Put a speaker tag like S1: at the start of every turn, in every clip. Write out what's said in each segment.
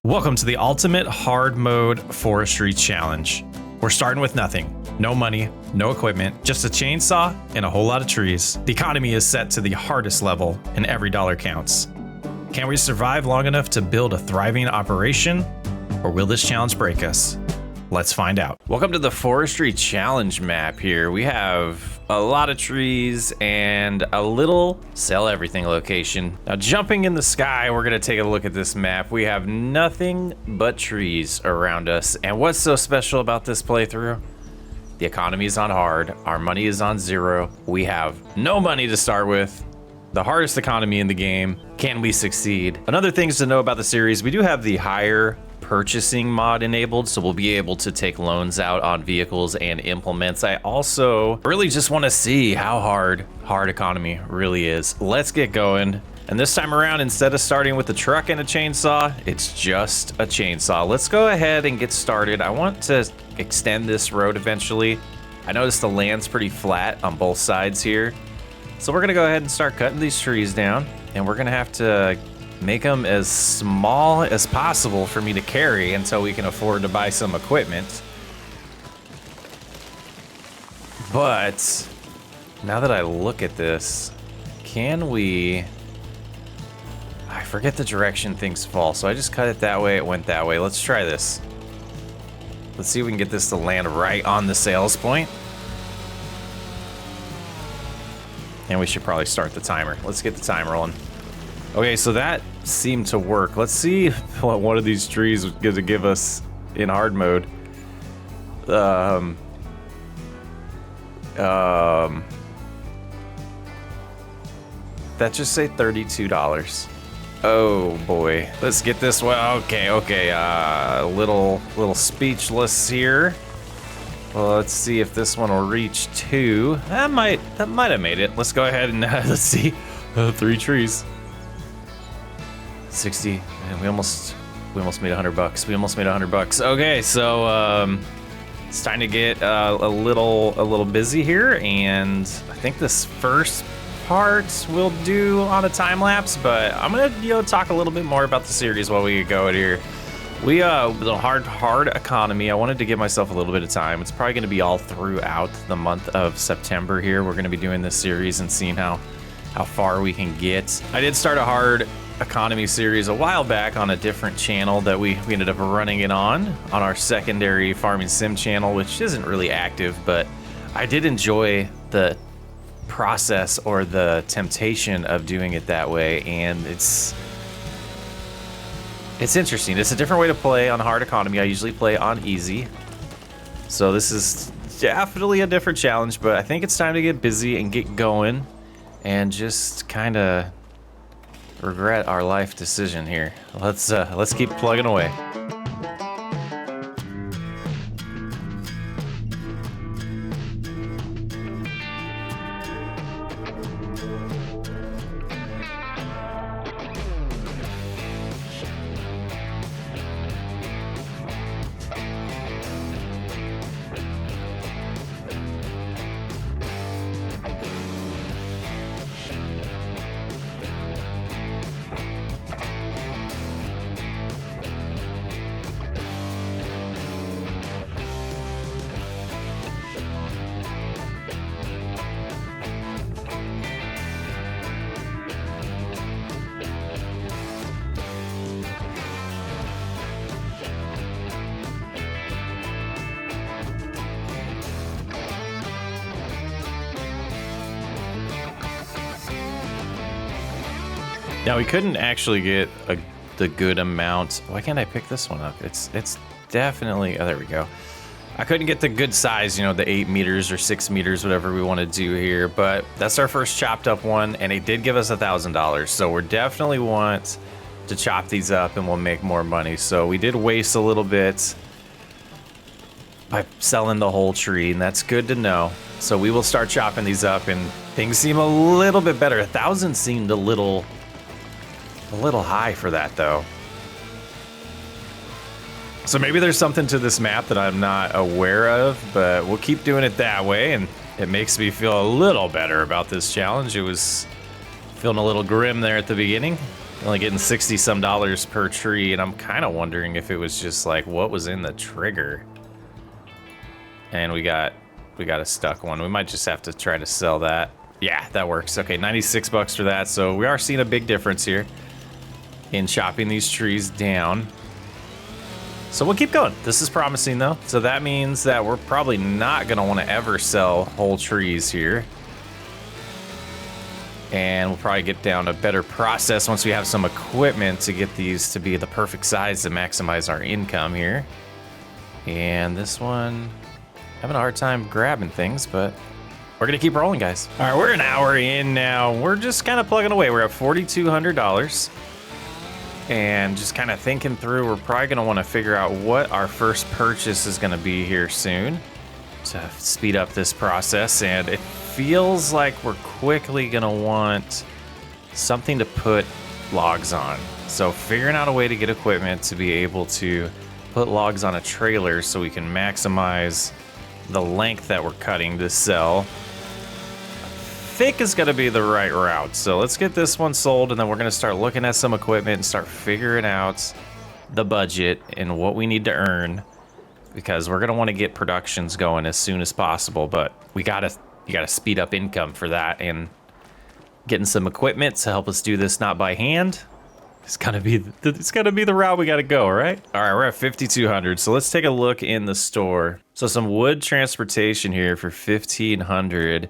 S1: Welcome to the ultimate hard mode forestry challenge. We're starting with nothing. No money, no equipment, just a chainsaw and a whole lot of trees. The economy is set to the hardest level and every dollar counts. Can we survive long enough to build a thriving operation, or will this challenge break us? Let's find out. Welcome to the forestry challenge map here. We have a lot of trees and a little sell everything location. Now jumping in the sky, we're gonna take a look at this map. We have nothing but trees around us. And what's so special about this playthrough? The economy is on hard, our money is on zero. We have no money to start with. The hardest economy in the game. Can we succeed? Another things to know about the series, we do have the higher purchasing mod enabled, so we'll be able to take loans out on vehicles and implements. I also really just want to see how hard economy really is. Let's get going. And this time around, instead of starting with a truck and a chainsaw, it's just a chainsaw. Let's go ahead and get started. I want to extend this road eventually. I noticed the land's pretty flat on both sides here. So we're gonna go ahead and start cutting these trees down, and we're gonna have to make them as small as possible for me to carry until we can afford to buy some equipment. But now that I look at this, can we... I forget the direction things fall, so I just cut it that way, it went that way. Let's try this. Let's see if we can get this to land right on the sales point. And we should probably start the timer. Let's get the time rolling. Okay, so that seemed to work. Let's see what one of these trees is going to give us in hard mode. That just say $32. Oh boy, let's get this one. Okay. Little speechless here. Well, let's see if this one will reach 2. That might have made it. Let's go ahead and let's see. 3 trees. 60, and we almost made $100. We almost made $100. Okay, so it's time to get a little busy here, and I think this first part we'll do on a time lapse, but I'm gonna talk a little bit more about the series while we go here. We the hard economy. I wanted to give myself a little bit of time. It's probably gonna be all throughout the month of September here. We're gonna be doing this series and seeing how far we can get. I did start a hard economy series a while back on a different channel that we ended up running it on our secondary farming sim channel, which isn't really active, but I did enjoy the process or the temptation of doing it that way, and it's interesting. It's a different way to play on hard economy. I usually play on easy, so this is definitely a different challenge, but I think it's time to get busy and get going and just kind of regret our life decision here. Let's keep plugging away. Now we couldn't actually get the good amount. Why can't I pick this one up? It's definitely, oh, there we go. I couldn't get the good size, the 8 meters or 6 meters, whatever we want to do here, but that's our first chopped up one, and it did give us $1,000. So we're definitely want to chop these up and we'll make more money. So we did waste a little bit by selling the whole tree, and that's good to know. So we will start chopping these up, and things seem a little bit better. 1,000 seemed a little high for that though. So maybe there's something to this map that I'm not aware of, but we'll keep doing it that way, and it makes me feel a little better about this challenge. It was feeling a little grim there at the beginning. Only getting 60 some dollars per tree, and I'm kind of wondering if it was just like what was in the trigger. And we got a stuck one. We might just have to try to sell that. Yeah, that works. Okay, 96 bucks for that. So we are seeing a big difference here in chopping these trees down. So we'll keep going. This is promising though. So that means that we're probably not gonna want to ever sell whole trees here. And we'll probably get down a better process once we have some equipment to get these to be the perfect size to maximize our income here. And this one, having a hard time grabbing things, but we're gonna keep rolling, guys. All right, we're an hour in now. We're just kind of plugging away. We're at $4,200. And just kind of thinking through, we're probably gonna wanna figure out what our first purchase is gonna be here soon to speed up this process. And it feels like we're quickly gonna want something to put logs on. So figuring out a way to get equipment to be able to put logs on a trailer so we can maximize the length that we're cutting to sell, I think is gonna be the right route. So let's get this one sold, and then we're gonna start looking at some equipment and start figuring out the budget and what we need to earn, because we're gonna wanna get productions going as soon as possible, but you gotta speed up income for that, and getting some equipment to help us do this not by hand. It's gotta be the route we gotta go, right? All right, we're at 5,200. So let's take a look in the store. So some wood transportation here for 1,500.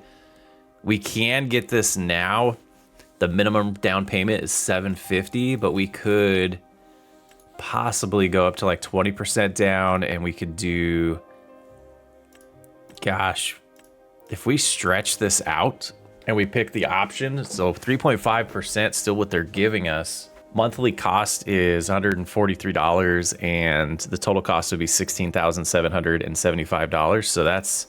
S1: We can get this now. The minimum down payment is $750, but we could possibly go up to like 20% down, and we could do, gosh, if we stretch this out and we pick the option, so 3.5% still what they're giving us. Monthly cost is $143, and the total cost would be $16,775. So that's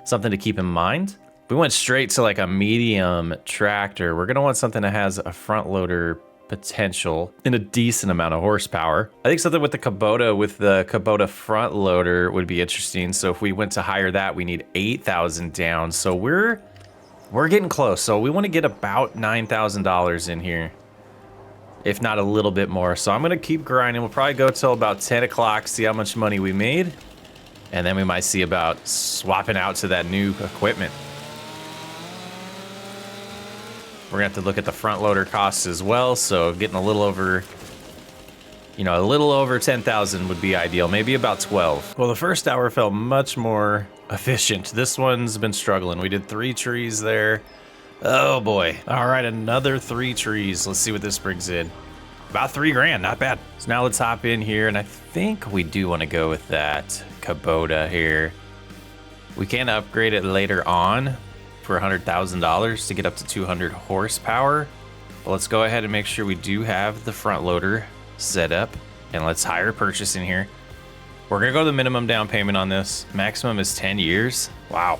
S1: something to keep in mind. We went straight to like a medium tractor. We're gonna want something that has a front loader potential and a decent amount of horsepower. I think something with the Kubota front loader would be interesting. So if we went to hire that, we need 8,000 down. So we're getting close. So we want to get about $9,000 in here, if not a little bit more. So I'm gonna keep grinding. We'll probably go till about 10 o'clock, see how much money we made, and then we might see about swapping out to that new equipment. We're gonna have to look at the front loader costs as well. So getting a little over 10,000 would be ideal. Maybe about 12. Well, the first hour felt much more efficient. This one's been struggling. We did 3 trees there. Oh boy. All right, another 3 trees. Let's see what this brings in. About 3 grand, not bad. So now let's hop in here, and I think we do want to go with that Kubota here. We can upgrade it later on for $100,000 to get up to 200 horsepower. But let's go ahead and make sure we do have the front loader set up, and let's hire purchase in here. We're gonna go to the minimum down payment on this. Maximum is 10 years. Wow.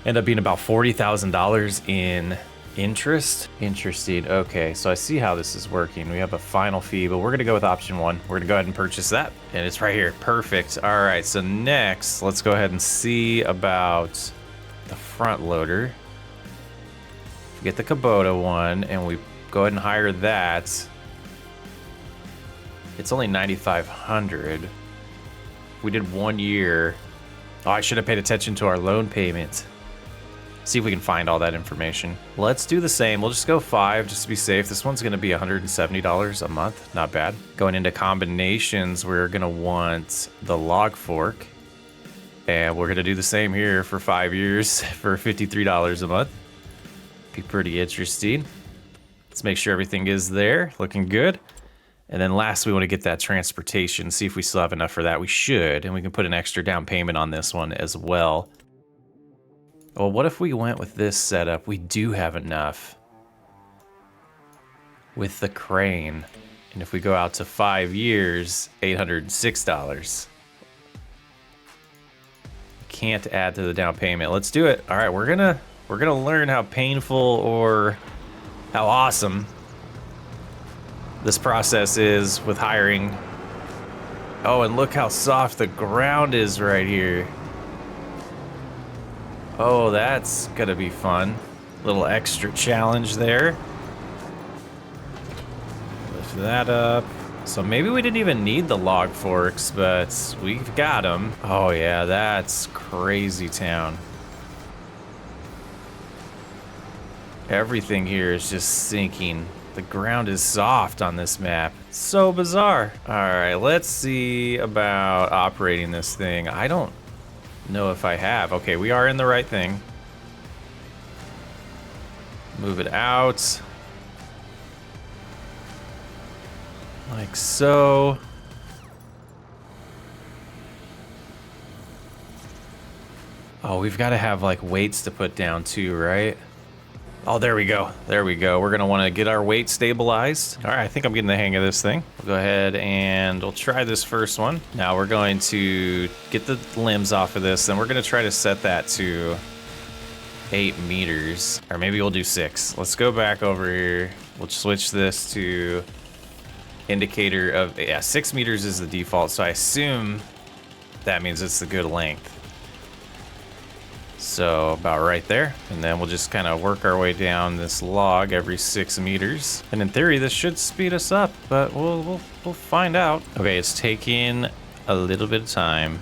S1: End up being about $40,000 in interest. Interesting. Okay, so I see how this is working. We have a final fee, but we're gonna go with option 1. We're gonna go ahead and purchase that, and it's right here. Perfect. All right, so next, let's go ahead and see about the front loader. We get the Kubota one, and we go ahead and hire that. It's only $9,500. We did 1 year. Oh, I should have paid attention to our loan payment. See if we can find all that information. Let's do the same. We'll just go 5 just to be safe. This one's gonna be $170 a month. Not bad. Going into combinations, we're gonna want the log fork. And we're gonna do the same here for 5 years for $53 a month. Be pretty interesting. Let's make sure everything is there, looking good. And then last, we wanna get that transportation, see if we still have enough for that. We should, and we can put an extra down payment on this one as well. Well, what if we went with this setup? We do have enough with the crane. And if we go out to 5 years, $806. Can't add to the down payment. Let's do it. All right, we're gonna learn how painful or how awesome this process is with hiring. Oh, and look how soft the ground is right here. Oh, that's gonna be fun. Little extra challenge there. lift that up. So maybe we didn't even need the log forks, but we've got them. Oh yeah, that's crazy town. Everything here is just sinking. The ground is soft on this map. So bizarre. All right, let's see about operating this thing. I don't know if I have. Okay, we are in the right thing. Move it out. Like so. Oh, we've got to have like weights to put down too, right? Oh, there we go. There we go. We're going to want to get our weight stabilized. All right, I think I'm getting the hang of this thing. We'll go ahead and we'll try this first one. Now we're going to get the limbs off of this. Then we're going to try to set that to 8 meters. Or maybe we'll do 6. Let's go back over here. We'll switch this to indicator of, yeah, 6 meters is the default. So I assume that means it's the good length. So about right there, and then we'll just kind of work our way down this log every 6 meters. And in theory, this should speed us up, but we'll find out. Okay, it's taking a little bit of time,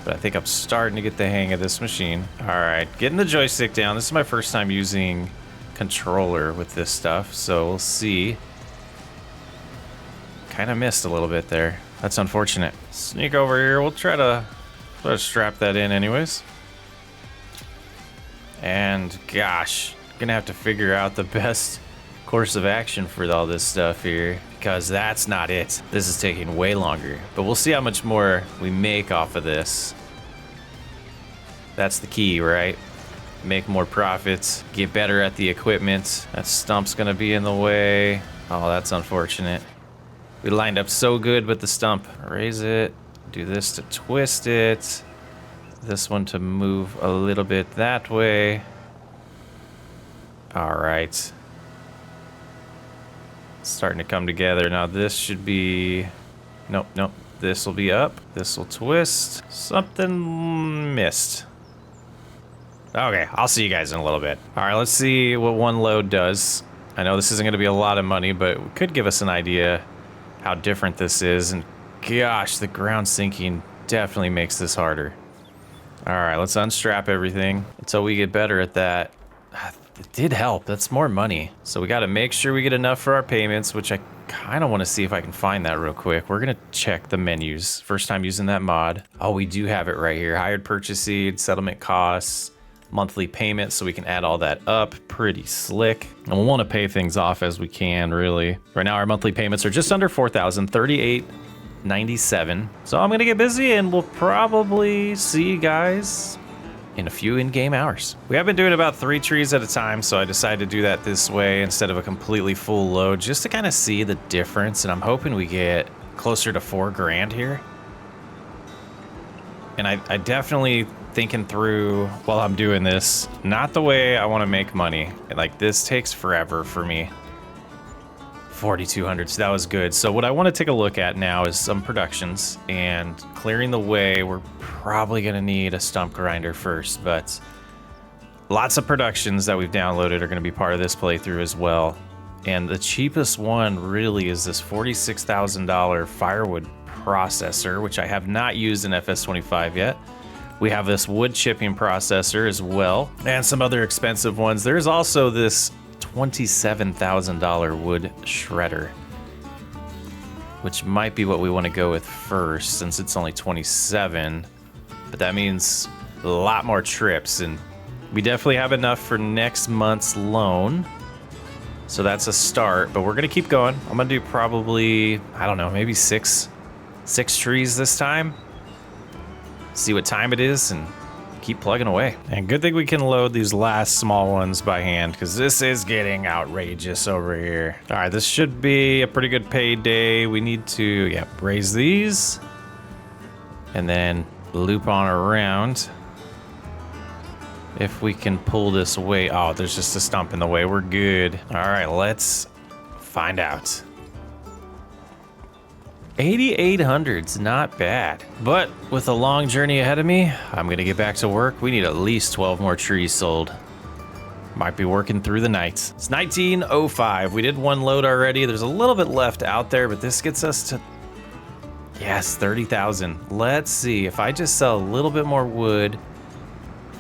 S1: but I think I'm starting to get the hang of this machine. All right, getting the joystick down. This is my first time using controller with this stuff, so we'll see. Kind of missed a little bit there. That's unfortunate. Sneak over here. We'll try to strap that in anyways. And gosh, gonna have to figure out the best course of action for all this stuff here, because that's not it. This is taking way longer, but we'll see how much more we make off of this. That's the key, right? Make more profits, get better at the equipment. That stump's gonna be in the way. Oh, that's unfortunate. We lined up so good with the stump. Raise it, do this to twist it. This one to move a little bit that way. All right. Starting to come together. Now this should be, nope. This will be up. This will twist. Something missed. Okay, I'll see you guys in a little bit. All right, let's see what one load does. I know this isn't gonna be a lot of money, but it could give us an idea how different this is. And gosh, the ground sinking definitely makes this harder. All right, let's unstrap everything until we get better at that. It did help. That's more money. So we got to make sure we get enough for our payments, which I kind of want to see if I can find that real quick. We're going to check the menus. First time using that mod. Oh, we do have it right here. Hired purchase seed, settlement costs, monthly payment, so we can add all that up. Pretty slick. And we'll want to pay things off as we can, really. Right now, our monthly payments are just under $4,000, $38.97. So I'm gonna get busy and we'll probably see you guys in a few in-game hours. We have been doing about 3 trees at a time, so I decided to do that this way instead of a completely full load, just to kind of see the difference. And I'm hoping we get closer to $4 grand here. And I definitely thinking through while I'm doing this, not the way I want to make money. Like, this takes forever for me. 4,200, so that was good. So what I want to take a look at now is some productions and clearing the way. We're probably going to need a stump grinder first, but lots of productions that we've downloaded are going to be part of this playthrough as well. And the cheapest one really is this $46,000 Firewood processor, which I have not used in FS25 yet. We have this wood chipping processor as well, and some other expensive ones. There's also this $27,000 wood shredder, which might be what we want to go with first since it's only 27, but that means a lot more trips, and we definitely have enough for next month's loan. So that's a start, but we're gonna keep going. I'm gonna do probably, I don't know, maybe six trees this time. See what time it is and keep plugging away. And good thing we can load these last small ones by hand, because this is getting outrageous over here. All right, this should be a pretty good payday. We need to, raise these and then loop on around. If we can pull this away. Oh, there's just a stump in the way. We're good. All right, let's find out. 8,800's not bad, but with a long journey ahead of me, I'm gonna get back to work. We need at least 12 more trees sold. Might be working through the night. It's 19:05. We did one load already. There's a little bit left out there, but this gets us to, yes, 30,000. Let's see if I just sell a little bit more wood.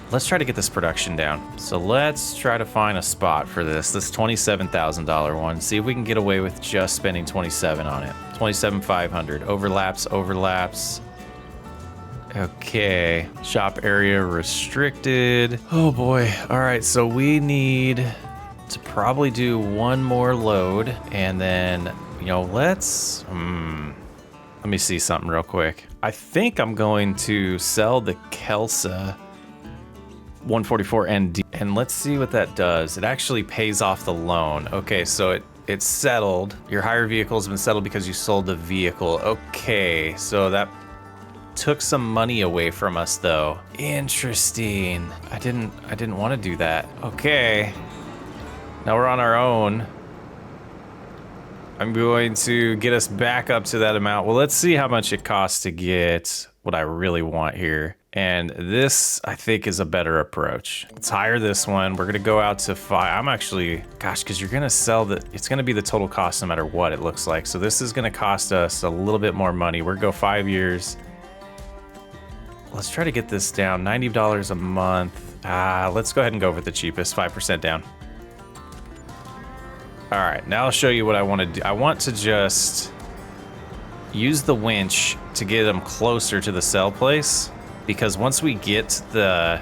S1: Let's try to get this production down. So let's try to find a spot for this $27,000 one. See if we can get away with just spending 27 on it. 27,500. Overlaps. Okay. Shop area restricted. Oh boy. All right. So we need to probably do one more load, and then, you know, let me see something real quick. I think I'm going to sell the Kelsa 144 ND, and let's see what that does. It actually pays off the loan. Okay, so it's settled. Your hire vehicle has been settled because you sold the vehicle. Okay, so that took some money away from us though. Interesting. I didn't want to do that. Okay. Now we're on our own. I'm going to get us back up to that amount. Well, let's see how much it costs to get what I really want here. And this, I think, is a better approach. Let's hire this one. We're gonna go out to 5. I'm actually, gosh, because you're gonna sell it's gonna be the total cost no matter what it looks like. So this is gonna cost us a little bit more money. We're gonna go 5 years. Let's try to get this down, $90 a month. Let's go ahead and go with the cheapest, 5% down. All right, now I'll show you what I want to do. I want to just use the winch to get them closer to the sell place, because once we get the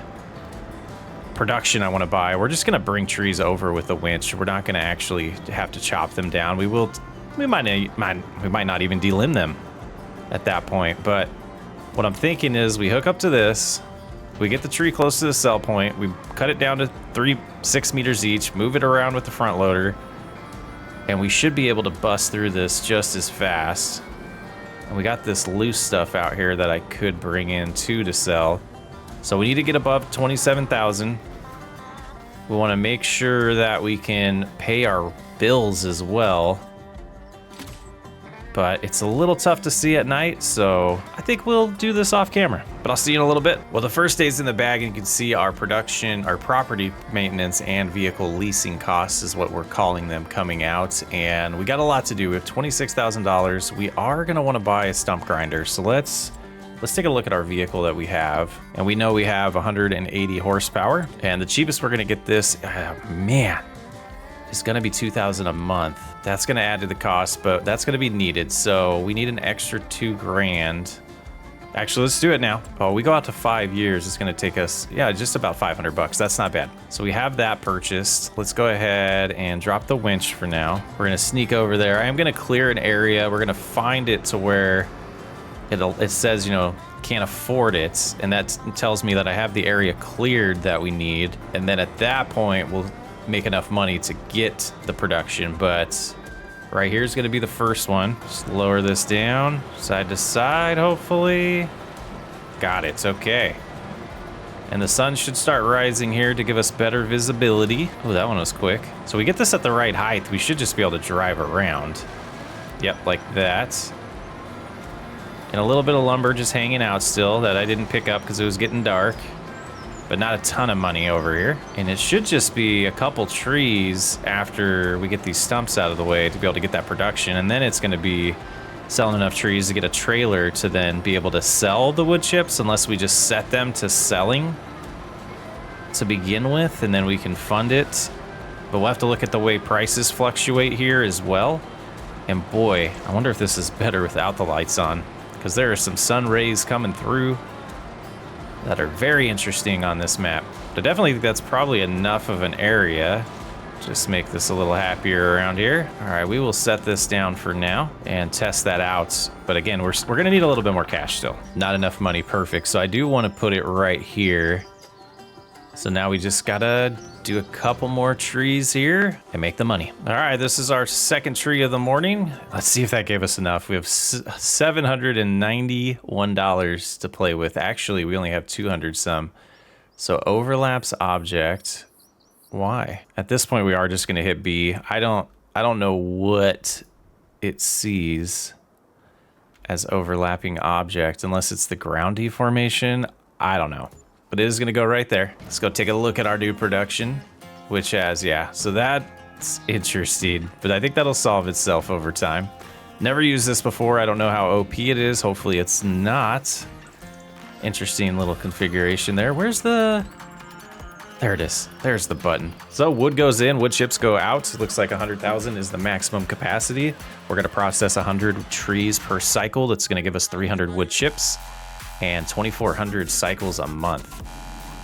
S1: production I want to buy, we're just going to bring trees over with the winch. We're not going to actually have to chop them down. We might not even delimb them at that point. But what I'm thinking is we hook up to this, we get the tree close to the sell point, we cut it down to 6 meters each, move it around with the front loader, and we should be able to bust through this just as fast. And we got this loose stuff out here that I could bring in too to sell. So we need to get above 27,000. We want to make sure that we can pay our bills as well. But it's a little tough to see at night, so I think we'll do this off camera. But I'll see you in a little bit. Well, the first day's in the bag, and you can see our production, our property maintenance, and vehicle leasing costs is what we're calling them coming out. And we got a lot to do. We have $26,000. We are gonna want to buy a stump grinder. So let's take a look at our vehicle that we have. And we know we have 180 horsepower. And the cheapest we're gonna get this, man, is gonna be $2,000 a month. That's gonna add to the cost, but that's gonna be needed. So we need an extra $2,000. Actually, let's do it now. Oh, we go out to 5 years. It's gonna take us, yeah, just about 500 bucks. That's not bad. So we have that purchased. Let's go ahead and drop the winch for now. We're gonna sneak over there. I am gonna clear an area. We're gonna find it to where it says, you know, can't afford it. And that tells me that I have the area cleared that we need. And then at that point, we'll make enough money to get the production. But right here is going to be the first one. Just lower this down side to side, hopefully. Got it. Okay. And the sun should start rising here to give us better visibility. Oh, that one was quick. So we get this at the right height. We should just be able to drive around. Yep, like that. And a little bit of lumber just hanging out still that I didn't pick up because it was getting dark. But not a ton of money over here. And it should just be a couple trees after we get these stumps out of the way to be able to get that production. And then it's gonna be selling enough trees to get a trailer to then be able to sell the wood chips, unless we just set them to selling to begin with, and then we can fund it. But we'll have to look at the way prices fluctuate here as well. And boy, I wonder if this is better without the lights on, because there are some sun rays coming through that are very interesting on this map. But I definitely think that's probably enough of an area. Just make this a little happier around here. All right, we will set this down for now and test that out. But again, we're gonna need a little bit more cash still. Not enough money, perfect. So I do wanna put it right here. So now we just gotta do a couple more trees here and make the money. All right, this is our second tree of the morning. Let's see if that gave us enough. We have $791 to play with. Actually, we only have 200 some. So overlaps object. Why? At this point, we are just gonna hit B. I don't know what it sees as overlapping object, unless it's the ground deformation. I don't know. But it is gonna go right there. Let's go take a look at our new production. which has, yeah, so that's interesting, but I think that'll solve itself over time. Never used this before. I don't know how OP it is. Hopefully it's not. Interesting little configuration there. Where's the... There it is. There's the button. So wood goes in, wood chips go out. It looks like 100,000 is the maximum capacity. We're gonna process 100 trees per cycle. That's gonna give us 300 wood chips and 2,400 cycles a month.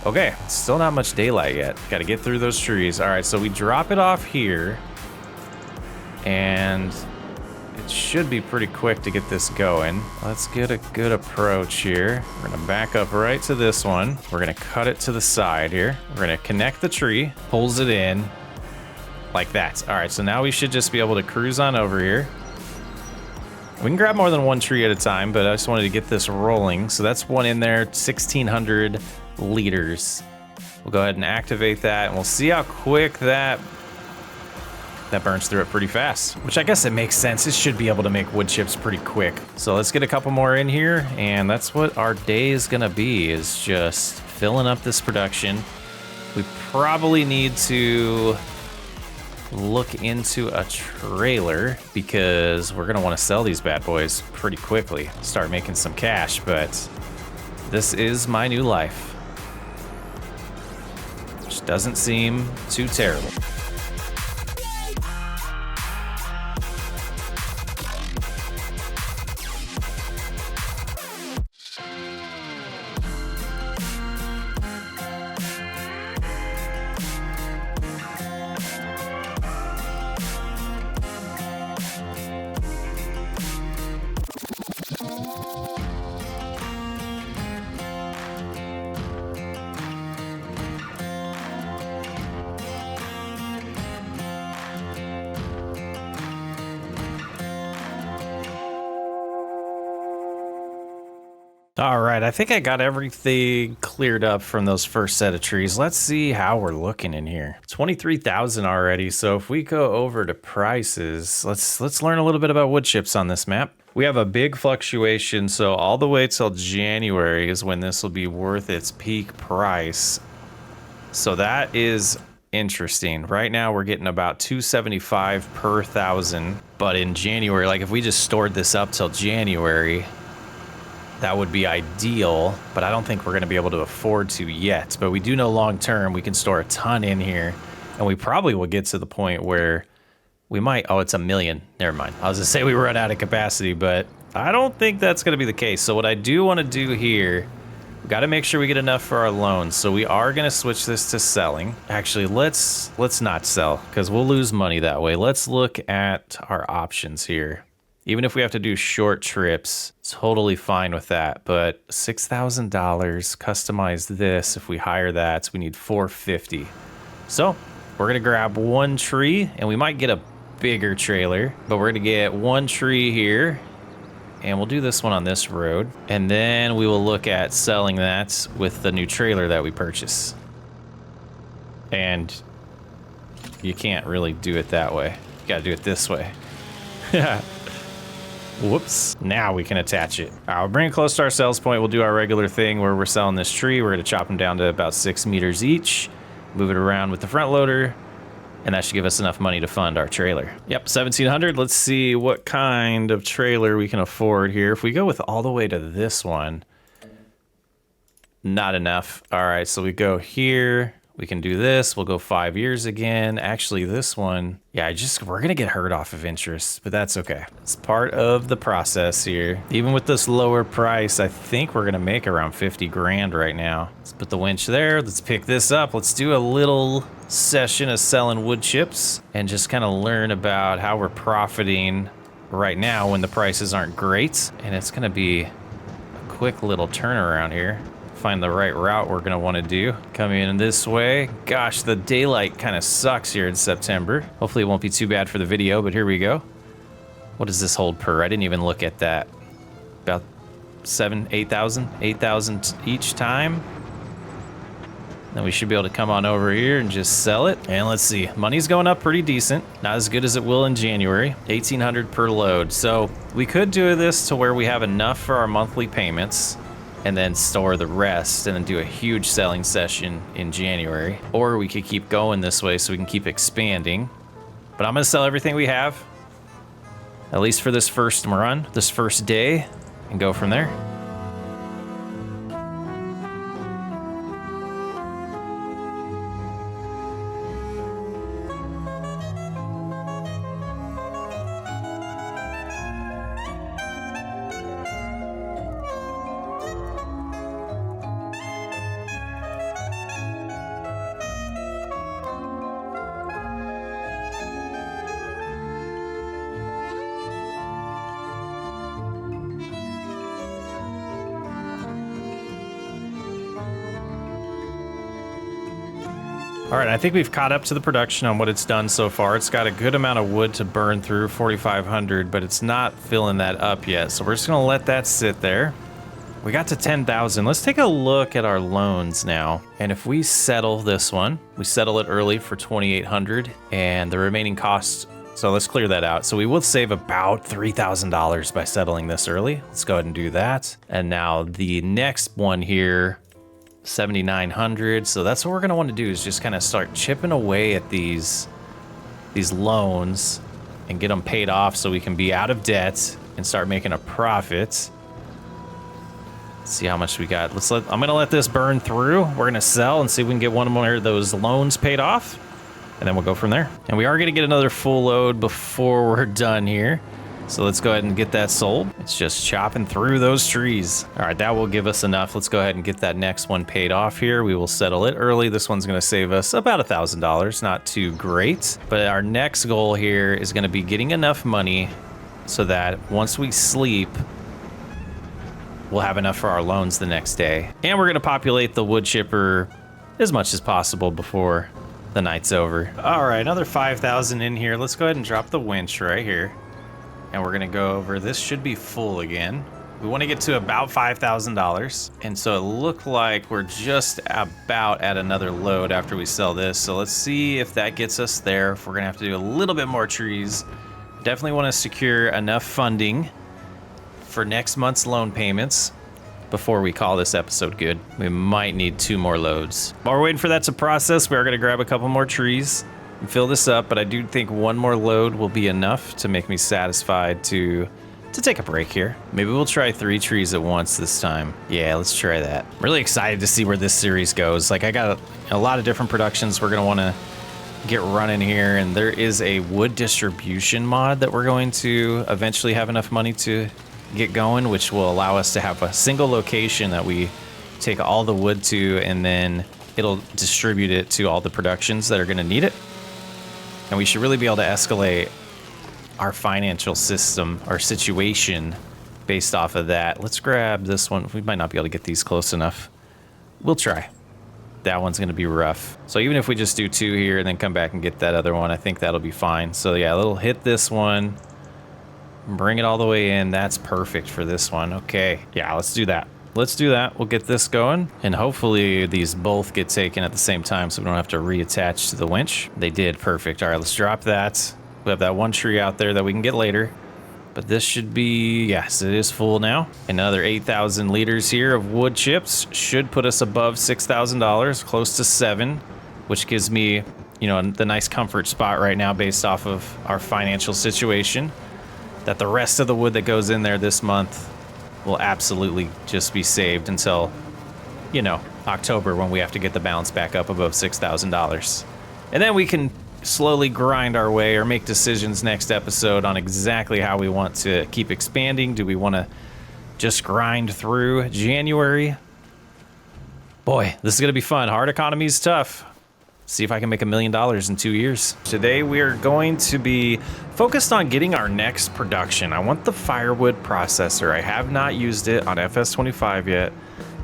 S1: Okay, still not much daylight yet. Gotta get through those trees. All right, so we drop it off here and it should be pretty quick to get this going. Let's get a good approach here. We're gonna back up right to this one. We're gonna cut it to the side here. We're gonna connect the tree, pulls it in like that. All right, so now we should just be able to cruise on over here. We can grab more than one tree at a time, but I just wanted to get this rolling. So that's one in there, 1,600 liters. We'll go ahead and activate that and we'll see how quick that burns through it pretty fast, which I guess it makes sense. It should be able to make wood chips pretty quick. So let's get a couple more in here, and that's what our day is gonna be, is just filling up this production. We probably need to look into a trailer because we're gonna wanna sell these bad boys pretty quickly, start making some cash, but this is my new life. Which doesn't seem too terrible. All right, I think I got everything cleared up from those first set of trees. Let's see how we're looking in here. 23,000 already. So if we go over to prices, let's learn a little bit about wood chips on this map. We have a big fluctuation, so all the way till January is when this will be worth its peak price. So that is interesting. Right now we're getting about 275 per thousand, but in January, like if we just stored this up till January, that would be ideal, but I don't think we're gonna be able to afford to yet. But we do know long term we can store a ton in here, and we probably will get to the point where we might, oh, it's 1 million. Never mind. I was gonna say we run out of capacity, but I don't think that's gonna be the case. So what I do wanna do here, we gotta make sure we get enough for our loans. So we are gonna switch this to selling. Actually, let's not sell, because we'll lose money that way. Let's look at our options here. Even if we have to do short trips, totally fine with that. But $6,000, customize this. If we hire that, we need $450. So we're gonna grab one tree, and we might get a bigger trailer, but we're gonna get one tree here, and we'll do this one on this road. And then we will look at selling that with the new trailer that we purchase. And you can't really do it that way. You gotta do it this way. Whoops. Now we can attach it. We'll bring it close to our sales point. We'll do our regular thing where we're selling this tree. We're going to chop them down to about 6 meters each, move it around with the front loader, and that should give us enough money to fund our trailer. Yep, 1,700. Let's see what kind of trailer we can afford here. If we go with all the way to this one, not enough. All right, so we go here. We can do this. We'll go 5 years again. Actually, this one, yeah, we're gonna get hurt off of interest, but that's okay. It's part of the process here. Even with this lower price, I think we're gonna make around 50 grand right now. Let's put the winch there. Let's pick this up. Let's do a little session of selling wood chips and just kind of learn about how we're profiting right now when the prices aren't great. And it's gonna be a quick little turnaround here. Find the right route we're gonna wanna do. Coming in this way. Gosh, the daylight kind of sucks here in September. Hopefully it won't be too bad for the video, but here we go. What does this hold per? I didn't even look at that. About 7,000, 8,000? 8,000 each time. Then we should be able to come on over here and just sell it. And let's see, money's going up pretty decent. Not as good as it will in January. 1,800 per load. So we could do this to where we have enough for our monthly payments. and then store the rest and then do a huge selling session in January. Or we could keep going this way so we can keep expanding. But I'm gonna sell everything we have, at least for this first run, this first day, and go from there. All right, I think we've caught up to the production on what it's done so far. It's got a good amount of wood to burn through, 4,500, but it's not filling that up yet. So we're just gonna let that sit there. We got to 10,000. Let's take a look at our loans now. And if we settle this one, we settle it early for 2,800 and the remaining costs. So let's clear that out. So we will save about $3,000 by settling this early. Let's go ahead and do that. And now the next one here, 7,900. So that's what we're gonna want to do, is just kind of start chipping away at these loans and get them paid off so we can be out of debt and start making a profit. Let's see how much we got. I'm gonna let this burn through. We're gonna sell and see if we can get one more of those loans paid off, and then we'll go from there. And we are gonna get another full load before we're done here. So let's go ahead and get that sold. It's just chopping through those trees. All right, that will give us enough. Let's go ahead and get that next one paid off here. We will settle it early. This one's gonna save us about $1,000, not too great. But our next goal here is gonna be getting enough money so that once we sleep, we'll have enough for our loans the next day. And we're gonna populate the wood chipper as much as possible before the night's over. All right, another 5,000 in here. Let's go ahead and drop the winch right here. And we're gonna go over, this should be full again. We wanna get to about $5,000. And so it looked like we're just about at another load after we sell this. So let's see if that gets us there. If we're gonna have to do a little bit more trees. Definitely wanna secure enough funding for next month's loan payments before we call this episode good. We might need 2 more loads. While we're waiting for that to process, we are gonna grab a couple more trees and fill this up, but I do think 1 more load will be enough to make me satisfied to take a break here. Maybe we'll try 3 trees at once this time. Yeah, let's try that. I'm really excited to see where this series goes. Like, I got a lot of different productions we're gonna wanna get running here, and there is a wood distribution mod that we're going to eventually have enough money to get going, which will allow us to have a single location that we take all the wood to, and then it'll distribute it to all the productions that are gonna need it. And we should really be able to escalate our financial system, our situation, based off of that. Let's grab this one. We might not be able to get these close enough. We'll try. That one's gonna be rough. So even if we just do 2 here and then come back and get that other one, I think that'll be fine. So yeah, it'll hit this one, bring it all the way in. That's perfect for this one. Okay, yeah, let's do that. Let's do that. We'll get this going, and hopefully these both get taken at the same time so we don't have to reattach to the winch. They did. Perfect. All right, let's drop that. We have that 1 tree out there that we can get later, but this should be, yes, it is full now. Another 8,000 liters here of wood chips should put us above $6,000, close to 7, which gives me, you know, the nice comfort spot right now based off of our financial situation, that the rest of the wood that goes in there this month will absolutely just be saved until, you know, October, when we have to get the balance back up above $6,000. And then we can slowly grind our way or make decisions next episode on exactly how we want to keep expanding. Do we want to just grind through January? Boy, this is going to be fun. Hard economy is tough. See if I can make $1 million in 2 years. Today we are going to be focused on getting our next production. I want the Firewood processor. I have not used it on FS25 yet.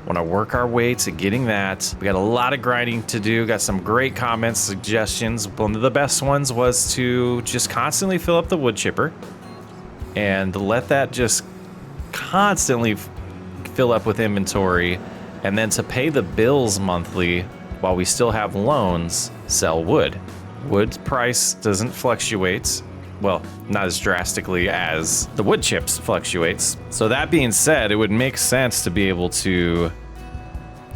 S1: Want to work our way to getting that. We got a lot of grinding to do. Got some great comments, suggestions. One of the best ones was to just constantly fill up the wood chipper and let that just constantly fill up with inventory, and then to pay the bills monthly while we still have loans, sell wood. Wood price doesn't fluctuate. well, not as drastically as the wood chips fluctuates. So that being said, it would make sense to be able to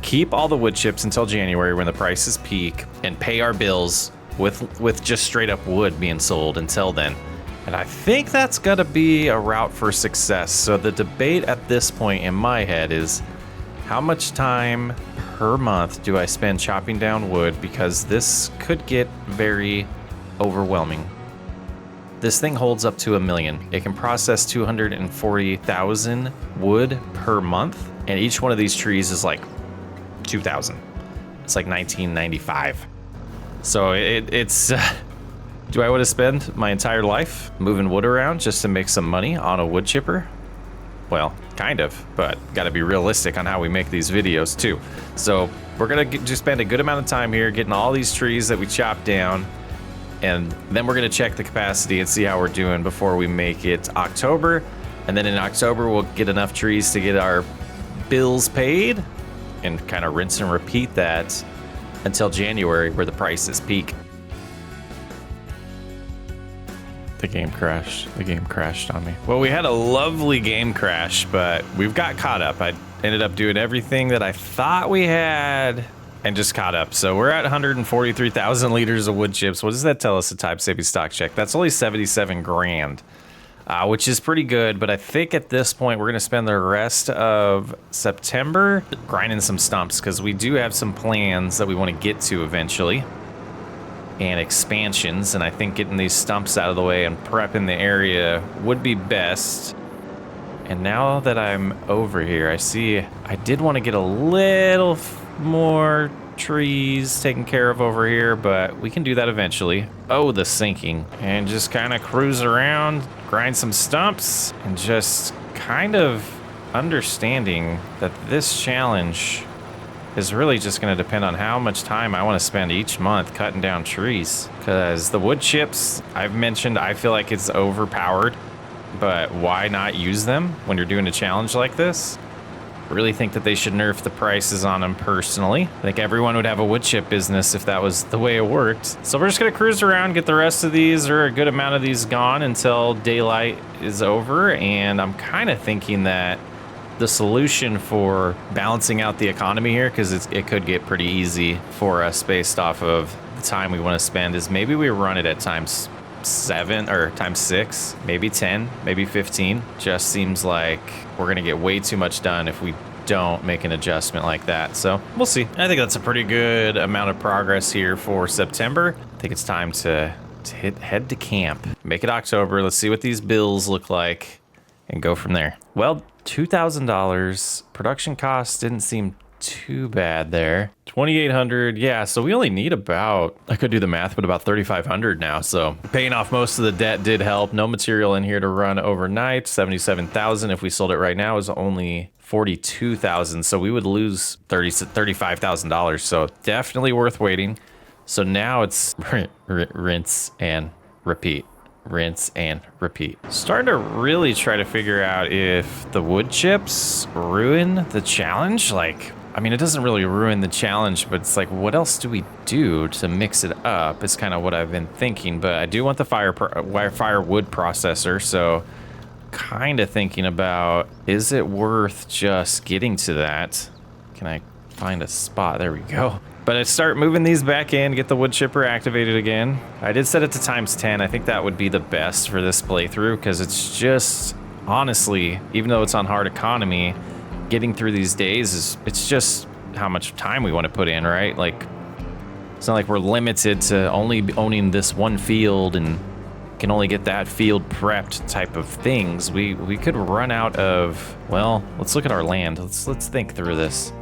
S1: keep all the wood chips until January when the prices peak and pay our bills with just straight up wood being sold until then. And I think that's gotta be a route for success. So the debate at this point in my head is how much time per month do I spend chopping down wood, because this could get very overwhelming. This thing holds up to 1 million. It can process 240,000 wood per month, and each one of these trees is like 2,000. It's like 1995. So it's do I want to spend my entire life moving wood around just to make some money on a wood chipper? Well, kind of, but got to be realistic on how we make these videos too. So we're gonna just spend a good amount of time here getting all these trees that we chop down, and then we're gonna check the capacity and see how we're doing before we make it October. And then in October, we'll get enough trees to get our bills paid and kind of rinse and repeat that until January, where the prices peak. The game crashed. The game crashed on me. Well, we had a lovely game crash, but we've got caught up. I ended up doing everything that I thought we had and just caught up. So we're at 143,000 liters of wood chips. What does that tell us, a time-saving stock check? That's only 77 grand, which is pretty good. But I think at this point, we're going to spend the rest of September grinding some stumps, because we do have some plans that we want to get to eventually, and expansions, and I think getting these stumps out of the way and prepping the area would be best. And now that I'm over here, I see I did want to get a little more trees taken care of over here, but we can do that eventually. Oh, the sinking. And just kind of cruise around, grind some stumps, and just kind of understanding that this challenge is really just going to depend on how much time I want to spend each month cutting down trees. Because the wood chips, I've mentioned, I feel like it's overpowered, but why not use them when you're doing a challenge like this? I really think that they should nerf the prices on them personally. I think everyone would have a wood chip business if that was the way it worked. So we're just going to cruise around, get the rest of these, or a good amount of these, gone until daylight is over. And I'm kind of thinking that the solution for balancing out the economy here, because it could get pretty easy for us based off of the time we want to spend, is maybe we run it at times 7 or times 6, maybe 10, maybe 15. Just seems like we're gonna get way too much done if we don't make an adjustment like that. So we'll see. I think that's a pretty good amount of progress here for September. I think it's time to head to camp. Make it October. Let's see what these bills look like and go from there. Well, $2,000 production costs didn't seem too bad there. 2,800, yeah, so we only need about, I could do the math, but about 3,500 now. So paying off most of the debt did help. No material in here to run overnight. 77,000 if we sold it right now is only 42,000, so we would lose $35,000. So definitely worth waiting. So now it's rinse and repeat. Rinse and repeat. Starting to really try to figure out if the wood chips ruin the challenge. Like, I mean, it doesn't really ruin the challenge, but it's like, what else do we do to mix it up is kind of what I've been thinking. But I do want the firewood processor, so kind of thinking about, is it worth just getting to that? Can I find a spot? There we go. But I start moving these back in, get the wood chipper activated again. I did set it to times 10. I think that would be the best for this playthrough, because it's just, honestly, even though it's on hard economy, getting through these days it's just how much time we want to put in, right? Like, it's not like we're limited to only owning this one field and can only get that field prepped type of things. We could run out of, well, let's look at our land. Let's think through this.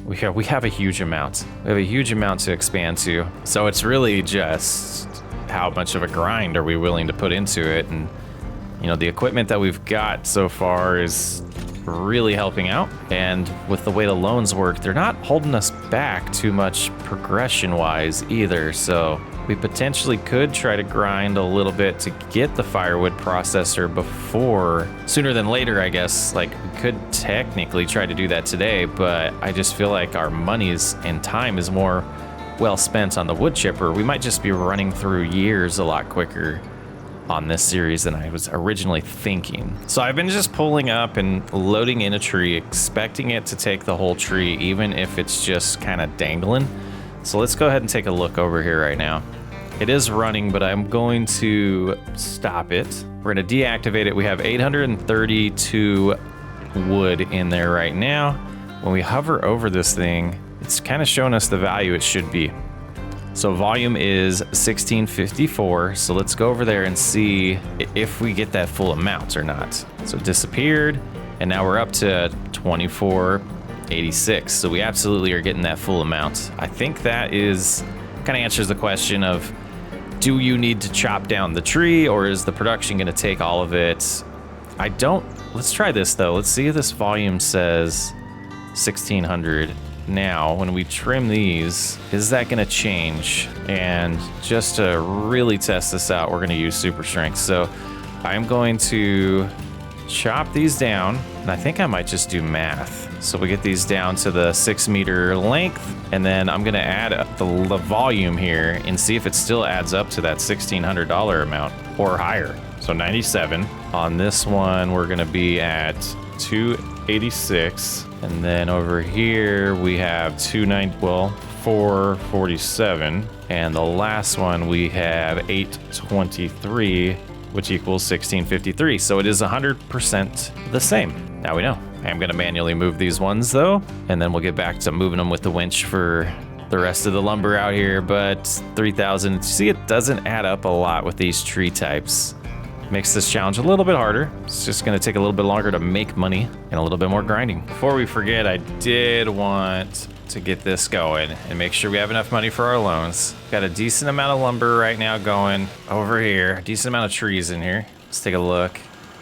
S1: We have a huge amount. We have a huge amount to expand to. So it's really just how much of a grind are we willing to put into it. And, you know, the equipment that we've got so far is really helping out. And with the way the loans work, they're not holding us back too much progression-wise either. So we potentially could try to grind a little bit to get the firewood processor before, sooner than later, I guess. Like, we could technically try to do that today, but I just feel like our monies and time is more well spent on the wood chipper. We might just be running through years a lot quicker on this series than I was originally thinking. So I've been just pulling up and loading in a tree, expecting it to take the whole tree, even if it's just kind of dangling. So let's go ahead and take a look over here right now. It is running, but I'm going to stop it. We're going to deactivate it. We have 832 wood in there right now. When we hover over this thing, it's kind of showing us the value it should be. So volume is 1654. So let's go over there and see if we get that full amount or not. So it disappeared, and now we're up to 2486. So we absolutely are getting that full amount. I think that is kind of answers the question of, do you need to chop down the tree, or is the production going to take all of it? I don't. Let's try this though. Let's see if this volume says 1600. Now, when we trim these, is that going to change? And just to really test this out, we're going to use super strength. So I'm going to chop these down, and I think I might just do math. So we get these down to the 6 meter length, and then I'm gonna add the volume here and see if it still adds up to that $1,600 amount or higher. So 97. On this one, we're gonna be at 286, and then over here we have 447, and the last one we have 823, which equals 1653. So it is 100% the same. Now we know. I'm gonna manually move these ones though, and then we'll get back to moving them with the winch for the rest of the lumber out here. But 3,000, see, it doesn't add up a lot with these tree types. Makes this challenge a little bit harder. It's just gonna take a little bit longer to make money and a little bit more grinding. Before we forget, I did want to get this going and make sure we have enough money for our loans. Got a decent amount of lumber right now going over here, a decent amount of trees in here. Let's take a look.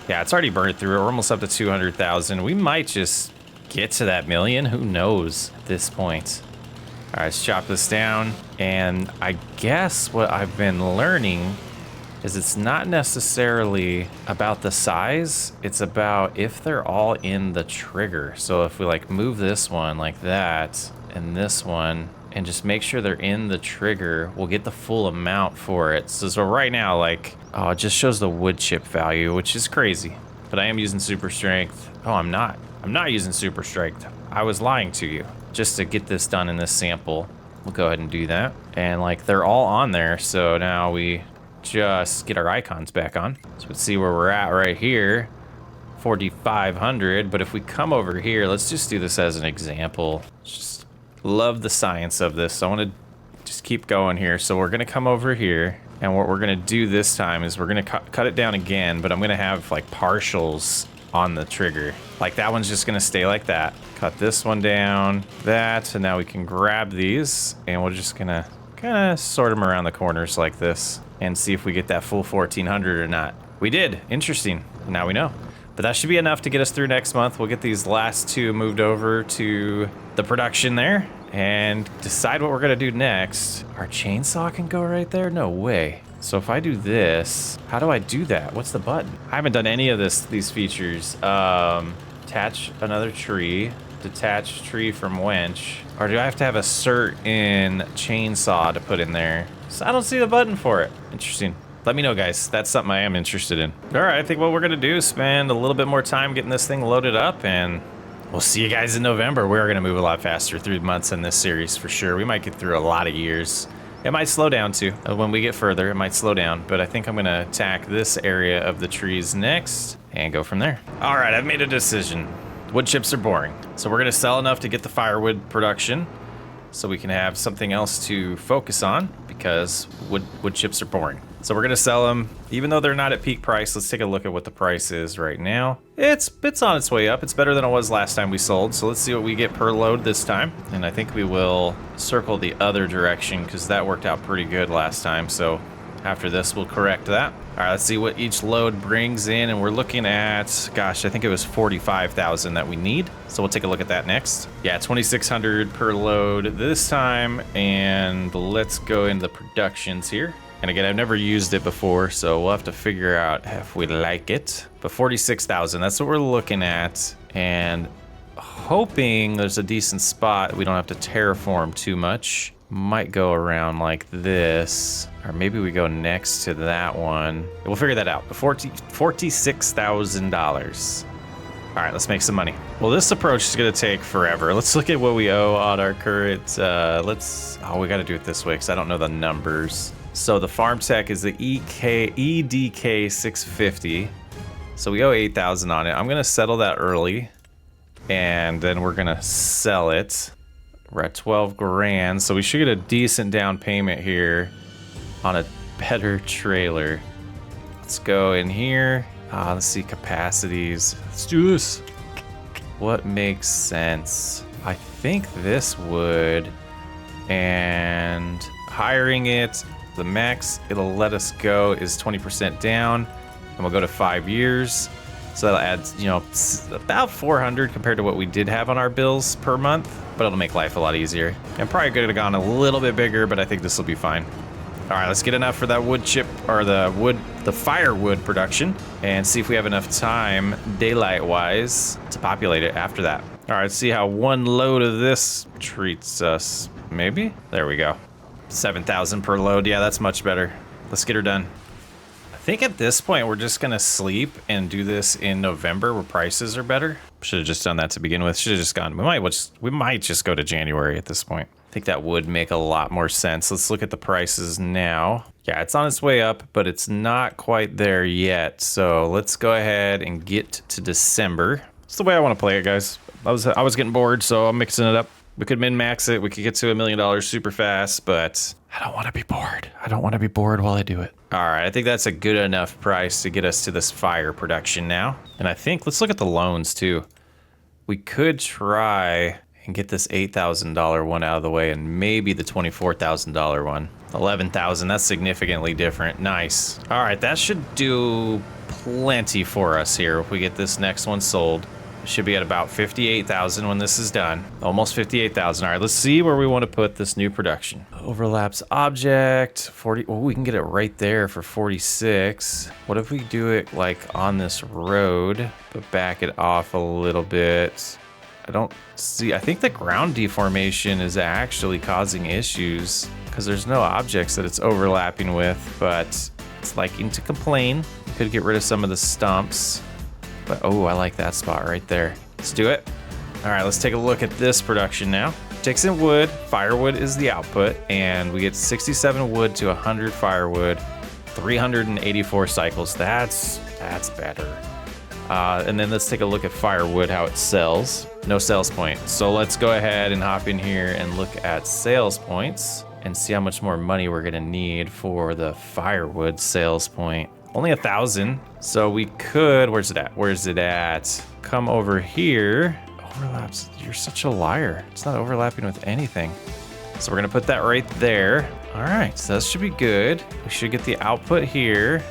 S1: Yeah, it's already burned through. We're almost up to 200,000. We might just get to that million. Who knows at this point? All right, let's chop this down. And I guess what I've been learning is it's not necessarily about the size. It's about if they're all in the trigger. So if we like move this one like that and this one and just make sure they're in the trigger, we'll get the full amount for it. So right now, like, oh, it just shows the wood chip value, which is crazy. But I am using super strength. Oh, I'm not using super strength. I was lying to you. Just to get this done in this sample, we'll go ahead and do that. And like, they're all on there. So now we just get our icons back on. So let's see where we're at right here. 4,500. But if we come over here, let's just do this as an example. Just love the science of this. So I want to just keep going here. So we're going to come over here, and what we're going to do this time is we're going to cut it down again, but I'm going to have like partials on the trigger. Like that one's just going to stay like that. Cut this one down, that, and now we can grab these, and we're just going to kind of sort them around the corners like this and see if we get that full 1,400 or not. We did. Interesting. Now we know. But that should be enough to get us through next month. We'll get these last two moved over to the production there and decide what we're gonna do next. Our chainsaw can go right there? No way. So if I do this, how do I do that? What's the button? I haven't done any of these features. Attach another tree, detach tree from winch, or do I have to have a certain chainsaw to put in there? So I don't see the button for it. Interesting. Let me know, guys. That's something I am interested in. All right, I think what we're gonna do is spend a little bit more time getting this thing loaded up, and we'll see you guys in November. We're gonna move a lot faster through months in this series for sure. We might get through a lot of years. It might slow down too. When we get further, it might slow down, but I think I'm gonna attack this area of the trees next and go from there. All right, I've made a decision. Wood chips are boring. So we're gonna sell enough to get the firewood production so we can have something else to focus on, because wood chips are boring. So we're gonna sell them, even though they're not at peak price. Let's take a look at what the price is right now. It's on its way up. It's better than it was last time we sold. So let's see what we get per load this time. And I think we will circle the other direction because that worked out pretty good last time. So after this, we'll correct that. All right, let's see what each load brings in. And we're looking at, gosh, I think it was 45,000 that we need. So we'll take a look at that next. Yeah, 2,600 per load this time. And let's go into the productions here. And again, I've never used it before, so we'll have to figure out if we like it. But 46,000, that's what we're looking at. And hoping there's a decent spot. We don't have to terraform too much. might go around like this, or maybe we go next to that one. We'll figure that out. $46,000. All right, let's make some money. Well, this approach is gonna take forever. Let's look at what we owe on our current, we gotta do it this way because I don't know the numbers. So the farm tech is the EDK 650. So we owe 8,000 on it. I'm gonna settle that early and then we're gonna sell it. We're at 12 grand. So we should get a decent down payment here on a better trailer. Let's go in here. Let's see capacities. Let's do this. What makes sense? I think this would, and hiring it, the max it'll let us go is 20% down, and we'll go to 5 years. So that'll add, you know, about 400 compared to what we did have on our bills per month, but it'll make life a lot easier. And probably could have gone a little bit bigger, but I think this will be fine. All right, let's get enough for that wood chip, or the firewood production, and see if we have enough time, daylight-wise, to populate it after that. All right, let's see how one load of this treats us. Maybe? There we go. 7,000 per load. Yeah, that's much better. Let's get her done. I think at this point, we're just gonna sleep and do this in November where prices are better. Should have just done that to begin with. Should have just gone. We might just go to January at this point. I think that would make a lot more sense. Let's look at the prices now. Yeah, it's on its way up, but it's not quite there yet. So let's go ahead and get to December. It's the way I want to play it, guys. I was getting bored, so I'm mixing it up. We could min-max it. We could get to $1 million super fast, but I don't want to be bored. I don't want to be bored while I do it. All right, I think that's a good enough price to get us to this fire production now. And I think, let's look at the loans too. We could try and get this $8,000 one out of the way, and maybe the $24,000 one. 11,000, that's significantly different. Nice. All right, that should do plenty for us here if we get this next one sold. Should be at about 58,000 when this is done. Almost 58,000. All right, let's see where we want to put this new production. Overlaps object, 40. Well, we can get it right there for 46. What if we do it like on this road, but back it off a little bit? I don't see, I think the ground deformation is actually causing issues because there's no objects that it's overlapping with, but it's liking to complain. We could get rid of some of the stumps. But, oh, I like that spot right there. Let's do it. All right, let's take a look at this production now. Takes in wood, firewood is the output, and we get 67 wood to 100 firewood, 384 cycles. That's better. And then let's take a look at firewood, how it sells. No sales point. So let's go ahead and hop in here and look at sales points and see how much more money we're gonna need for the firewood sales point. Only 1,000, so we could, where's it at? Where's it at? Come over here. Overlaps, you're such a liar. It's not overlapping with anything. So we're gonna put that right there. All right, so that should be good. We should get the output here,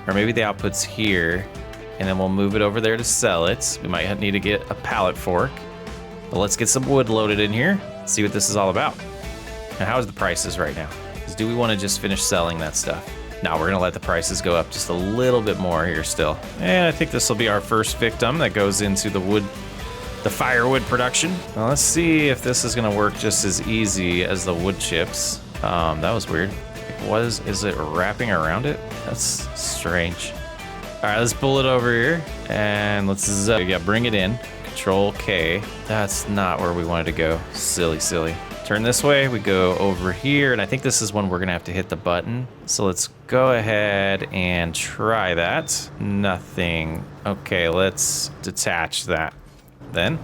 S1: or maybe the output's here, and then we'll move it over there to sell it. We might need to get a pallet fork, but let's get some wood loaded in here, see what this is all about. Now, how's the prices right now? Because do we wanna just finish selling that stuff? Now we're gonna let the prices go up just a little bit more here still. And I think this will be our first victim that goes into the firewood production. Well, let's see if this is gonna work just as easy as the wood chips. That was weird. Is it wrapping around it? That's strange. All right, let's pull it over here and let's bring it in. Control K. That's not where we wanted to go. Silly. Turn this way, we go over here, and I think this is when we're gonna have to hit the button. So let's go ahead and try that. Nothing. Okay, let's detach that then.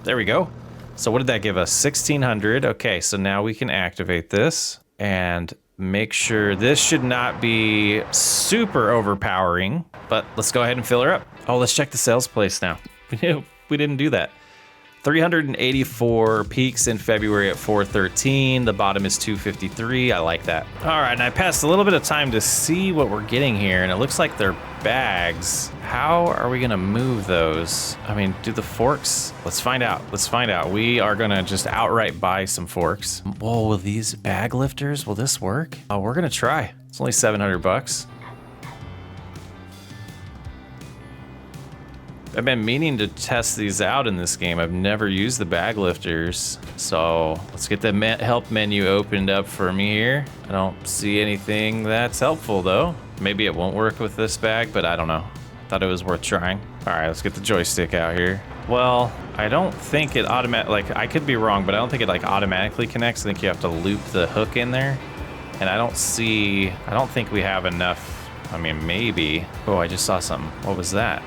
S1: There we go. So what did that give us? 1,600. Okay, so now we can activate this and make sure this should not be super overpowering, but let's go ahead and fill her up. Oh, let's check the sales place now. We didn't do that. 384 peaks in February at 413. The bottom is 253. I like that. All right, and I passed a little bit of time to see what we're getting here, and it looks like they're bags. How are we gonna move those? I mean, do the forks? Let's find out. We are gonna just outright buy some forks. Whoa, will these bag lifters, will this work? Oh, we're gonna try. It's only 700 bucks. I've been meaning to test these out in this game. I've never used the bag lifters. So let's get the help menu opened up for me here. I don't see anything that's helpful though. Maybe it won't work with this bag, but I don't know. Thought it was worth trying. All right, let's get the joystick out here. Well, I don't think it like I could be wrong, but I don't think it like automatically connects. I think you have to loop the hook in there. And I don't think we have enough. I mean, maybe. Oh, I just saw something. What was that?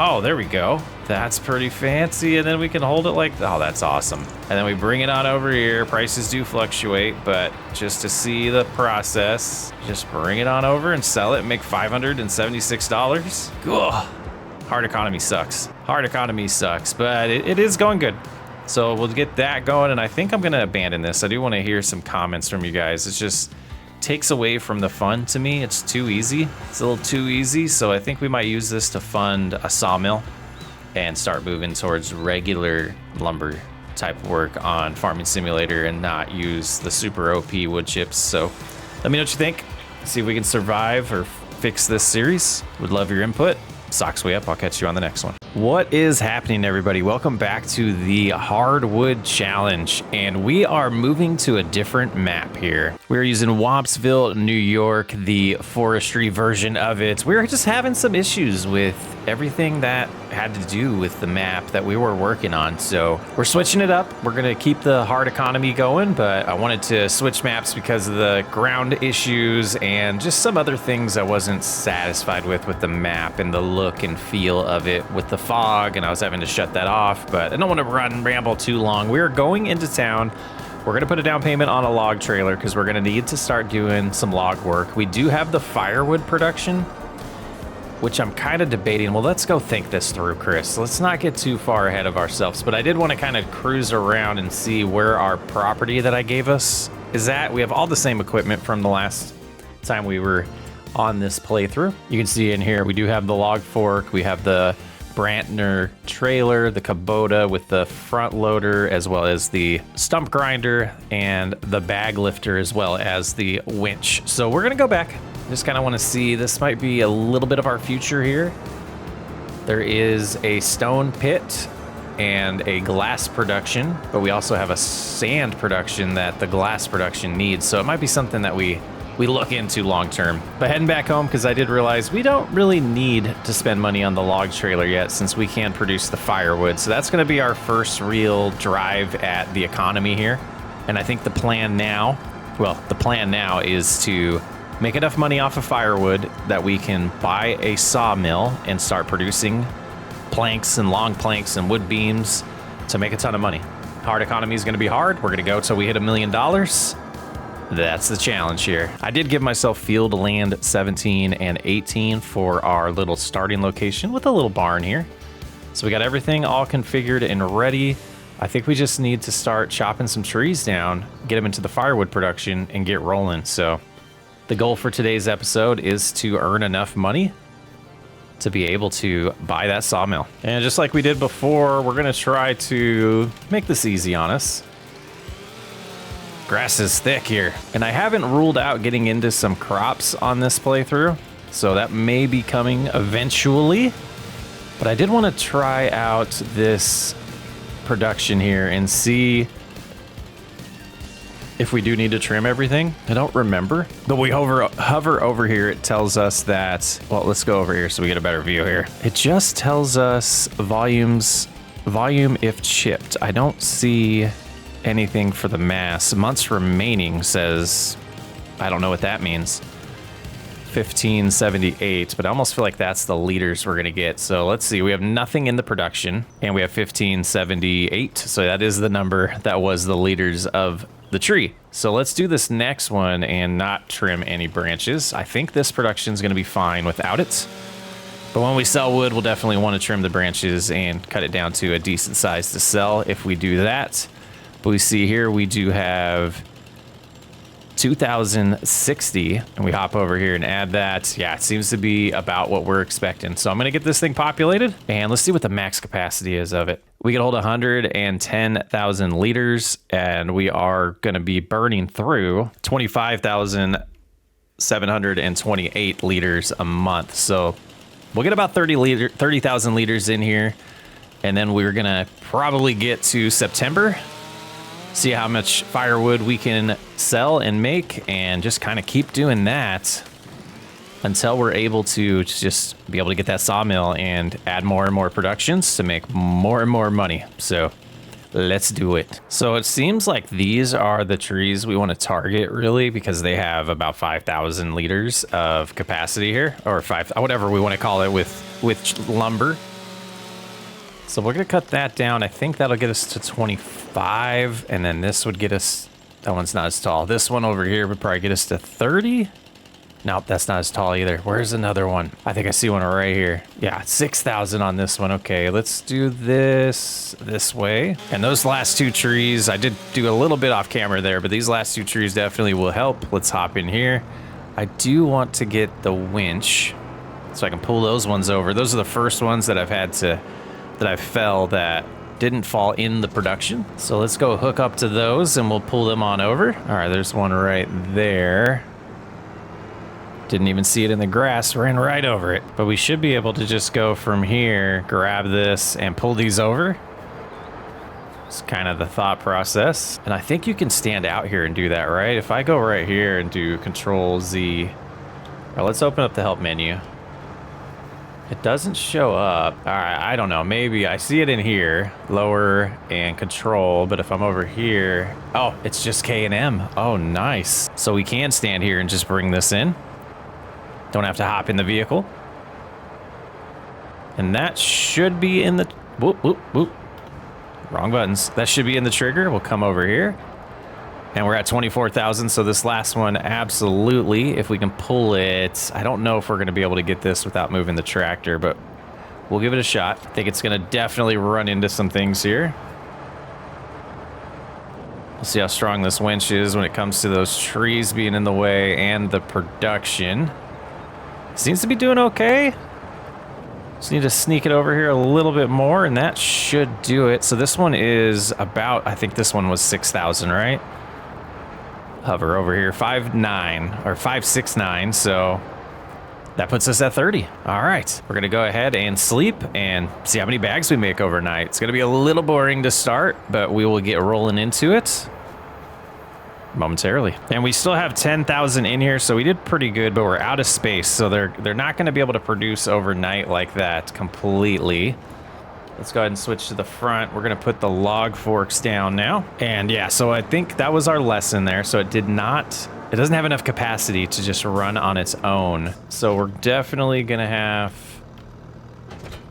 S1: Oh, there we go. That's pretty fancy. And then we can hold it like, oh, that's awesome. And then we bring it on over here. Prices do fluctuate, but just to see the process, just bring it on over and sell it and make $576. Cool. Hard economy sucks. Hard economy sucks, but it is going good. So we'll get that going, and I think I'm gonna abandon this. I do want to hear some comments from you guys. It's just takes away from the fun to me. It's too easy. It's a little too easy, so I think we might use this to fund a sawmill and start moving towards regular lumber type work on Farming Simulator and not use the super OP wood chips. So let me know what you think. See if we can survive or fix this series. Would love your input. Socks way up. I'll catch you on the next one. What is happening, everybody? Welcome back to the Hardwood Challenge, and we are moving to a different map here. We're using Wampsville, New York, the Forestry version of it. We're just having some issues with everything that had to do with the map that we were working on, so we're switching it up. We're gonna keep the hard economy going, but I wanted to switch maps because of the ground issues and just some other things I wasn't satisfied with the map and the look and feel of it with the fog, and I was having to shut that off, but I don't want to ramble too long. We're going into town. We're going to put a down payment on a log trailer because we're going to need to start doing some log work. We do have the firewood production, which I'm kind of debating. Well, let's go think this through, Chris. Let's not get too far ahead of ourselves, but I did want to kind of cruise around and see where our property that I gave us is at. We have all the same equipment from the last time we were on this playthrough. You can see in here, we do have the log fork, we have the Brantner trailer, the Kubota with the front loader, as well as the stump grinder and the bag lifter, as well as the winch. So we're gonna go back. Just kind of want to see, this might be a little bit of our future here. There is a stone pit and a glass production, but we also have a sand production that the glass production needs. So it might be something that we look into long term. But heading back home, because I did realize we don't really need to spend money on the log trailer yet, since we can produce the firewood. So that's going to be our first real drive at the economy here. And I think the plan now is to make enough money off of firewood that we can buy a sawmill and start producing planks and long planks and wood beams to make a ton of money. Hard economy is going to be hard. We're going to go till we hit $1 million. That's the challenge here. I did give myself field land 17 and 18 for our little starting location with a little barn here. So we got everything all configured and ready. I think we just need to start chopping some trees down, get them into the firewood production, and get rolling. So the goal for today's episode is to earn enough money to be able to buy that sawmill. And just like we did before, we're gonna try to make this easy on us. Grass is thick here, and I haven't ruled out getting into some crops on this playthrough, so that may be coming eventually. But I did want to try out this production here and see if we do need to trim everything. I don't remember, but we hover over here. It tells us that, well, let's go over here so we get a better view here. It just tells us volume if chipped. I don't see anything for the mass. Months remaining says, I don't know what that means. 1578, but I almost feel like that's the liters we're gonna get. So let's see, we have nothing in the production and we have 1578. So that is the number that was the liters of the tree. So let's do this next one and not trim any branches. I think this production is gonna be fine without it. But when we sell wood, we'll definitely want to trim the branches and cut it down to a decent size to sell if we do that. But we see here we do have 2060, and we hop over here and add that. Yeah, it seems to be about what we're expecting. So I'm gonna get this thing populated and let's see what the max capacity is of it. We can hold 110,000 liters and we are gonna be burning through 25,728 liters a month. So We'll get about 30,000 liters in here. And then we're gonna probably get to September, see how much firewood we can sell and make, and just kind of keep doing that until we're able to just be able to get that sawmill and add more and more productions to make more and more money. So let's do it. So it seems like these are the trees we want to target, really, because they have about 5,000 liters of capacity here, or whatever we want to call it with lumber. So we're gonna cut that down. I think that'll get us to 25, and then this would get us, that one's not as tall. This one over here would probably get us to 30. Nope, that's not as tall either. Where's another one? I think I see one right here. Yeah, 6,000 on this one. Okay, let's do this way. And those last two trees, I did do a little bit off camera there, but these last two trees definitely will help. Let's hop in here. I do want to get the winch so I can pull those ones over. Those are the first ones that I fell that didn't fall in the production. So let's go hook up to those and we'll pull them on over. All right, there's one right there. Didn't even see it in the grass, ran right over it. But we should be able to just go from here, grab this and pull these over. It's kind of the thought process. And I think you can stand out here and do that, right? If I go right here and do Control Z, all right, let's open up the help menu. It doesn't show up. All right, I don't know. Maybe I see it in here, lower and control, but if I'm over here, oh, it's just K and M. Oh, nice. So we can stand here and just bring this in. Don't have to hop in the vehicle. And that should be in the, whoop, whoop, whoop. Wrong buttons. That should be in the trigger. We'll come over here. And we're at 24,000, so this last one, absolutely, if we can pull it. I don't know if we're going to be able to get this without moving the tractor, but we'll give it a shot. I think it's going to definitely run into some things here. We'll see how strong this winch is when it comes to those trees being in the way and the production. Seems to be doing okay. Just need to sneak it over here a little bit more, and that should do it. So this one is about, I think this one was 6,000, right? Hover over here, 5.9 or 5.69, so that puts us at 30. All right, we're gonna go ahead and sleep and see how many bags we make overnight. It's gonna be a little boring to start, but we will get rolling into it momentarily. And we still have 10,000 in here, so we did pretty good, but we're out of space, so they're not gonna be able to produce overnight like that completely. Let's go ahead and switch to the front. We're gonna put the log forks down now. And yeah, so I think that was our lesson there. So it doesn't have enough capacity to just run on its own. So we're definitely gonna have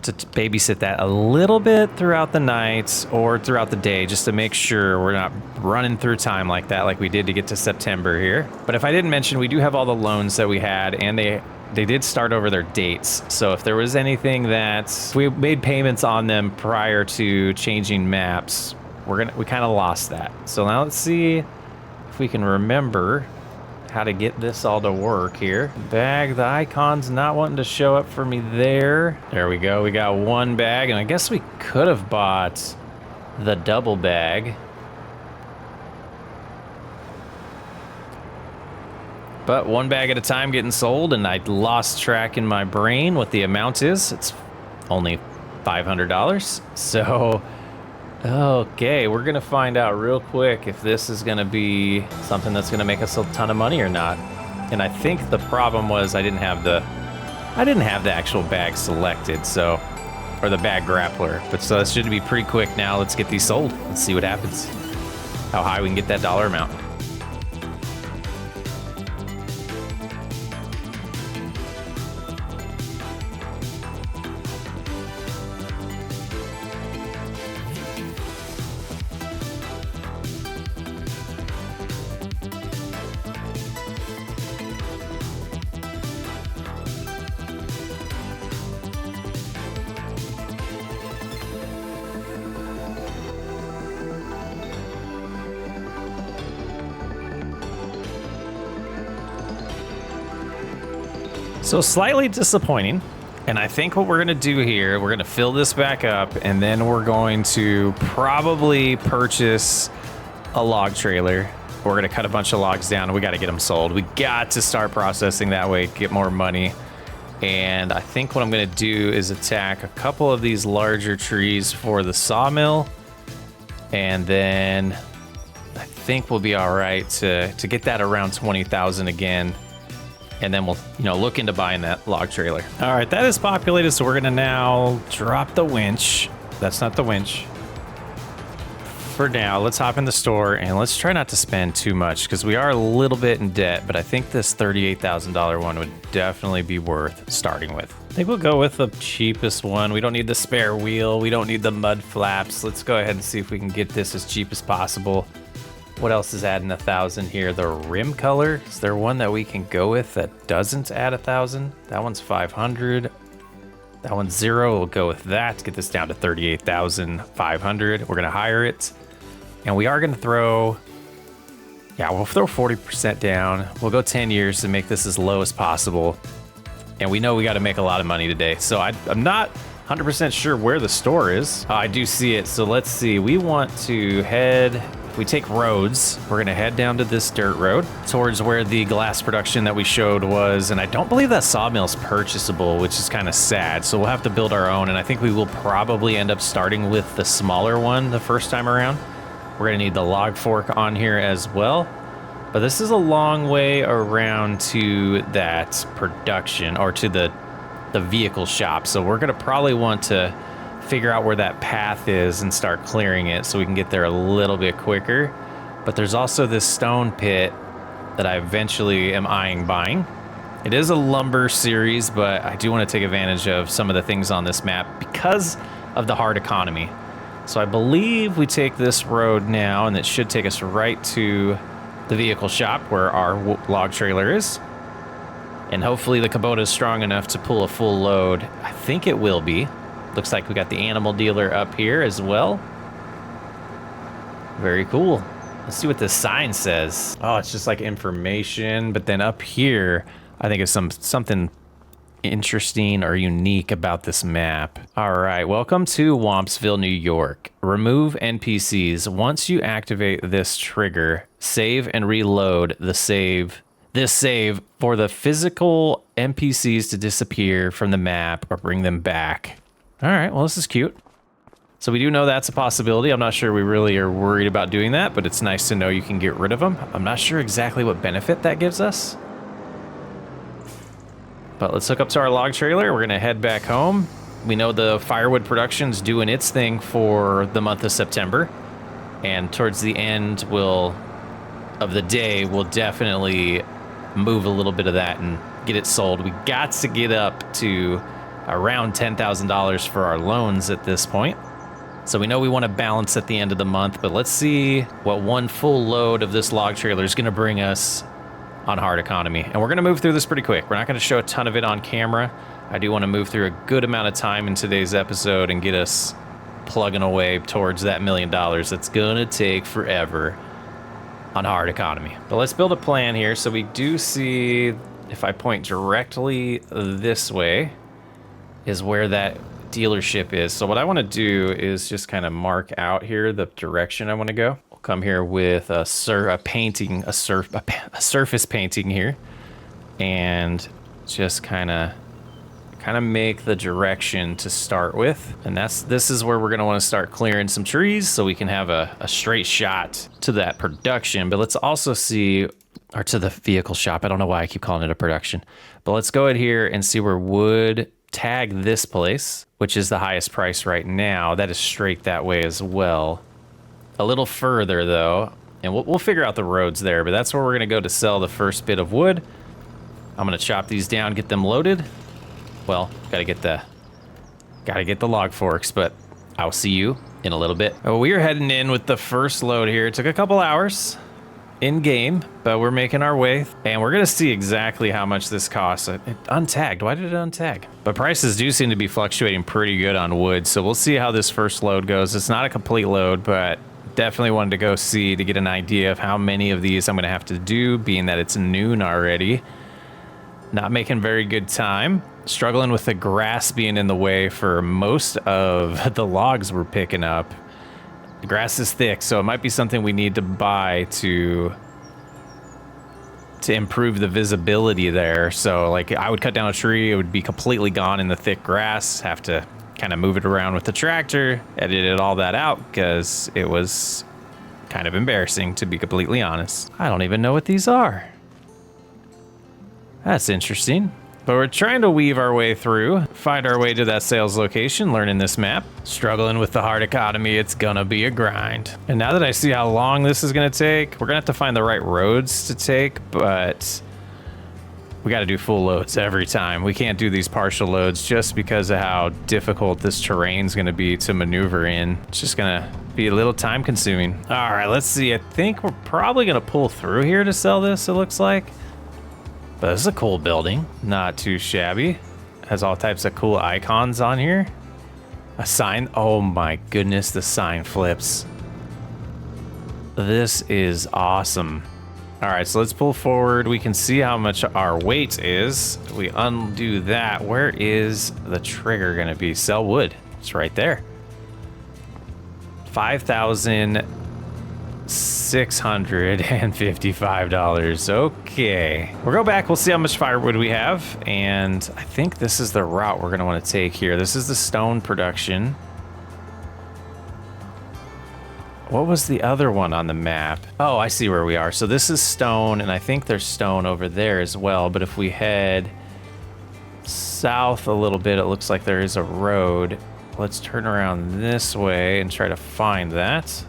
S1: to babysit that a little bit throughout the night or throughout the day, just to make sure we're not running through time like that, like we did to get to September here. But if I didn't mention, we do have all the loans that we had, and they did start over their dates. So if there was anything that we made payments on them prior to changing maps, we kind of lost that. So now let's see if we can remember how to get this all to work here. Bag, the icon's not wanting to show up for me there. There we go, we got one bag, and I guess we could have bought the double bag. But one bag at a time getting sold, and I lost track in my brain what the amount is. It's only $500. So, okay, we're gonna find out real quick if this is gonna be something that's gonna make us a ton of money or not. And I think the problem was I didn't have the actual bag selected, so, or the bag grappler. But so that should be pretty quick now. Let's get these sold. Let's see what happens. How high we can get that dollar amount. So slightly disappointing, and I think what we're gonna do here, we're gonna fill this back up, and then we're going to probably purchase a log trailer. We're gonna cut a bunch of logs down, and we gotta get them sold. We got to start processing that way, get more money. And I think what I'm gonna do is attack a couple of these larger trees for the sawmill. And then I think we'll be all right to get that around 20,000 again. And then we'll, look into buying that log trailer. All right, that is populated, so we're gonna now drop the winch. That's not the winch. For now, let's hop in the store and let's try not to spend too much because we are a little bit in debt, but I think this $38,000 one would definitely be worth starting with. I think we'll go with the cheapest one. We don't need the spare wheel. We don't need the mud flaps. Let's go ahead and see if we can get this as cheap as possible. What else is adding 1,000 here? The rim color. Is there one that we can go with that doesn't add 1,000? That one's 500. That one's 0. We'll go with that to get this down to 38,500. We're gonna hire it. And we are going to throw, we'll throw 40% down. We'll go 10 years to make this as low as possible. And we know we got to make a lot of money today. So I'm not 100% sure where the store is. I do see it. So let's see. We want to head, if we take roads, we're going to head down to this dirt road towards where the glass production that we showed was. And I don't believe that sawmill's purchasable, which is kind of sad. So we'll have to build our own. And I think we will probably end up starting with the smaller one the first time around. We're gonna need the log fork on here as well. But this is a long way around to that production or to the vehicle shop. So we're gonna probably want to figure out where that path is and start clearing it so we can get there a little bit quicker. But there's also this stone pit that I eventually am eyeing buying. It is a lumber series, but I do want to take advantage of some of the things on this map because of the hard economy. So I believe we take this road now, and it should take us right to the vehicle shop where our log trailer is. And hopefully the Kubota is strong enough to pull a full load. I think it will be. Looks like we got the animal dealer up here as well. Very cool. Let's see what this sign says. Oh, it's just like information, but then up here, I think it's something interesting or unique about this map. All right, welcome to Wampsville, New York. Remove NPCs. Once you activate this trigger, save and reload this save for the physical NPCs to disappear from the map or bring them back. All right, well, this is cute. So we do know that's a possibility. I'm not sure we really are worried about doing that, but it's nice to know you can get rid of them. I'm not sure exactly what benefit that gives us. But let's hook up to our log trailer. We're gonna head back home. We know the firewood production's doing its thing for the month of September. And towards the end of the day, we'll definitely move a little bit of that and get it sold. We got to get up to around $10,000 for our loans at this point. So we know we want to balance at the end of the month, but let's see what one full load of this log trailer is gonna bring us on hard economy. And we're gonna move through this pretty quick. We're not gonna show a ton of it on camera. I do wanna move through a good amount of time in today's episode and get us plugging away towards that $1 million. That's gonna take forever on hard economy. But let's build a plan here. So we do see, if I point directly this way, is where that dealership is. So what I wanna do is just kind of mark out here the direction I wanna go. Come here with a surface painting here, and just kind of make the direction to start with. And this is where we're going to want to start clearing some trees so we can have a straight shot to that production. But let's also see, or to the vehicle shop. I don't know why I keep calling it a production, but let's go ahead here and see where wood tag this place, which is the highest price right now. That is straight that way as well. A little further though, and we'll figure out the roads there, but that's where we're gonna go to sell the first bit of wood. I'm gonna chop these down, get them loaded. Well, gotta get the log forks, but I'll see you in a little bit. Oh, we are heading in with the first load here. It took a couple hours in game, but we're making our way, and we're gonna see exactly how much this costs. It untagged. Why did it untag? But prices do seem to be fluctuating pretty good on wood, so we'll see how this first load goes. It's not a complete load, but definitely wanted to go see to get an idea of how many of these I'm gonna have to do, being that it's noon already. Not making very good time. Struggling with the grass being in the way for most of the logs we're picking up. The grass is thick, so it might be something we need to buy to to improve the visibility there. So like I would cut down a tree, it would be completely gone in the thick grass, have to kind of move it around with the tractor, edited all that out because it was kind of embarrassing, to be completely honest. I don't even know what these are. That's interesting. But we're trying to weave our way through, find our way to that sales location, learning this map. Struggling with the hard economy, it's gonna be a grind. And now that I see how long this is gonna take, we're gonna have to find the right roads to take, but we gotta do full loads every time. We can't do these partial loads just because of how difficult this terrain's gonna be to maneuver in. It's just gonna be a little time consuming. All right, let's see. I think we're probably gonna pull through here to sell this, it looks like. But this is a cool building, not too shabby. Has all types of cool icons on here. A sign, oh my goodness, the sign flips. This is awesome. All right, so let's pull forward. We can see how much our weight is. We undo that. Where is the trigger gonna be? Sell wood, it's right there. 5,655. Okay. We'll go back, we'll see how much firewood we have. And I think this is the route we're gonna wanna take here. This is the stone production. What was the other one on the map? Oh, I see where we are. So this is stone, and I think there's stone over there as well. But if we head south a little bit, it looks like there is a road. Let's turn around this way and try to find that.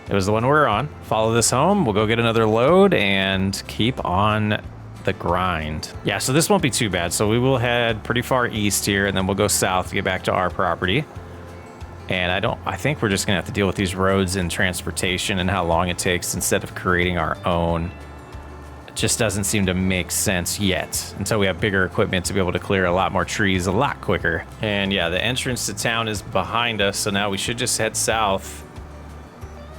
S1: It was the one we're on. Follow this home. We'll go get another load and keep on the grind. Yeah, so this won't be too bad. So we will head pretty far east here, and then we'll go south to get back to our property. And I think we're just gonna have to deal with these roads and transportation and how long it takes instead of creating our own. It just doesn't seem to make sense yet until we have bigger equipment to be able to clear a lot more trees a lot quicker. And yeah, the entrance to town is behind us, so now we should just head south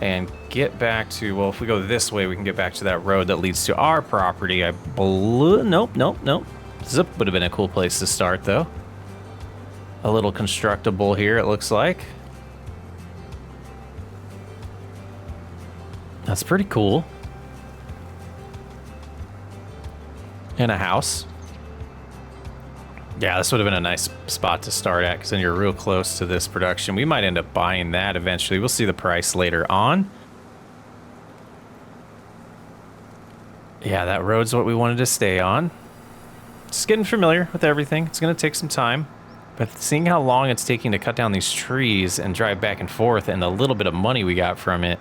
S1: and get back to, well, if we go this way, we can get back to that road that leads to our property. Nope. Zip would have been a cool place to start, though. A little constructible here, it looks like. That's pretty cool. And a house. Yeah, this would have been a nice spot to start at because then you're real close to this production. We might end up buying that eventually. We'll see the price later on. Yeah, that road's what we wanted to stay on. Just getting familiar with everything. It's going to take some time. But seeing how long it's taking to cut down these trees and drive back and forth and the little bit of money we got from it,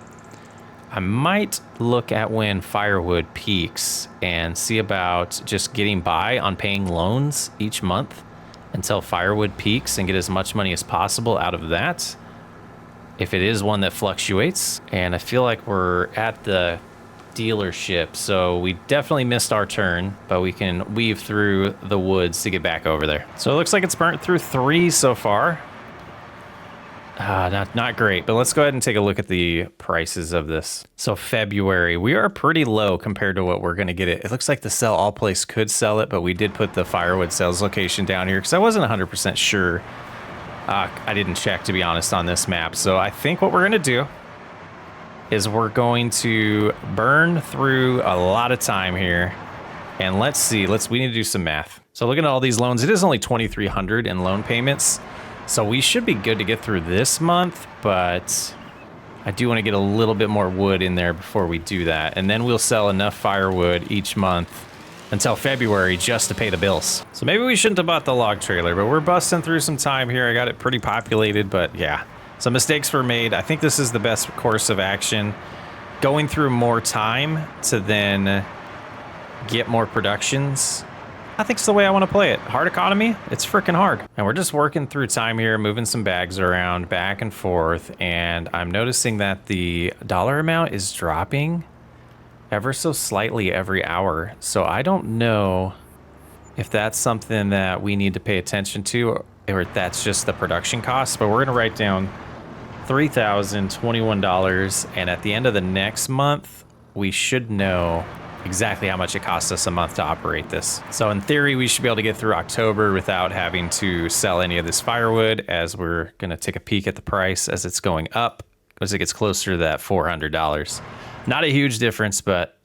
S1: I might look at when firewood peaks and see about just getting by on paying loans each month until firewood peaks and get as much money as possible out of that, if it is one that fluctuates. And I feel like we're at the dealership, so we definitely missed our turn, but we can weave through the woods to get back over there. So it looks like it's burnt through 3 so far. Not great, but let's go ahead and take a look at the prices of this. So February, we are pretty low compared to what we're gonna get it. It looks like the sell all place could sell it, but we did put the firewood sales location down here because I wasn't 100% sure. I didn't check, to be honest, on this map. So I think what we're gonna do is we're going to burn through a lot of time here. And let's see, we need to do some math. So looking at all these loans, it is only $2,300 in loan payments. So we should be good to get through this month, but I do want to get a little bit more wood in there before we do that. And then we'll sell enough firewood each month until February just to pay the bills. So maybe we shouldn't have bought the log trailer, but we're busting through some time here. I got it pretty populated, but yeah, some mistakes were made. I think this is the best course of action. Going through more time to then get more productions, I think it's the way I want to play it. Hard economy, it's freaking hard. And we're just working through time here, moving some bags around back and forth. And I'm noticing that the dollar amount is dropping ever so slightly every hour. So I don't know if that's something that we need to pay attention to or if that's just the production costs, but we're gonna write down $3,021. And at the end of the next month, we should know exactly how much it costs us a month to operate this. So in theory, we should be able to get through October without having to sell any of this firewood, as we're gonna take a peek at the price as it's going up, as it gets closer to that $400. Not a huge difference, but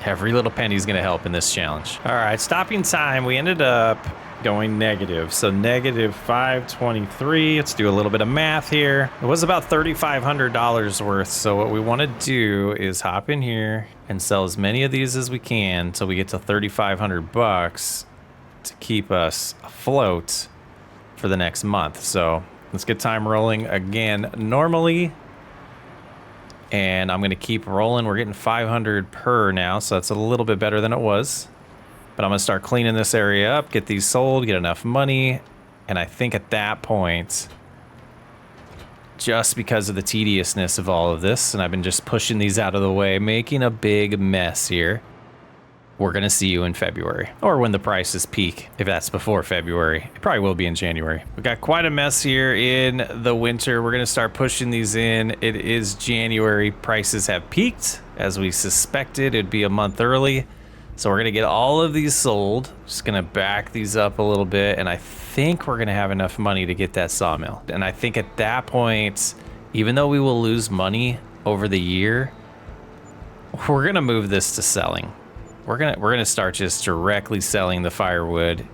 S1: Every little penny is going to help in this challenge. All right, stopping time. We ended up going negative. So negative 523. Let's do a little bit of math here. It was about $3,500 worth. So what we want to do is hop in here and sell as many of these as we can until we get to 3,500 bucks to keep us afloat for the next month. So let's get time rolling again normally. And I'm going to keep rolling. We're getting 500 per now, so that's a little bit better than it was. But I'm going to start cleaning this area up, get these sold, get enough money. And I think at that point, just because of the tediousness of all of this, and I've been just pushing these out of the way, making a big mess here, we're going to see you in February, or when the prices peak. If that's before February, it probably will be in January. We've got quite a mess here in the winter. We're going to start pushing these in. It is January. Prices have peaked as we suspected. It'd be a month early. So we're going to get all of these sold. Just going to back these up a little bit. And I think we're going to have enough money to get that sawmill. And I think at that point, even though we will lose money over the year, we're going to move this to selling. We're gonna start just directly selling the firewood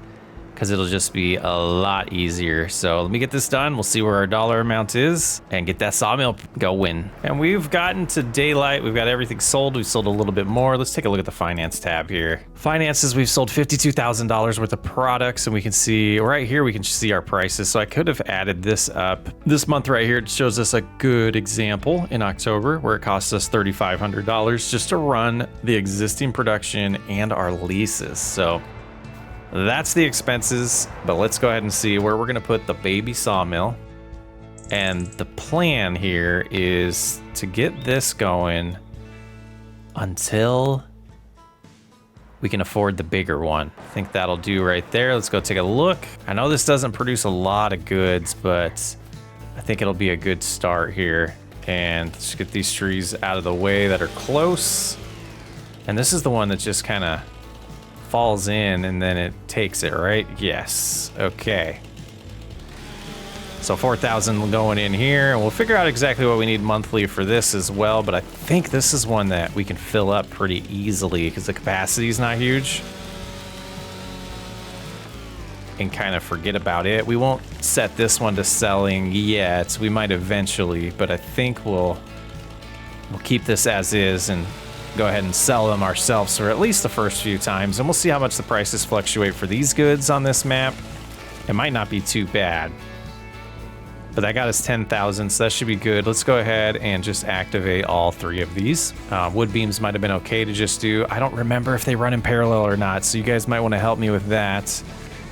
S1: because it'll just be a lot easier. So let me get this done. We'll see where our dollar amount is and get that sawmill going. And we've gotten to daylight. We've got everything sold. We've sold a little bit more. Let's take a look at the finance tab here. Finances, we've sold $52,000 worth of products, and we can see right here, we can see our prices. So I could have added this up. This month right here, it shows us a good example in October where it costs us $3,500 just to run the existing production and our leases. So that's the expenses, but let's go ahead and see where we're going to put the baby sawmill. And the plan here is to get this going until we can afford the bigger one. I think that'll do right there. Let's go take a look. I know this doesn't produce a lot of goods, but I think it'll be a good start here. And let's get these trees out of the way that are close. And this is the one that just kind of falls in and then it takes it, right? Yes. Okay. So 4,000 going in here, and we'll figure out exactly what we need monthly for this as well. But I think this is one that we can fill up pretty easily because the capacity is not huge. And kind of forget about it. We won't set this one to selling yet. We might eventually, but I think we'll keep this as is and go ahead and sell them ourselves for at least the first few times, and we'll see how much the prices fluctuate for these goods on this map. It might not be too bad, but that got us 10,000, so that should be good. Let's go ahead and just activate all three of these. Wood beams might have been okay to just do. I don't remember if they run in parallel or not, so you guys might want to help me with that.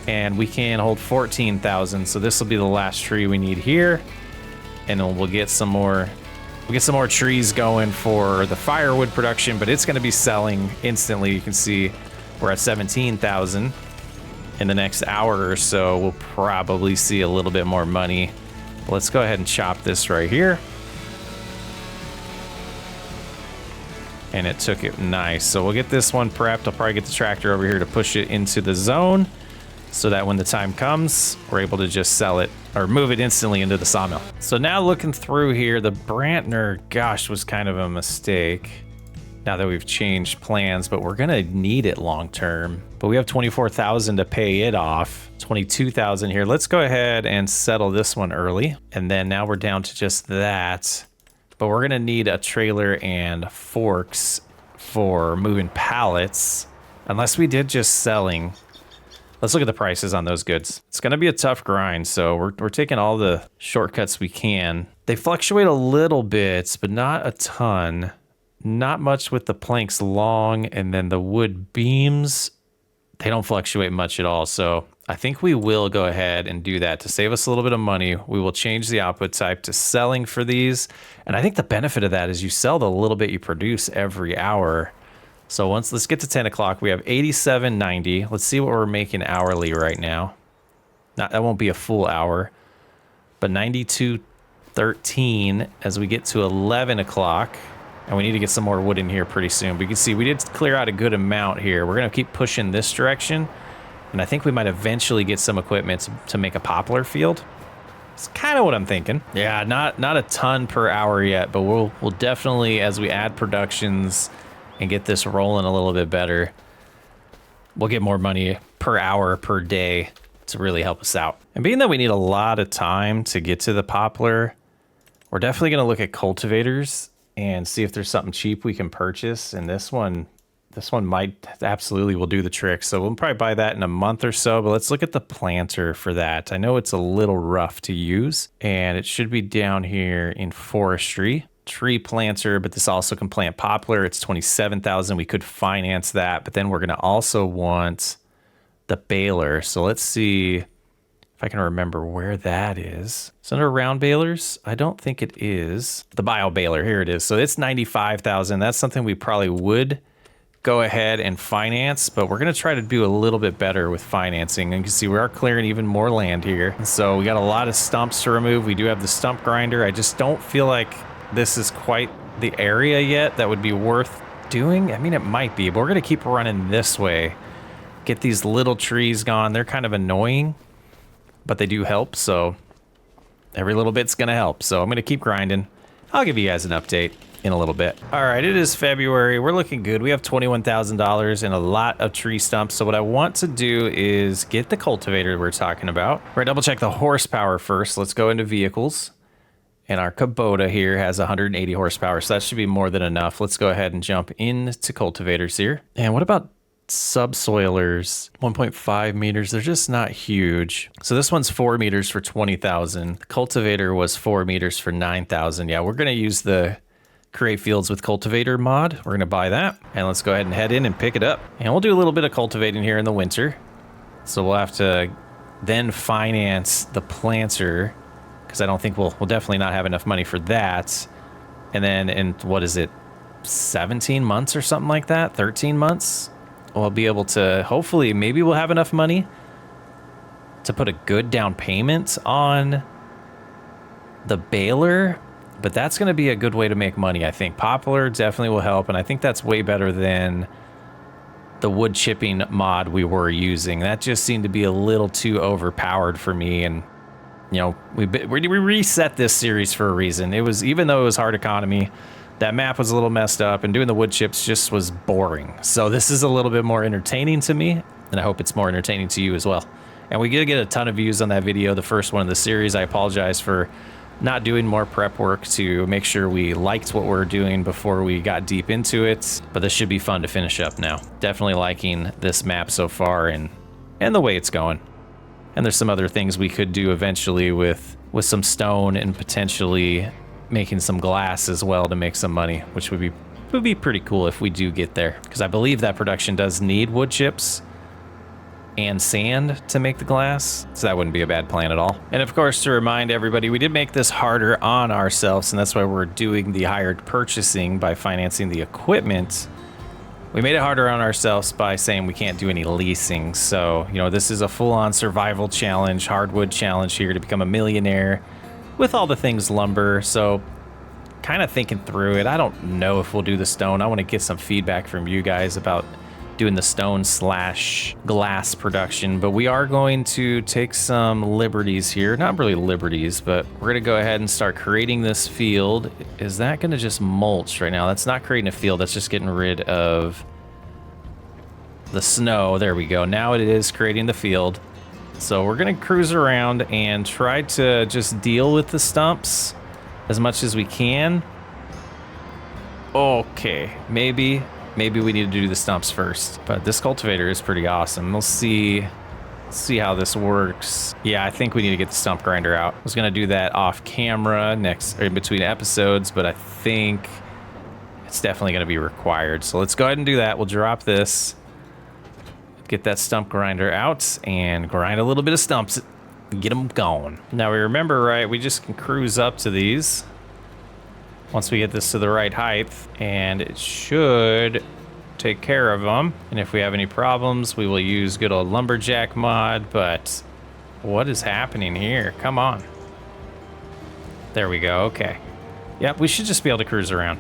S1: And we can hold 14,000, so this will be the last tree we need here, and then we'll get some more. We'll get some more trees going for the firewood production, but it's going to be selling instantly. You can see we're at 17,000 in the next hour or so. We'll probably see a little bit more money. But let's go ahead and chop this right here. And it took it nice. So we'll get this one prepped. I'll probably get the tractor over here to push it into the zone so that when the time comes, we're able to just sell it or move it instantly into the sawmill. So now looking through here, the Brantner, gosh, was kind of a mistake now that we've changed plans, but we're gonna need it long term. But we have 24,000 to pay it off, 22,000 here. Let's go ahead and settle this one early. And then now we're down to just that, but we're gonna need a trailer and forks for moving pallets, unless we did just selling. Let's look at the prices on those goods. It's going to be a tough grind, so we're taking all the shortcuts we can. They fluctuate a little bit, but not a ton. Not much with the planks long, and then the wood beams, they don't fluctuate much at all. So I think we will go ahead and do that to save us a little bit of money. We will change the output type to selling for these. And I think the benefit of that is you sell the little bit you produce every hour. So let's get to 10 o'clock. We have 87.90. Let's see what we're making hourly right now. That won't be a full hour, but 92.13 as we get to 11 o'clock. And we need to get some more wood in here pretty soon. But you can see we did clear out a good amount here. We're going to keep pushing this direction. And I think we might eventually get some equipment to make a poplar field. It's kind of what I'm thinking. Yeah, not a ton per hour yet, but we'll definitely, as we add productions and get this rolling a little bit better, we'll get more money per hour, per day to really help us out. And being that we need a lot of time to get to the poplar, we're definitely going to look at cultivators and see if there's something cheap we can purchase. And this one might absolutely will do the trick. So we'll probably buy that in a month or so, but let's look at the planter for that. I know it's a little rough to use, and it should be down here in Forestry. Tree planter, but this also can plant poplar. It's $27,000. We could finance that, but then we're going to also want the baler. So let's see if I can remember where that is. Is it under round balers? I don't think it is. The bio baler, here it is. So it's $95,000. That's something we probably would go ahead and finance, but we're going to try to do a little bit better with financing. And you can see we are clearing even more land here. So we got a lot of stumps to remove. We do have the stump grinder. I just don't feel like this is quite the area yet that would be worth doing. I mean, it might be, but we're going to keep running this way. Get these little trees gone. They're kind of annoying, but they do help. So every little bit's going to help. So I'm going to keep grinding. I'll give you guys an update in a little bit. All right, it is February. We're looking good. We have $21,000 and a lot of tree stumps. So what I want to do is get the cultivator we're talking about. We're gonna double check the horsepower first. Let's go into vehicles. And our Kubota here has 180 horsepower, so that should be more than enough. Let's go ahead and jump into cultivators here. And what about subsoilers? 1.5 meters, they're just not huge. So this one's 4 meters for 20,000. The cultivator was 4 meters for 9,000. Yeah, we're gonna use the Create Fields with Cultivator mod. We're gonna buy that. And let's go ahead and head in and pick it up. And we'll do a little bit of cultivating here in the winter. So we'll have to then finance the planter, because I don't think we'll definitely not have enough money for that. And then in, what is it, 17 months or something like that, 13 months, we'll be able to, hopefully, maybe we'll have enough money to put a good down payment on the baler. But that's going to be a good way to make money, I think. Poplar definitely will help, and I think that's way better than the wood chipping mod we were using. That just seemed to be a little too overpowered for me, and you know, we reset this series for a reason. It was, even though it was hard economy, that map was a little messed up, and doing the wood chips just was boring. So this is a little bit more entertaining to me, and I hope it's more entertaining to you as well. And we did get a ton of views on that video, the first one in the series. I apologize for not doing more prep work to make sure we liked what we were doing before we got deep into it, but this should be fun to finish up now. Definitely liking this map so far and the way it's going. And there's some other things we could do eventually with some stone and potentially making some glass as well to make some money, which would be pretty cool if we do get there, because I believe that production does need wood chips and sand to make the glass, so that wouldn't be a bad plan at all. And of course, to remind everybody, we did make this harder on ourselves, and that's why we're doing the hired purchasing by financing the equipment. We made it harder on ourselves by saying we can't do any leasing. So, you know, this is a full-on survival challenge, hardwood challenge here to become a millionaire with all the things lumber. So kind of thinking through it. I don't know if we'll do the stone. I want to get some feedback from you guys about doing the stone / glass production, but we are going to take some liberties here. Not really liberties, but we're gonna go ahead and start creating this field. Is that gonna just mulch right now? That's not creating a field, that's just getting rid of the snow. There we go. Now it is creating the field. So we're gonna cruise around and try to just deal with the stumps as much as we can. Okay, maybe we need to do the stumps first, but this cultivator is pretty awesome. We'll see how this works. Yeah, I think we need to get the stump grinder out. I was gonna do that off camera next, or in between episodes, but I think it's definitely gonna be required. So let's go ahead and do that. We'll drop this, get that stump grinder out, and grind a little bit of stumps, get them going. Now we remember, right, we just can cruise up to these once we get this to the right height, and it should take care of them. And if we have any problems, we will use good old Lumberjack mod. But what is happening here? Come on. There we go. Okay. Yep, we should just be able to cruise around,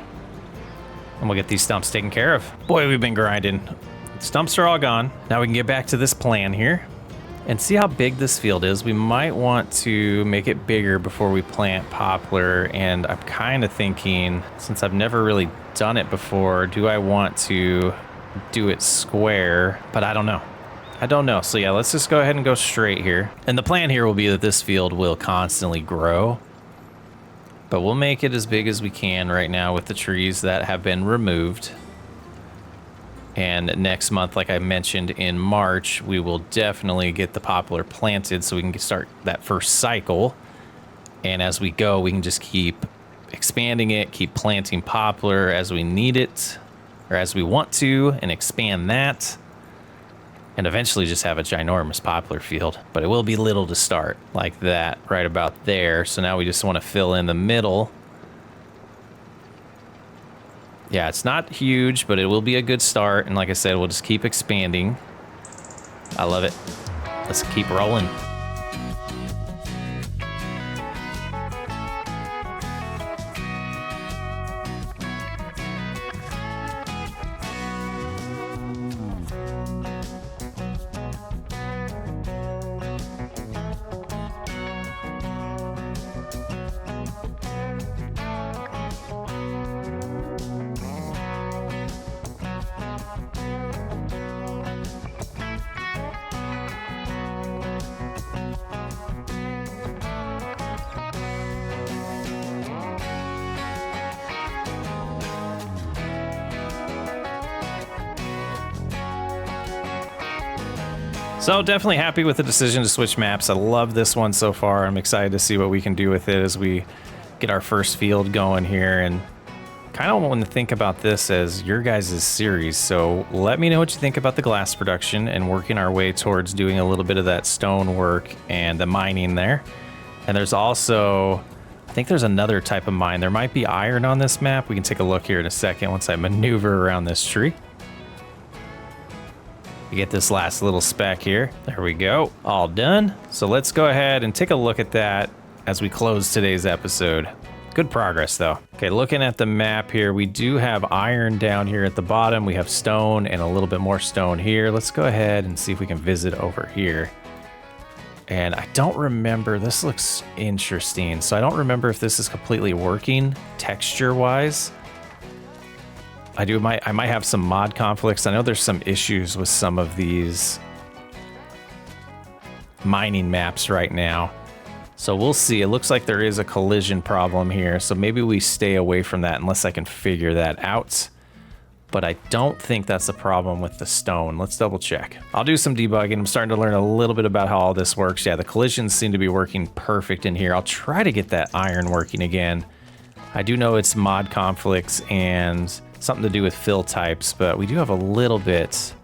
S1: and we'll get these stumps taken care of. Boy, we've been grinding. Stumps are all gone. Now we can get back to this plan here. and see how big this field is. We might want to make it bigger before we plant poplar, and I'm kind of thinking, since I've never really done it before, do I want to do it square? But I don't know. So yeah, let's just go ahead and go straight here. And the plan here will be that this field will constantly grow, but we'll make it as big as we can right now with the trees that have been removed. And next month, like I mentioned in March, we will definitely get the poplar planted so we can start that first cycle. And as we go, we can just keep expanding it, keep planting poplar as we need it, or as we want to, and expand that. And eventually just have a ginormous poplar field. But it will be little to start, like that, right about there. So now we just want to fill in the middle. Yeah, it's not huge, but it will be a good start. And like I said, we'll just keep expanding. I love it. Let's keep rolling. So definitely happy with the decision to switch maps. I love this one so far. I'm excited to see what we can do with it as we get our first field going here, and kind of want to think about this as your guys' series. So let me know what you think about the glass production and working our way towards doing a little bit of that stone work and the mining there. And there's also, I think there's another type of mine. There might be iron on this map. We can take a look here in a second once I maneuver around this tree. You get this last little speck here. There we go. All done. So let's go ahead and take a look at that as we close today's episode. Good progress though. Okay, looking at the map here, we do have iron down here at the bottom. We have stone and a little bit more stone here. Let's go ahead and see if we can visit over here. And I don't remember, this looks interesting. So I don't remember if this is completely working texture-wise. I might have some mod conflicts. I know there's some issues with some of these mining maps right now. So we'll see. It looks like there is a collision problem here. So maybe we stay away from that unless I can figure that out. But I don't think that's a problem with the stone. Let's double check. I'll do some debugging. I'm starting to learn a little bit about how all this works. Yeah, the collisions seem to be working perfect in here. I'll try to get that iron working again. I do know it's mod conflicts and something to do with fill types, but we do have a little bit.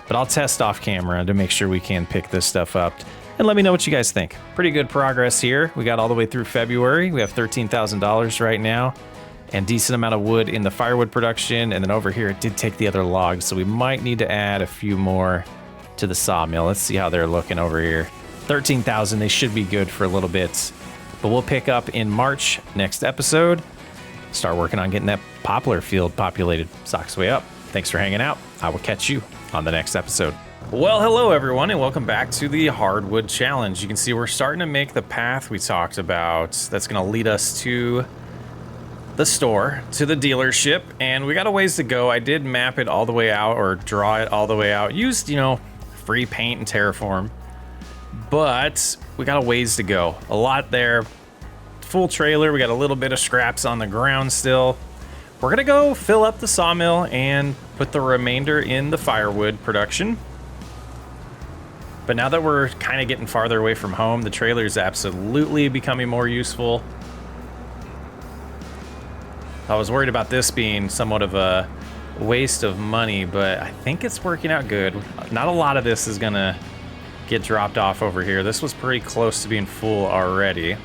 S1: But I'll test off camera to make sure we can pick this stuff up. And let me know what you guys think. Pretty good progress here. We got all the way through February. We have $13,000 right now. And decent amount of wood in the firewood production. And then over here, it did take the other logs. So we might need to add a few more to the sawmill. Let's see how they're looking over here. 13,000, they should be good for a little bit. But we'll pick up in March next episode. Start working on getting that poplar field populated. Socks way up. Thanks for hanging out. I will catch you on the next episode. Well, hello everyone, and welcome back to the Hardwood Challenge. You can see we're starting to make the path we talked about. That's going to lead us to the store, to the dealership, and we got a ways to go. I did map it all the way out, or draw it all the way out. Used, free paint and terraform, but we got a ways to go. A lot there. Full trailer. We got a little bit of scraps on the ground still. We're gonna go fill up the sawmill and put the remainder in the firewood production. But now that we're kind of getting farther away from home, the trailer is absolutely becoming more useful. I was worried about this being somewhat of a waste of money, but I think it's working out good. Not a lot of this is gonna get dropped off over here. This was pretty close to being full already.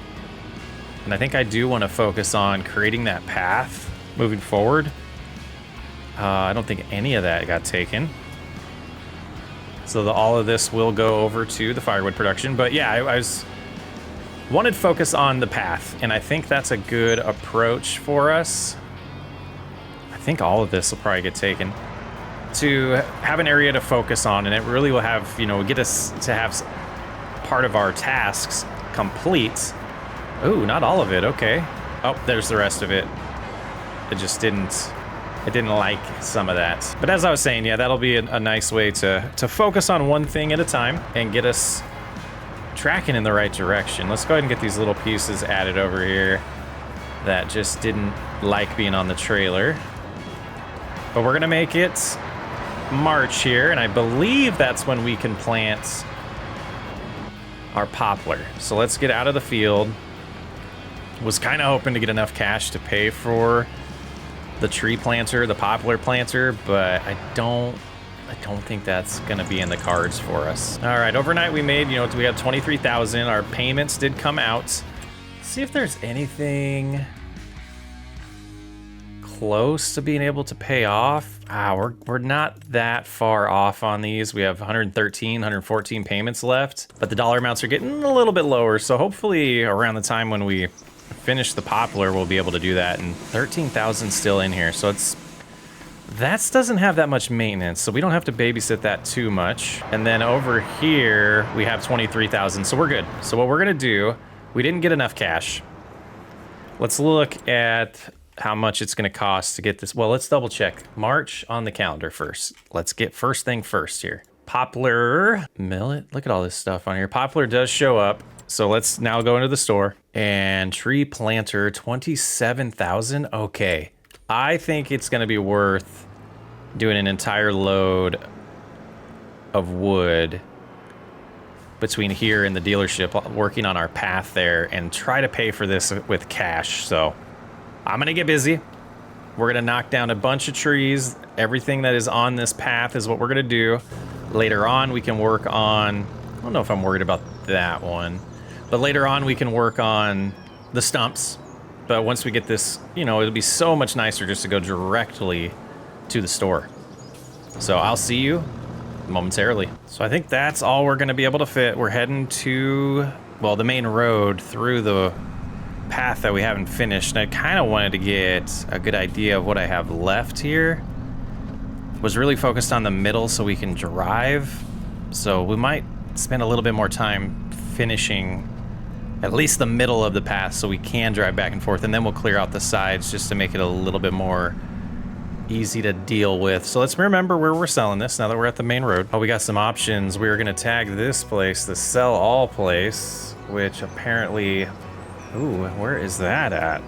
S1: And I think I do want to focus on creating that path moving forward. I don't think any of that got taken. So all of this will go over to the firewood production. But yeah, I wanted focus on the path, and I think that's a good approach for us. I think all of this will probably get taken. To have an area to focus on, and it really will have, get us to have part of our tasks complete. Ooh, not all of it, okay. Oh, there's the rest of it. It just didn't like some of that. But as I was saying, yeah, that'll be a nice way to focus on one thing at a time and get us tracking in the right direction. Let's go ahead and get these little pieces added over here that just didn't like being on the trailer. But we're gonna make it March here, and I believe that's when we can plant our poplar. So let's get out of the field. Was kind of hoping to get enough cash to pay for the tree planter, the poplar planter, but I don't think that's gonna be in the cards for us. All right, overnight we made, we had 23,000. Our payments did come out. Let's see if there's anything close to being able to pay off. We're not that far off on these. We have 113, 114 payments left, but the dollar amounts are getting a little bit lower. So hopefully around the time when we finish the poplar, we'll be able to do that. And 13,000 still in here. So that doesn't have that much maintenance, so we don't have to babysit that too much. And then over here, we have 23,000, so we're good. So what we're gonna do, we didn't get enough cash. Let's look at how much it's gonna cost to get this. Well, let's double check March on the calendar first. Let's get first thing first here. Poplar, millet, look at all this stuff on here. Poplar does show up. So let's now go into the store. And tree planter, 27,000, okay. I think it's gonna be worth doing an entire load of wood between here and the dealership, working on our path there, and try to pay for this with cash. So I'm gonna get busy. We're gonna knock down a bunch of trees. Everything that is on this path is what we're gonna do. Later on, we can work on, I don't know if I'm worried about that one, but later on we can work on the stumps. But once we get this, it'll be so much nicer just to go directly to the store. So I'll see you momentarily. So I think that's all we're gonna be able to fit. We're heading to, well, the main road through the path that we haven't finished. And I kind of wanted to get a good idea of what I have left here. Was really focused on the middle so we can drive. So we might spend a little bit more time finishing at least the middle of the path so we can drive back and forth, and then we'll clear out the sides just to make it a little bit more easy to deal with. So let's remember where we're selling this now that we're at the main road. Oh, we got some options. We're gonna tag this place, the sell all place, which apparently, ooh, where is that at?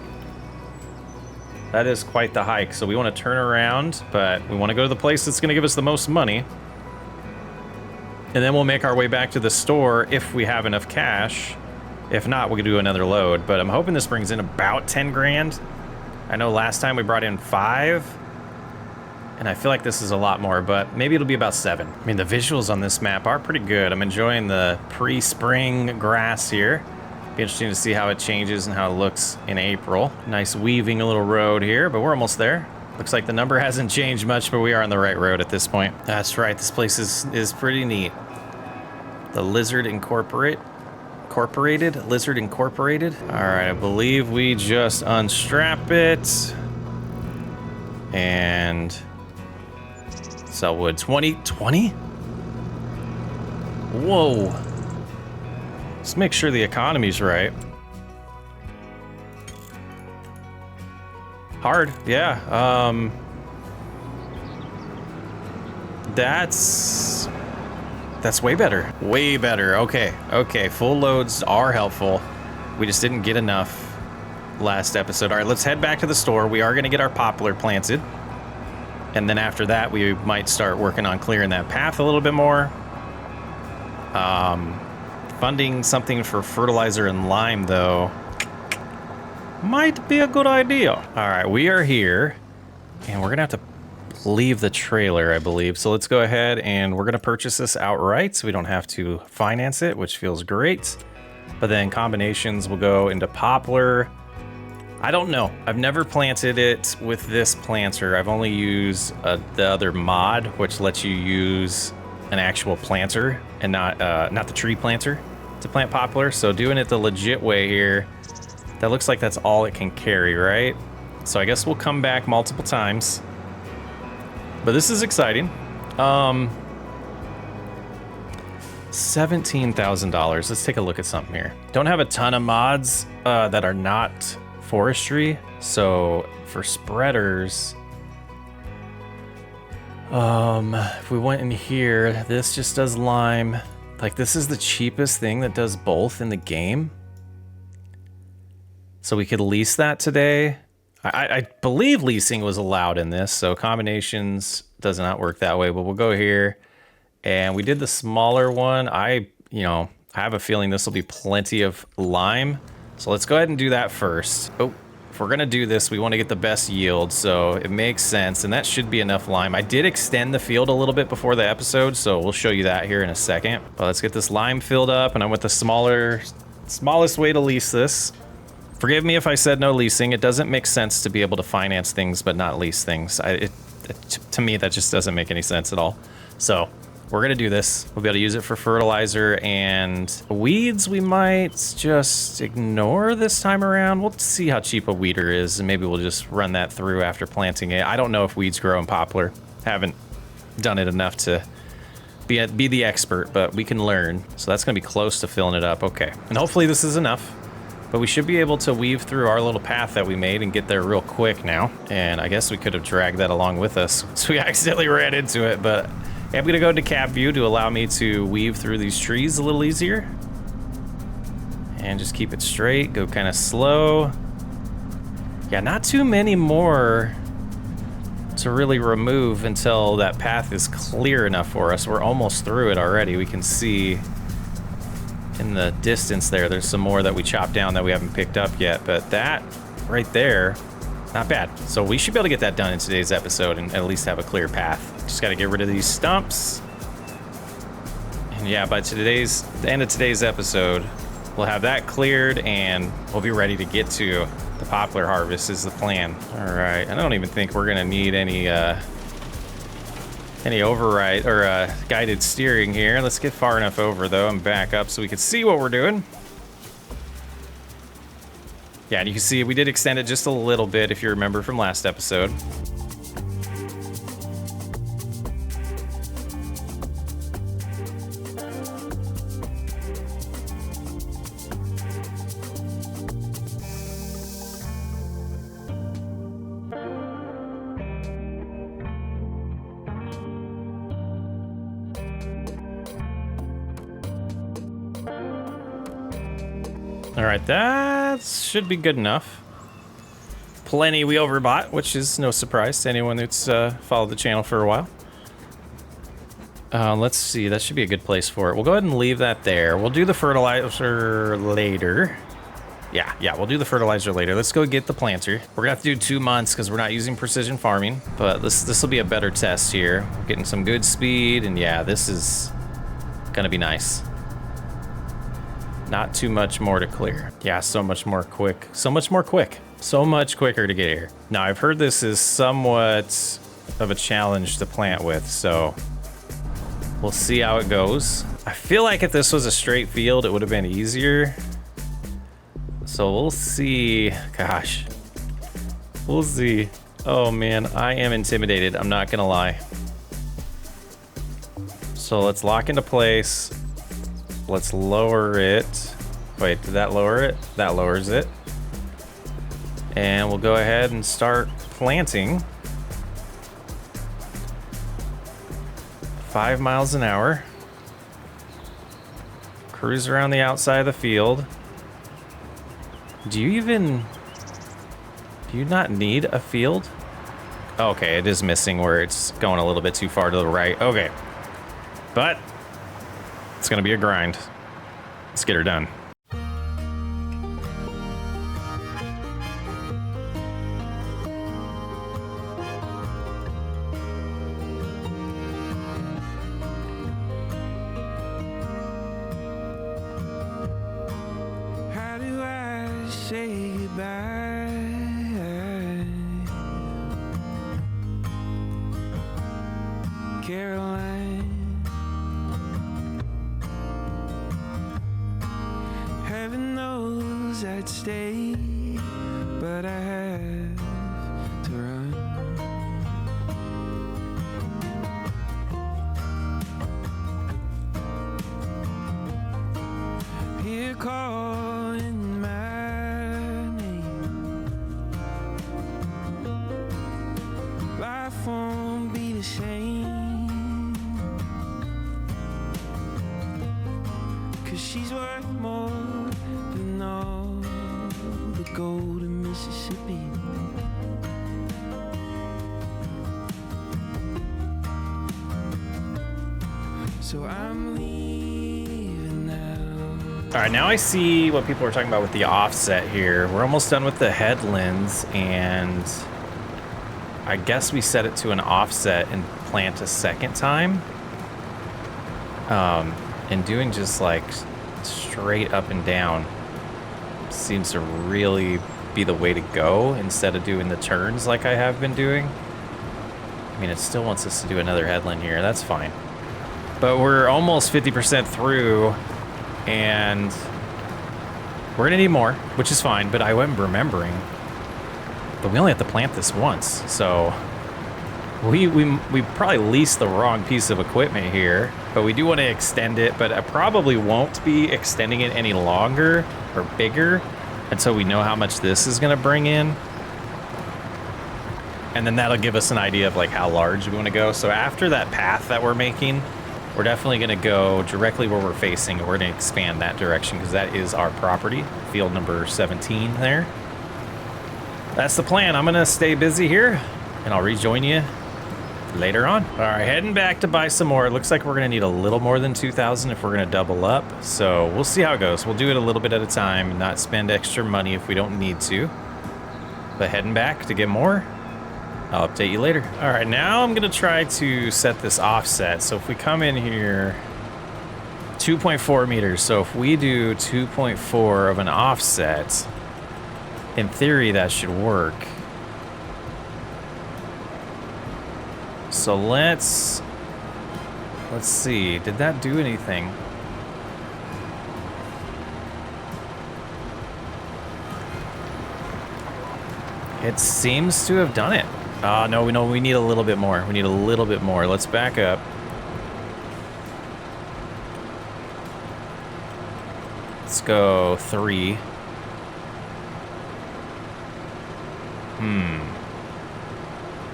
S1: That is quite the hike. So we want to turn around, but we want to go to the place that's gonna give us the most money. And then we'll make our way back to the store if we have enough cash. If not, we can do another load, but I'm hoping this brings in about 10 grand. I know last time we brought in 5, and I feel like this is a lot more, but maybe it'll be about 7. I mean, the visuals on this map are pretty good. I'm enjoying the pre-spring grass here. Be interesting to see how it changes and how it looks in April. Nice weaving a little road here, but we're almost there. Looks like the number hasn't changed much, but we are on the right road at this point. That's right, this place is pretty neat. The Lizard Incorporated. Lizard Incorporated. All right, I believe we just unstrap it and sell wood. 20? Whoa. Let's make sure the economy's right. Hard, yeah. That's way better. Way better. Okay. Full loads are helpful. We just didn't get enough last episode. All right, let's head back to the store. We are going to get our poplar planted. And then after that, we might start working on clearing that path a little bit more. Funding something for fertilizer and lime, though, might be a good idea. All right, we are here. And we're going to have to leave the trailer, I believe. So let's go ahead and we're going to purchase this outright so we don't have to finance it, which feels great. But then combinations will go into poplar. I don't know. I've never planted it with this planter. I've only used the other mod, which lets you use an actual planter and not the tree planter to plant poplar. So doing it the legit way here, that looks like that's all it can carry, right? So I guess we'll come back multiple times. But this is exciting. $17,000. Let's take a look at something here. Don't have a ton of mods that are not forestry. So for spreaders, if we went in here, this just does lime. Like, this is the cheapest thing that does both in the game. So we could lease that today. I believe leasing was allowed in this, so combinations does not work that way, but we'll go here. And we did the smaller one. I have a feeling this will be plenty of lime. So let's go ahead and do that first. Oh, if we're gonna do this, we want to get the best yield, so it makes sense, and that should be enough lime. I did extend the field a little bit before the episode, so we'll show you that here in a second. But let's get this lime filled up, and I went the smallest way to lease this. Forgive me if I said no leasing. It doesn't make sense to be able to finance things but not lease things. To me, that just doesn't make any sense at all. So we're gonna do this. We'll be able to use it for fertilizer, and weeds we might just ignore this time around. We'll see how cheap a weeder is, and maybe we'll just run that through after planting it. I don't know if weeds grow in poplar. Haven't done it enough to be the expert, but we can learn. So that's gonna be close to filling it up. Okay, and hopefully this is enough. But we should be able to weave through our little path that we made and get there real quick now. And I guess we could have dragged that along with us, so we accidentally ran into it. But I'm gonna go to cap view to allow me to weave through these trees a little easier. And just keep it straight, go kind of slow. Yeah, not too many more to really remove until that path is clear enough for us. We're almost through it already. We can see in the distance there's some more that we chopped down that we haven't picked up yet, but that right there, not bad. So we should be able to get that done in today's episode and at least have a clear path. Just got to get rid of these stumps. And yeah, by the end of today's episode, we'll have that cleared and we'll be ready to get to the poplar harvest is the plan. All right, I don't even think we're gonna need any override or guided steering here. Let's get far enough over though and back up so we can see what we're doing. Yeah, and you can see we did extend it just a little bit if you remember from last episode. All right, that should be good enough. Plenty we overbought, which is no surprise to anyone that's followed the channel for a while. Let's see, that should be a good place for it. We'll go ahead and leave that there. We'll do the fertilizer later. Yeah, we'll do the fertilizer later. Let's go get the planter. We're gonna have to do 2 months because we're not using precision farming, but this will be a better test here. We're getting some good speed, and yeah, this is gonna be nice. Not too much more to clear. Yeah, so much more quick. So much more quick. So much quicker to get here. Now, I've heard this is somewhat of a challenge to plant with, so we'll see how it goes. I feel like if this was a straight field, it would have been easier. So we'll see. Gosh. We'll see. Oh man, I am intimidated. I'm not gonna lie. So let's lock into place. Let's lower it. Wait, did that lower it? That lowers it. And we'll go ahead and start planting. 5 miles an hour. Cruise around the outside of the field. Do you not need a field? Okay, it is missing where it's going a little bit too far to the right. Okay. But it's gonna be a grind. Let's get her done.
S2: How do I say goodbye? Caroline, heaven knows I'd stay, but I have to run. go to Mississippi. So I'm leaving now.
S1: All right, now I see what people are talking about with the offset here. We're almost done with the headlands, and I guess we set it to an offset and plant a second time. And doing just like straight up and down seems to really be the way to go instead of doing the turns like I have been doing. I mean, it still wants us to do another headland here. That's fine. But we're almost 50% through, and we're gonna need more, which is fine, but I am remembering that we only have to plant this once, so we probably leased the wrong piece of equipment here, but we do want to extend it, but I probably won't be extending it any longer or bigger until we know how much this is gonna bring in. And then that'll give us an idea of like how large we want to go. So after that path that we're making, we're definitely going to go directly where we're facing, and we're going to expand that direction because that is our property, field number 17 there. That's the plan. I'm going to stay busy here, and I'll rejoin you later on. All right, heading back to buy some more. It looks like we're going to need a little more than 2,000 if we're going to double up. So we'll see how it goes. We'll do it a little bit at a time and not spend extra money if we don't need to. But heading back to get more. I'll update you later. All right, now I'm gonna try to set this offset. So if we come in here, 2.4 meters. So if we do 2.4 of an offset, in theory that should work. So let's see, did that do anything? It seems to have done it. No, we need a little bit more. We need a little bit more. Let's back up. Let's go 3.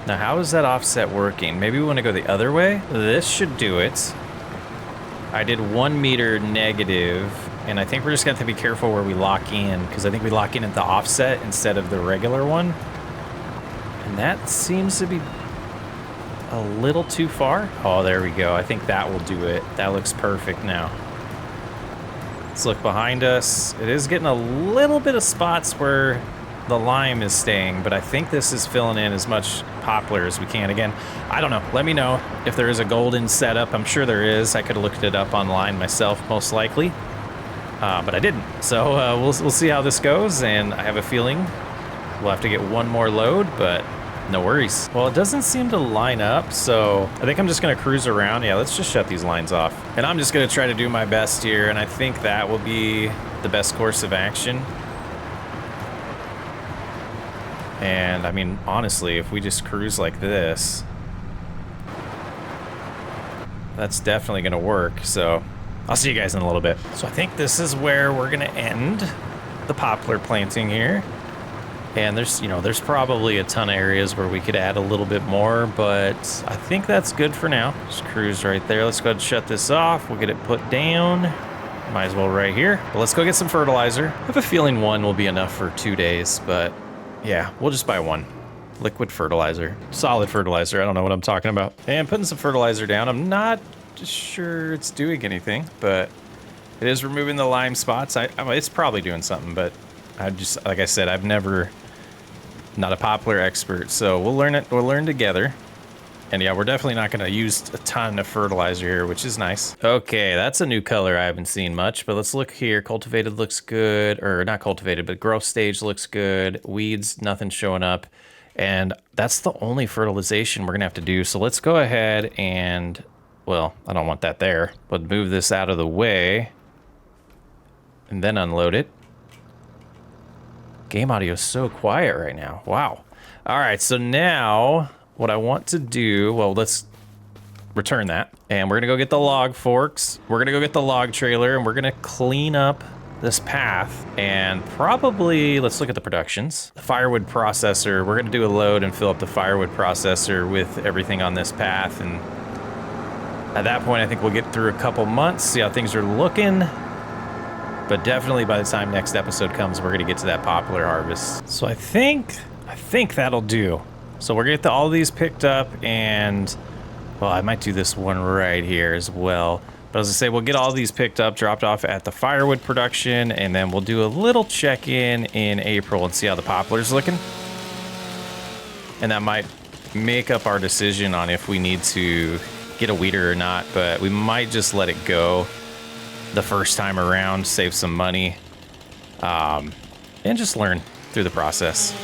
S1: Now, how is that offset working? Maybe we want to go the other way? This should do it. I did 1 meter negative, and I think we're just going to have to be careful where we lock in, because I think we lock in at the offset instead of the regular one. And that seems to be a little too far. Oh, there we go. I think that will do it. That looks perfect now. Let's look behind us. It is getting a little bit of spots where the lime is staying, but I think this is filling in as much poplar as we can. Again, I don't know. Let me know if there is a golden setup. I'm sure there is. I could have looked it up online myself, most likely, but I didn't. So we'll see how this goes, and I have a feeling we'll have to get one more load, but no worries. Well, it doesn't seem to line up, so I think I'm just gonna cruise around. Yeah, let's just shut these lines off. And I'm just gonna try to do my best here, and I think that will be the best course of action. And I mean, honestly, if we just cruise like this, that's definitely gonna work. So I'll see you guys in a little bit. So I think this is where we're gonna end the poplar planting here. And there's probably a ton of areas where we could add a little bit more, but I think that's good for now. Just cruise right there. Let's go ahead and shut this off. We'll get it put down. Might as well right here. But let's go get some fertilizer. I have a feeling one will be enough for 2 days, but yeah, we'll just buy one. Liquid fertilizer. Solid fertilizer. I don't know what I'm talking about. And putting some fertilizer down. I'm not sure it's doing anything, but it is removing the lime spots. It's probably doing something, but I just, like I said, I've never... Not a poplar expert, so we'll learn it. We'll learn together. And yeah, we're definitely not going to use a ton of fertilizer here, which is nice. Okay, that's a new color I haven't seen much, but let's look here. Cultivated looks good, or not cultivated, but growth stage looks good. Weeds, nothing showing up. And that's the only fertilization we're going to have to do. So let's go ahead and, well, I don't want that there, but move this out of the way and then unload it. Game audio is so quiet right now. Wow. All right, so now what I want to do, well, let's return that. And we're gonna go get the log forks. We're gonna go get the log trailer, and we're gonna clean up this path. And probably, let's look at the productions. The firewood processor, we're gonna do a load and fill up the firewood processor with everything on this path. And at that point, I think we'll get through a couple months, see how things are looking. But definitely by the time next episode comes, we're gonna get to that poplar harvest. So I think that'll do. So we're gonna get all these picked up, and well, I might do this one right here as well. But as I say, we'll get all these picked up, dropped off at the firewood production, and then we'll do a little check-in in April and see how the poplar's looking. And that might make up our decision on if we need to get a weeder or not, but we might just let it go the first time around, save some money, and just learn through the process.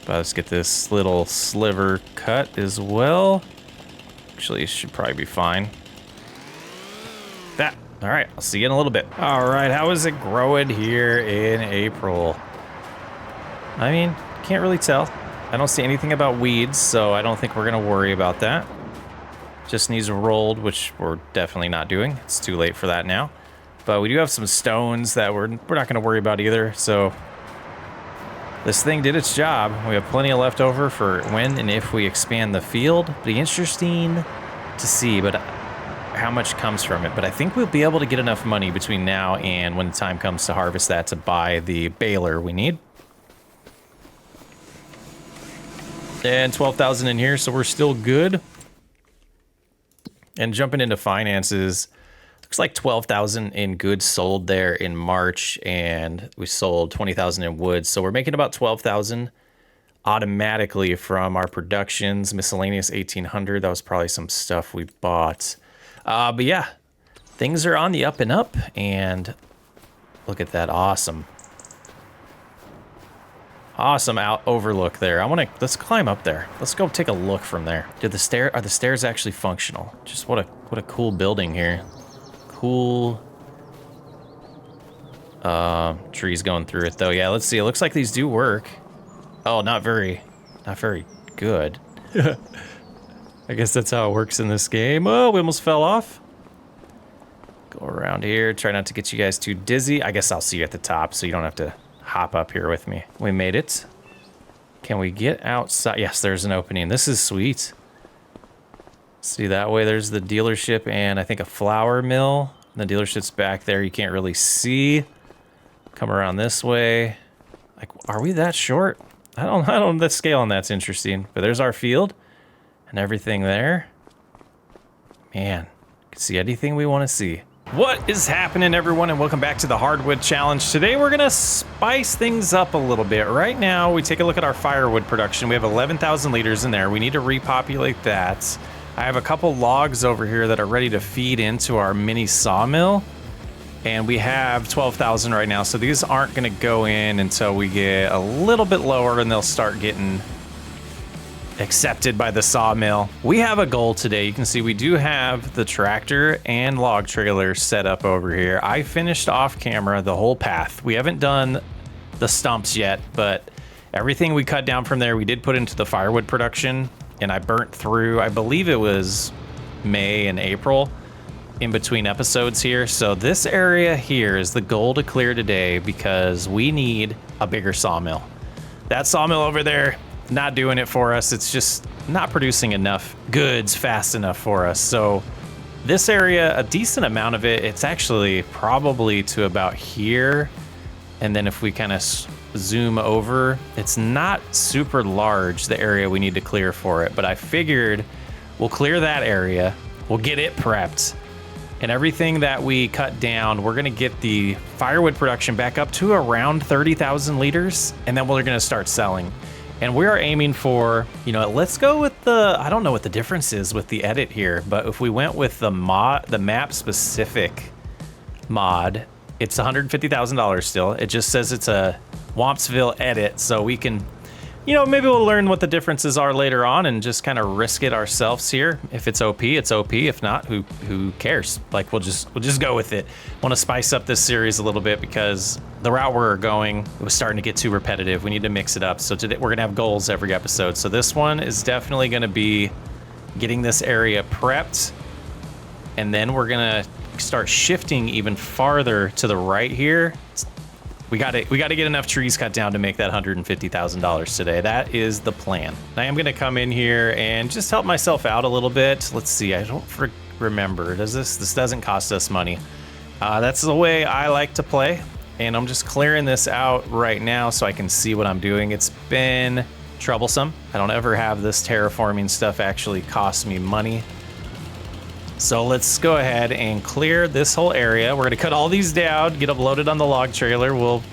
S1: But let's get this little sliver cut as well. Actually, it should probably be fine. That. All right, I'll see you in a little bit. All right, how is it growing here in April? I mean, can't really tell. I don't see anything about weeds, so I don't think we're gonna worry about that. Just needs rolled, which we're definitely not doing. It's too late for that now. But we do have some stones that we're not gonna worry about either, so this thing did its job. We have plenty of left over for when and if we expand the field. Be interesting to see, but how much comes from it. But I think we'll be able to get enough money between now and when the time comes to harvest that to buy the baler we need. And 12,000 in here, so we're still good. And jumping into finances, looks like 12,000 in goods sold there in March, and we sold 20,000 in wood. So we're making about 12,000 automatically from our productions. Miscellaneous 1,800. That was probably some stuff we bought. But yeah, things are on the up and up, and look at that. Awesome. Awesome overlook there. Let's climb up there. Let's go take a look from there. Are the stairs actually functional? Just what a cool building here. Cool trees going through it though. Yeah, let's see. It looks like these do work. Oh, not very good. I guess that's how it works in this game. Oh, we almost fell off. Go around here. Try not to get you guys too dizzy. I guess I'll see you at the top so you don't have to hop up here with me. We made it. Can we get outside? Yes, there's an opening. This is sweet. See that way, there's the dealership and I think a flour mill. The dealership's back there. You can't really see. Come around this way. Like, are we that short? I don't, the scale on that's interesting. But there's our field and everything there. Man, can see anything we want to see. What is happening, everyone, and welcome back to the Hardwood Challenge. Today we're gonna spice things up a little bit. Right now, we take a look at our firewood production. We have 11,000 liters in there. We need to repopulate that. I have a couple logs over here that are ready to feed into our mini sawmill, and we have 12,000 right now. So these aren't gonna go in until we get a little bit lower, and they'll start getting accepted by the sawmill. We have a goal today. You can see we do have the tractor and log trailer set up over here. I finished off camera the whole path. We haven't done the stumps yet, but everything we cut down from there, we did put into the firewood production, and I burnt through, I believe it was May and April in between episodes here. So this area here is the goal to clear today because we need a bigger sawmill. That sawmill over there, not doing it for us. It's just not producing enough goods fast enough for us. So this area, a decent amount of it, it's actually probably to about here. And then if we kind of zoom over, it's not super large, the area we need to clear for it. But I figured we'll clear that area. We'll get it prepped. And everything that we cut down, we're gonna get the firewood production back up to around 30,000 liters. And then we're gonna start selling. And we are aiming for, you know, let's go with the, I don't know what the difference is with the edit here, but if we went with the map specific mod, it's $150,000 still. It just says it's a Wompsville edit, so we can, you know, maybe we'll learn what the differences are later on and just kind of risk it ourselves here. If it's OP, it's OP. If not, who cares? Like, we'll just go with it. Want to spice up this series a little bit because the route we're going, it was starting to get too repetitive. We need to mix it up. So today we're gonna have goals every episode. So this one is definitely gonna be getting this area prepped, and then we're gonna start shifting even farther to the right here. We got to get enough trees cut down to make that $150,000 today. That is the plan. I am gonna come in here and just help myself out a little bit. Let's see. I don't remember. Does this doesn't cost us money? That's the way I like to play. And I'm just clearing this out right now so I can see what I'm doing. It's been troublesome. I don't ever have this terraforming stuff actually cost me money. So let's go ahead and clear this whole area. We're gonna cut all these down, get them loaded on the log trailer. We'll,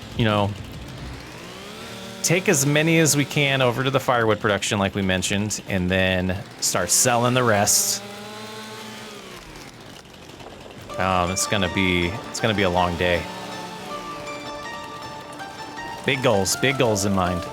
S1: take as many as we can over to the firewood production like we mentioned, and then start selling the rest. It's gonna be a long day. Big goals in mind.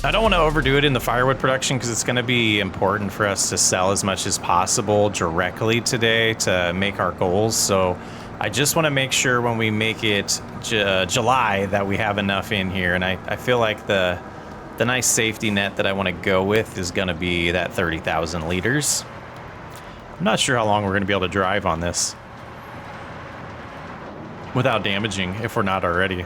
S1: I don't want to overdo it in the firewood production because it's going to be important for us to sell as much as possible directly today to make our goals. So I just want to make sure when we make it July that we have enough in here. And I feel like the nice safety net that I want to go with is going to be that 30,000 liters. I'm not sure how long we're going to be able to drive on this without damaging if we're not already.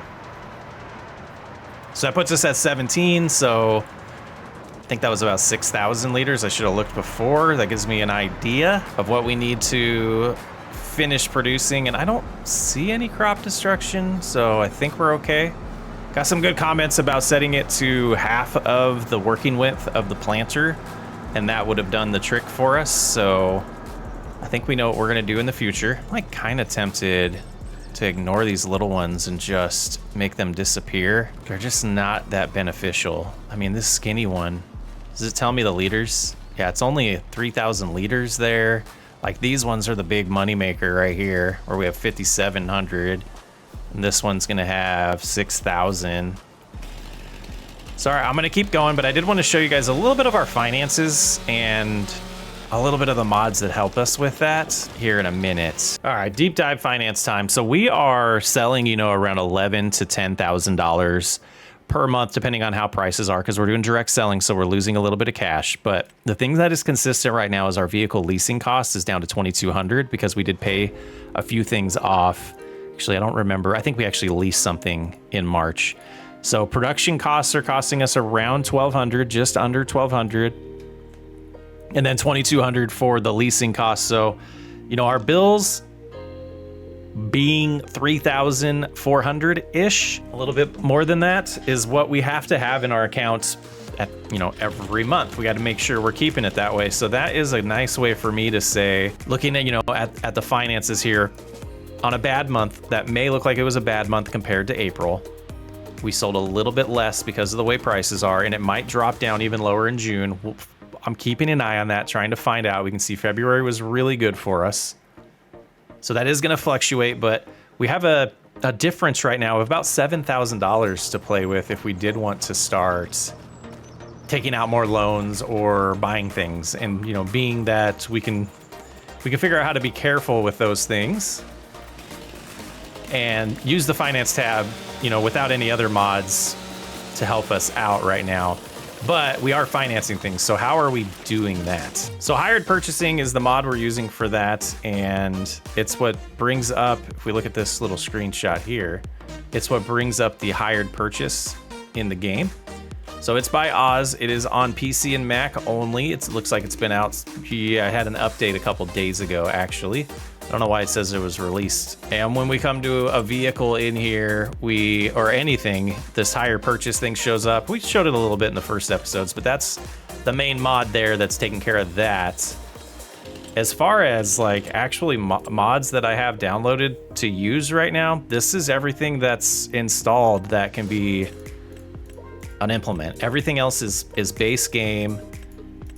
S1: So that puts us at 17, so I think that was about 6,000 liters. I should have looked before. That gives me an idea of what we need to finish producing, and I don't see any crop destruction, so I think we're okay. Got some good comments about setting it to half of the working width of the planter, and that would have done the trick for us, so I think we know what we're gonna do in the future. I'm like kind of tempted to ignore these little ones and just make them disappear. They're just not that beneficial. I mean, this skinny one, does it tell me the liters? Yeah, it's only 3,000 liters there. Like these ones are the big money maker right here, where we have 5,700, and this one's gonna have 6,000. Sorry, I'm gonna keep going, but I did want to show you guys a little bit of our finances and a little bit of the mods that help us with that here in a minute. All right, deep dive finance time. So we are selling, around $11,000 to $10,000 per month, depending on how prices are, because we're doing direct selling, so we're losing a little bit of cash. But the thing that is consistent right now is our vehicle leasing cost is down to $2,200 because we did pay a few things off. Actually, I don't remember. I think we actually leased something in March. So production costs are costing us around $1,200, just under $1,200. And then $2,200 for the leasing costs. So, our bills being $3,400-ish, a little bit more than that, is what we have to have in our accounts at, every month. We got to make sure we're keeping it that way. So that is a nice way for me to say, looking at, at the finances here, on a bad month, that may look like it was a bad month compared to April. We sold a little bit less because of the way prices are, and it might drop down even lower in June. I'm keeping an eye on that, trying to find out. We can see February was really good for us. So that is going to fluctuate, but we have a difference right now of about $7,000 to play with if we did want to start taking out more loans or buying things. And, being that we can figure out how to be careful with those things and use the finance tab, without any other mods to help us out right now. But we are financing things, so how are we doing that? So hired purchasing is the mod we're using for that, and it's what brings up, if we look at this little screenshot here, it's what brings up the hired purchase in the game. So it's by Oz. It is on PC and Mac only. It looks like it's been out. I had an update a couple days ago, actually. I don't know why it says it was released. And when we come to a vehicle in here, or anything, this hire purchase thing shows up. We showed it a little bit in the first episodes, but that's the main mod there that's taking care of that. As far as like actually mods that I have downloaded to use right now, this is everything that's installed that can be an implement. Everything else is base game,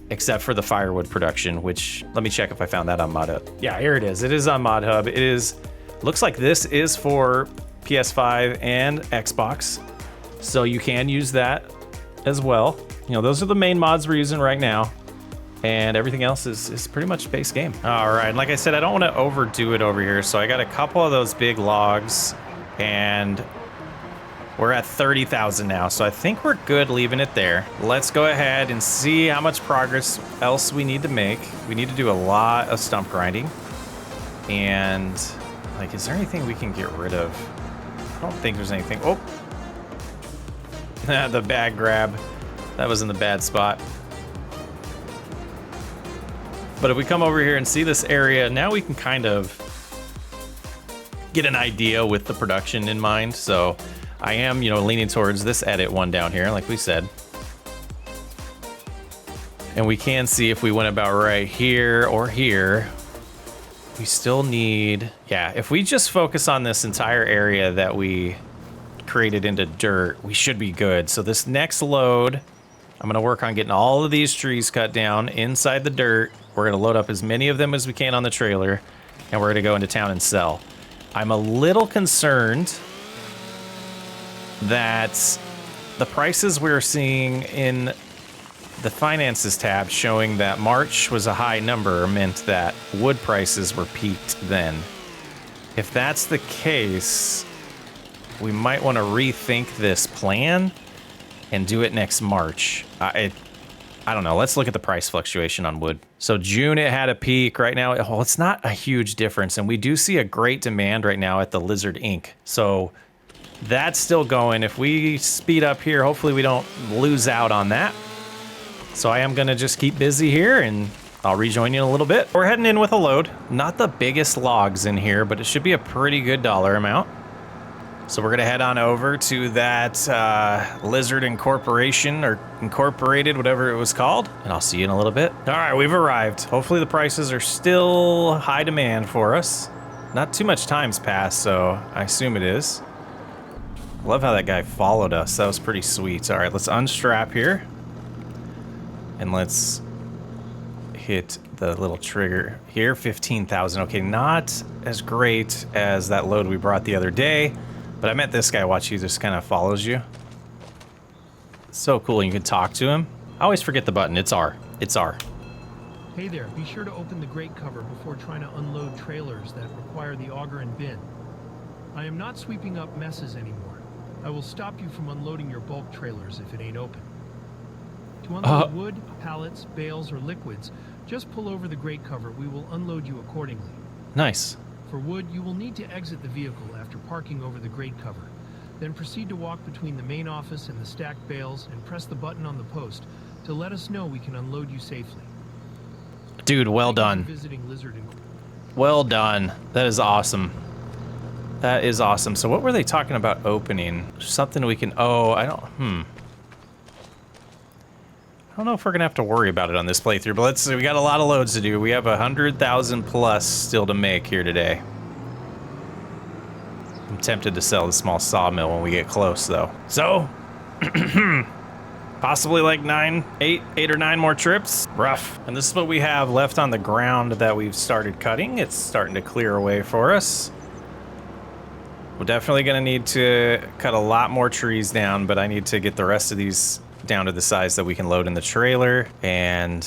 S1: except for the firewood production, which let me check if I found that on ModHub. Yeah, here it is. It is on ModHub. It is, looks like this is for PS5 and Xbox. So you can use that as well. You know, those are the main mods we're using right now. And everything else is pretty much base game. All right, and like I said, I don't want to overdo it over here. So I got a couple of those big logs and we're at 30,000 now. So I think we're good leaving it there. Let's go ahead and see how much progress else we need to make. We need to do a lot of stump grinding. And like, is there anything we can get rid of? I don't think there's anything. Oh, the bag grab. That was in the bad spot. But if we come over here and see this area, now we can kind of get an idea with the production in mind. So I am, you know, leaning towards this edit one down here, like we said. And we can see if we went about right here or here, we still need, yeah, if we just focus on this entire area that we created into dirt, we should be good. So this next load, I'm gonna work on getting all of these trees cut down inside the dirt. We're gonna load up as many of them as we can on the trailer, and we're gonna go into town and sell. I'm a little concerned that the prices we're seeing in the finances tab showing that March was a high number meant that wood prices were peaked then. If that's the case, we might want to rethink this plan and do it next March. I don't know. Let's look at the price fluctuation on wood. So June, it had a peak. Right now, well, it's not a huge difference. And we do see a great demand right now at the Lizard Ink. So that's still going. If we speed up here, hopefully we don't lose out on that. So I am going to just keep busy here and I'll rejoin you in a little bit. We're heading in with a load. Not the biggest logs in here, but it should be a pretty good dollar amount. So we're gonna head on over to that Lizard Incorporation or Incorporated, whatever it was called, and I'll see you in a little bit. All right, we've arrived. Hopefully the prices are still high demand for us. Not too much time's passed, so I assume it is. Love how that guy followed us. That was pretty sweet. All right, let's unstrap here. And let's hit the little trigger here, 15,000. Okay, not as great as that load we brought the other day. But I met this guy, watch, he just kind of follows you. It's so cool, you can talk to him. I always forget the button, it's R. It's R.
S3: Hey there, be sure to open the grate cover before trying to unload trailers that require the auger and bin. I am not sweeping up messes anymore. I will stop you from unloading your bulk trailers if it ain't open. To unload wood, pallets, bales, or liquids, just pull over the grate cover. We will unload you accordingly.
S1: Nice.
S3: For wood, you will need to exit the vehicle after parking over the grate cover. Then proceed to walk between the main office and the stacked bales and press the button on the post to let us know we can unload you safely.
S1: Dude, well done.
S3: Visiting Lizard.
S1: Well done. That is awesome. That is awesome. So what were they talking about opening? Something we can, oh, I don't know if we're gonna have to worry about it on this playthrough, but let's see, we got a lot of loads to do. We have 100,000 plus still to make here today. I'm tempted to sell the small sawmill when we get close though. So, possibly like eight or nine more trips. Rough. And this is what we have left on the ground that we've started cutting. It's starting to clear away for us. We're definitely gonna need to cut a lot more trees down, but I need to get the rest of these down to the size that we can load in the trailer and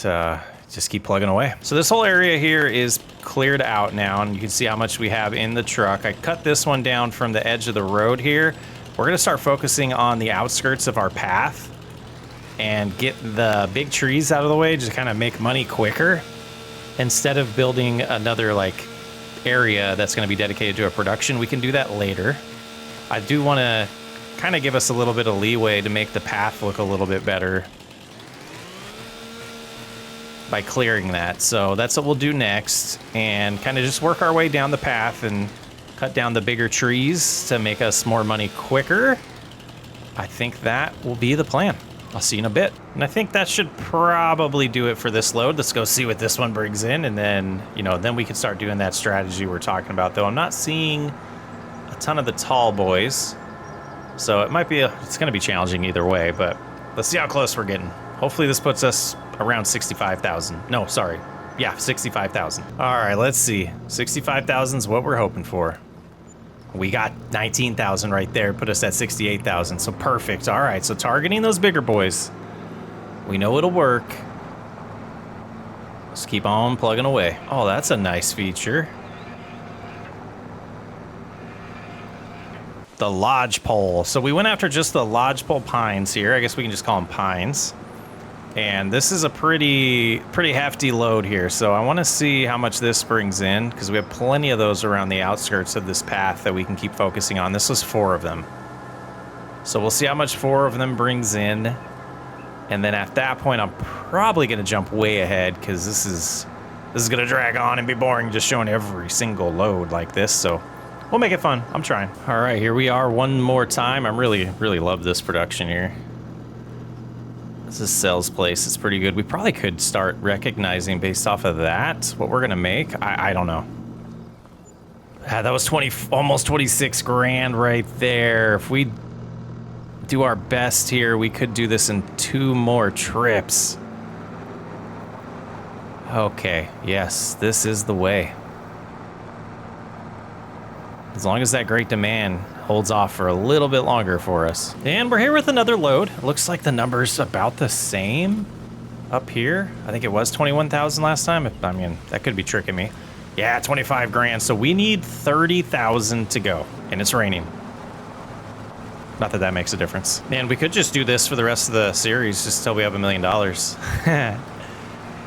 S1: just keep plugging away. So this whole area here is cleared out now, and you can see how much we have in the truck. I cut this one down from the edge of the road here. We're gonna start focusing on the outskirts of our path and get the big trees out of the way, just kind of make money quicker instead of building another like area that's gonna be dedicated to a production. We can do that later. I do wanna kind of give us a little bit of leeway to make the path look a little bit better by clearing that. So that's what we'll do next, and kind of just work our way down the path and cut down the bigger trees to make us more money quicker. I think that will be the plan. I'll see you in a bit. And I think that should probably do it for this load. Let's go see what this one brings in, and then, you know, then we can start doing that strategy we're talking about, though I'm not seeing a ton of the tall boys. So it might be, it's going to be challenging either way, but let's see how close we're getting. Hopefully this puts us around 65,000. No, sorry. Yeah, 65,000. All right, let's see. 65,000 is what we're hoping for. We got 19,000 right there, put us at 68,000, so perfect. All right, so targeting those bigger boys. We know it'll work. Let's keep on plugging away. Oh, that's a nice feature. The lodgepole. So we went after just the lodgepole pines here. I guess we can just call them pines. And this is a pretty hefty load here. So I want to see how much this brings in, because we have plenty of those around the outskirts of this path that we can keep focusing on. This was 4 of them. So we'll see how much 4 of them brings in. And then at that point, I'm probably going to jump way ahead, because this is going to drag on and be boring just showing every single load like this. So we'll make it fun. I'm trying. All right, here we are one more time. I'm really love this production here. This is Cell's place. It's pretty good. We probably could start recognizing based off of that what we're gonna make. I don't know. That was almost 26 grand right there. If we do our best here, we could do this in 2 more trips. Okay, yes, this is the way. As long as that great demand holds off for a little bit longer for us. And we're here with another load. It looks like the number's about the same up here. I think it was 21,000 last time. I mean, that could be tricking me. Yeah, 25 grand. So we need 30,000 to go, and it's raining. Not that that makes a difference. Man, we could just do this for the rest of the series just till we have $1 million. I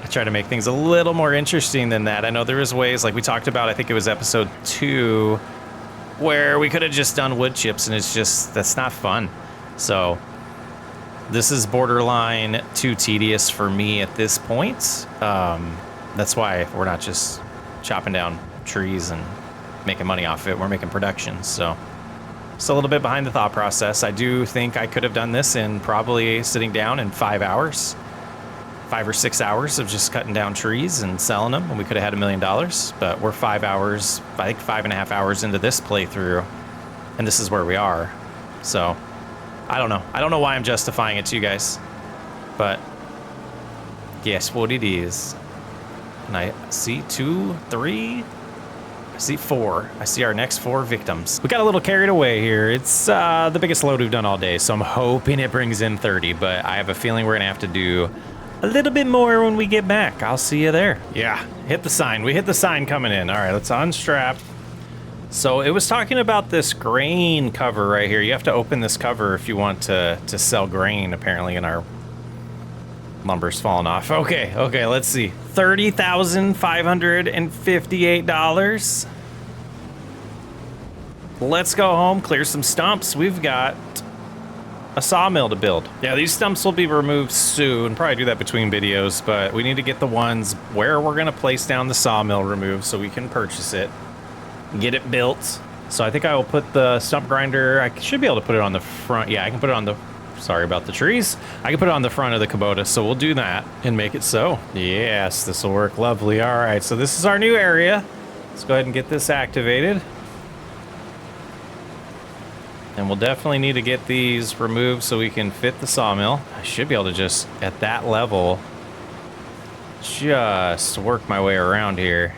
S1: try to make things a little more interesting than that. I know there is ways, like we talked about, I think it was episode 2, where we could have just done wood chips, and it's just, that's not fun. So this is borderline too tedious for me at this point. That's why we're not just chopping down trees and making money off it. We're making productions. So it's a little bit behind the thought process. I do think I could have done this in probably sitting down in 5 hours. 5 or 6 hours of just cutting down trees and selling them, and we could have had $1 million. But we're 5 hours, I think 5.5 hours into this playthrough, and this is where we are. So I don't know. I don't know why I'm justifying it to you guys, but guess what it is. And I see 2, 3. I see 4. I see our next 4 victims. We got a little carried away here. It's the biggest load we've done all day, so I'm hoping it brings in 30, but I have a feeling we're gonna have to do a little bit more when we get back. I'll see you there. Yeah, hit the sign. We hit the sign coming in. All right, let's unstrap. So it was talking about this grain cover right here. You have to open this cover if you want to sell grain, apparently, and our lumber's falling off. Okay, let's see. $30,558. Let's go home, clear some stumps. We've got a sawmill to build. Yeah, these stumps will be removed soon. Probably do that between videos, but we need to get the ones where we're gonna place down the sawmill removed so we can purchase it, get it built. So I think I will put the stump grinder, I should be able to put it on the front. Yeah, I can put it on the, sorry about the trees. I can put it on the front of the Kubota, so we'll do that and make it so. Yes, this will work lovely. All right, so this is our new area. Let's go ahead and get this activated. And we'll definitely need to get these removed so we can fit the sawmill. I should be able to just, at that level, just work my way around here.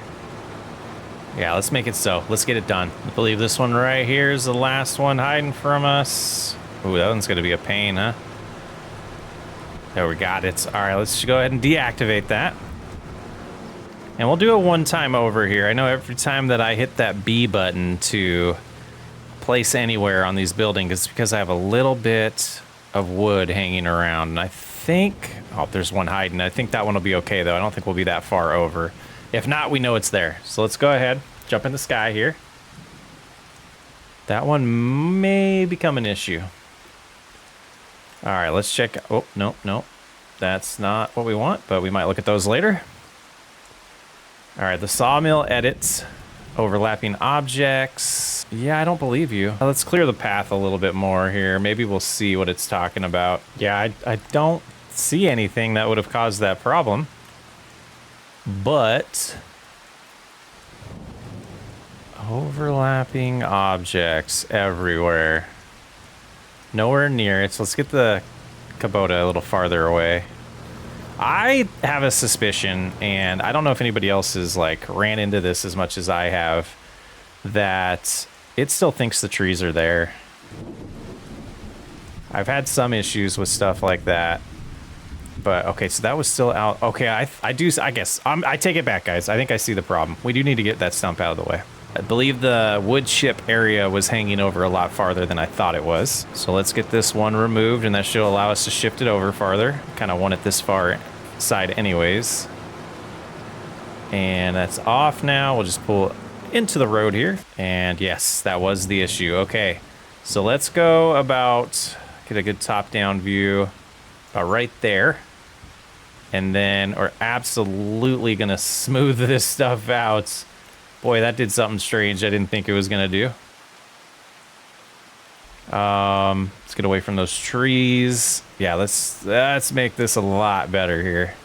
S1: Yeah, let's make it so. Let's get it done. I believe this one right here is the last one hiding from us. Ooh, that one's gonna be a pain, huh? There, we got it. All right, let's just go ahead and deactivate that. And we'll do it one time over here. I know every time that I hit that B button to place anywhere on these buildings, it's because I have a little bit of wood hanging around, and I think, oh, there's one hiding. I think that one will be okay, though. I don't think we'll be that far over. If not, we know it's there. So let's go ahead, jump in the sky here. That one may become an issue. All right, let's check. Oh, no, that's not what we want, but we might look at those later. All right, the sawmill edits Overlapping objects. Yeah, I don't believe you. Let's clear the path a little bit more here. Maybe we'll see what it's talking about. Yeah, I don't see anything that would have caused that problem. But overlapping objects everywhere. Nowhere near it. So let's get the Kubota a little farther away. I have a suspicion, and I don't know if anybody else has like ran into this as much as I have, that it still thinks the trees are there. I've had some issues with stuff like that. But okay, so that was still out. Okay, I guess I take it back, guys. I think I see the problem. We do need to get that stump out of the way. I believe the wood chip area was hanging over a lot farther than I thought it was. So let's get this one removed, and that should allow us to shift it over farther. Kind of want it this far side anyways. And that's off now. We'll just pull into the road here. And yes, that was the issue. Okay, so let's go about, get a good top-down view about right there. And then we're absolutely going to smooth this stuff out. Boy, that did something strange I didn't think it was going to do. Let's get away from those trees. Yeah, let's make this a lot better here.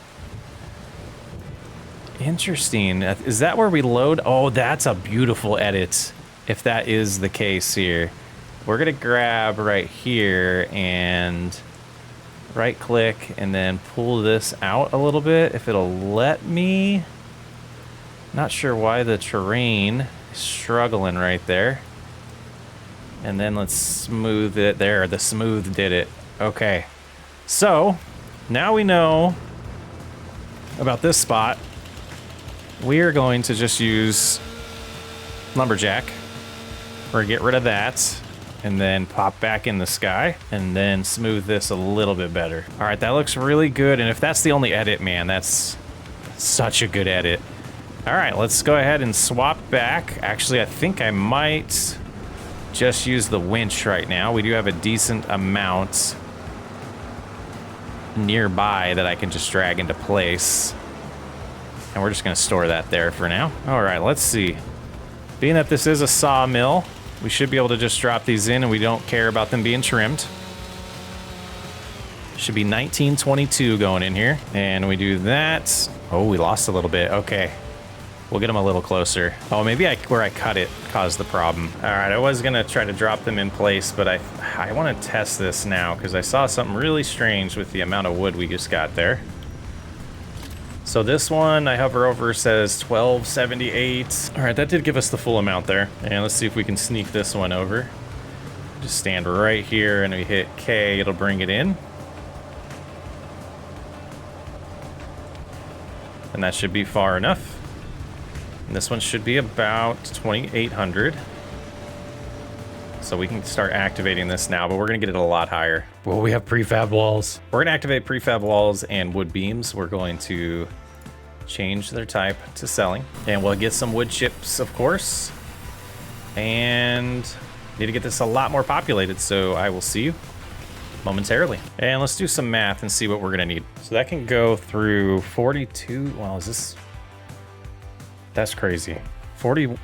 S1: Interesting. Is that where we load? Oh, that's a beautiful edit, if that is the case here. We're going to grab right here and right click and then pull this out a little bit, if it'll let me. Not sure why the terrain is struggling right there. And then let's smooth it there. The smooth did it. Okay. So now we know about this spot. We are going to just use Lumberjack. We're gonna get rid of that and then pop back in the sky and then smooth this a little bit better. All right, that looks really good. And if that's the only edit, man, that's such a good edit. All right, let's go ahead and swap back. Actually, I think I might just use the winch right now. We do have a decent amount nearby that I can just drag into place. And we're just gonna store that there for now. All right, let's see. Being that this is a sawmill, we should be able to just drop these in and we don't care about them being trimmed. Should be 1922 going in here. And we do that. Oh, we lost a little bit, okay. We'll get them a little closer. Oh, maybe where I cut it caused the problem. All right, I was gonna try to drop them in place, but I wanna test this now because I saw something really strange with the amount of wood we just got there. So this one I hover over says 1278. All right, that did give us the full amount there. And let's see if we can sneak this one over. Just stand right here and we hit K, it'll bring it in. And that should be far enough. And this one should be about 2800. So we can start activating this now, but we're gonna get it a lot higher. Well, we have prefab walls. We're gonna activate prefab walls and wood beams. We're going to change their type to selling. And we'll get some wood chips, of course. And need to get this a lot more populated, so I will see you momentarily. And let's do some math and see what we're gonna need. So that can go through 42, well, is this, that's crazy.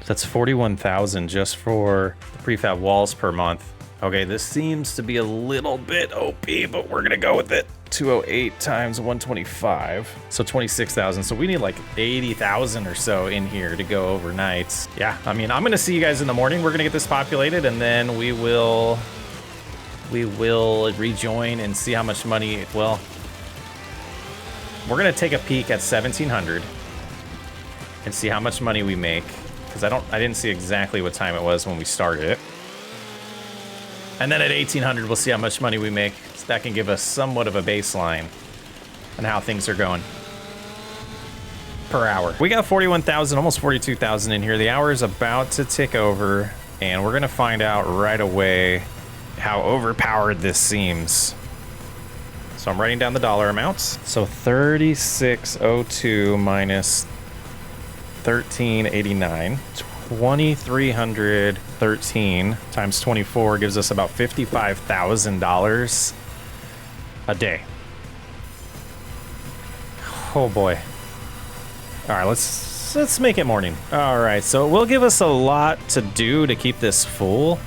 S1: That's 41,000 just for the prefab walls per month. Okay, this seems to be a little bit OP, but we're gonna go with it. 208 times 125, so 26,000. So we need like 80,000 or so in here to go overnight. Yeah, I mean, I'm gonna see you guys in the morning. We're gonna get this populated, and then we will rejoin and see how much money. Well, we're gonna take a peek at 1700 and see how much money we make. Because I didn't see exactly what time it was when we started it. And then at 1800, we'll see how much money we make. So that can give us somewhat of a baseline on how things are going per hour. We got 41,000, almost 42,000 in here. The hour is about to tick over, and we're gonna find out right away how overpowered this seems. So I'm writing down the dollar amounts. So 3602 minus 1389, 2313 times 24 gives us about $55,000 a day. Oh boy. All right, let's let's make it morning. All right, so it will give us a lot to do to keep this full,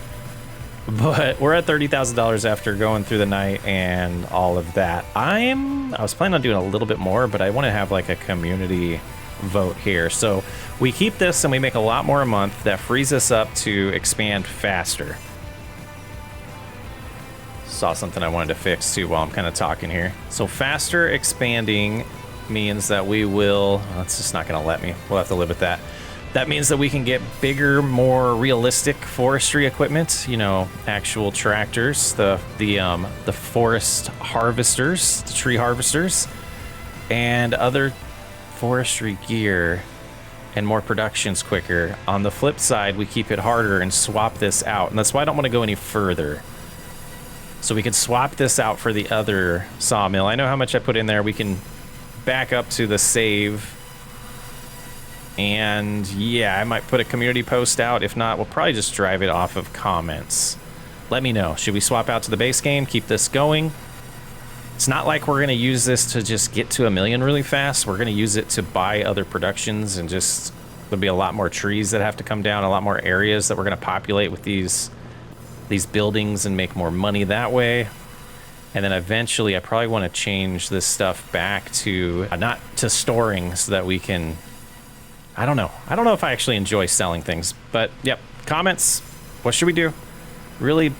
S1: but we're at $30,000 after going through the night and all of that. I was planning on doing a little bit more, but I want to have like a community vote here. So we keep this and we make a lot more a month. That frees us up to expand faster. Saw something I wanted to fix too while I'm kind of talking here. So faster expanding means that we will, it's just not going to let me. We'll have to live with that. That means that we can get bigger, more realistic forestry equipment, you know, actual tractors, the forest harvesters, the tree harvesters, and other forestry gear, and more productions quicker. On the flip side, we keep it harder and swap this out. And that's why I don't want to go any further. So we can swap this out for the other sawmill. I know how much I put in there. We can back up to the save. And yeah, I might put a community post out. If not, we'll probably just drive it off of comments. Let me know. Should we swap out to the base game? Keep this going? It's not like we're going to use this to just get to 1 million really fast. We're going to use it to buy other productions, and just there'll be a lot more trees that have to come down, a lot more areas that we're going to populate with these buildings and make more money that way. And then eventually I probably want to change this stuff back to not to storing, so that we can, I don't know if I actually enjoy selling things, but yep. Comments, what should we do? Really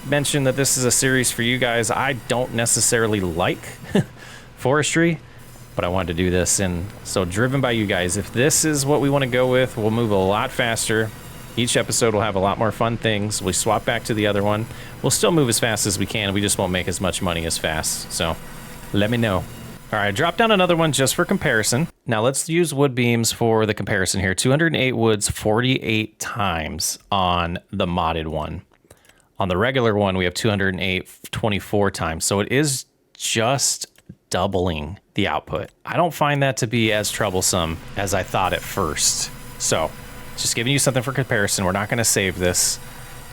S1: mention that this is a series for you guys. I don't necessarily like forestry, but I wanted to do this, and so driven by you guys. If this is what we want to go with, we'll move a lot faster. Each episode will have a lot more fun things. We swap back to the other one. We'll still move as fast as we can. We just won't make as much money as fast. So let me know. All right, I dropped down another one just for comparison. Now let's use wood beams for the comparison here. 208 woods 48 times on the modded one. On the regular one, we have 208 24 times. So it is just doubling the output. I don't find that to be as troublesome as I thought at first. So just giving you something for comparison. We're not going to save this.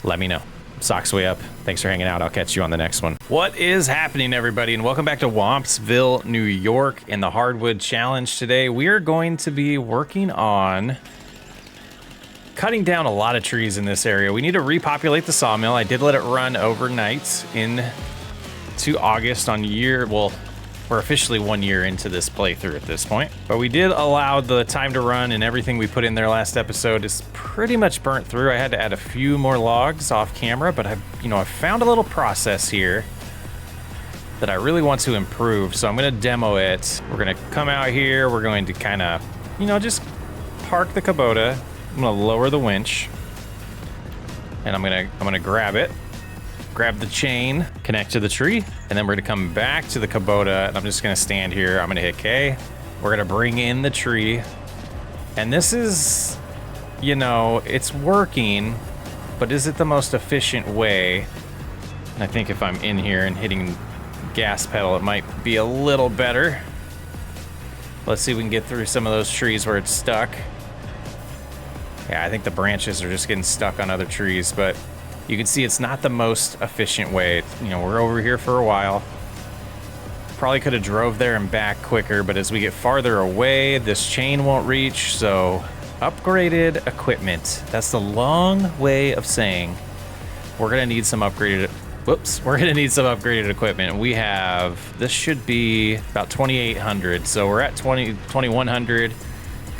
S1: Let me know. Socks way up. Thanks for hanging out. I'll catch you on the next one. What is happening, everybody? And welcome back to Wampsville, New York, in the Hardwood Challenge. Today, we are going to be working on cutting down a lot of trees in this area. We need to repopulate the sawmill. I did let it run overnight into August on we're officially 1 year into this playthrough at this point, but we did allow the time to run, and everything we put in there last episode is pretty much burnt through. I had to add a few more logs off camera, but I found a little process here that I really want to improve. So I'm going to demo it. We're going to come out here. We're going to kind of, just park the Kubota. I'm going to lower the winch, and I'm going to grab it. Grab the chain, connect to the tree, and then we're gonna come back to the Kubota, and I'm just gonna stand here. I'm gonna hit K. We're gonna bring in the tree, and this is, it's working, but is it the most efficient way? And I think if I'm in here and hitting gas pedal, it might be a little better. Let's see if we can get through some of those trees where it's stuck. Yeah, I think the branches are just getting stuck on other trees, but you can see it's not the most efficient way. We're over here for a while. Probably could have drove there and back quicker, but as we get farther away, this chain won't reach. So upgraded equipment. That's the long way of saying we're gonna need some upgraded, we're gonna need some upgraded equipment. We have, this should be about 2,800. So we're at 2,100.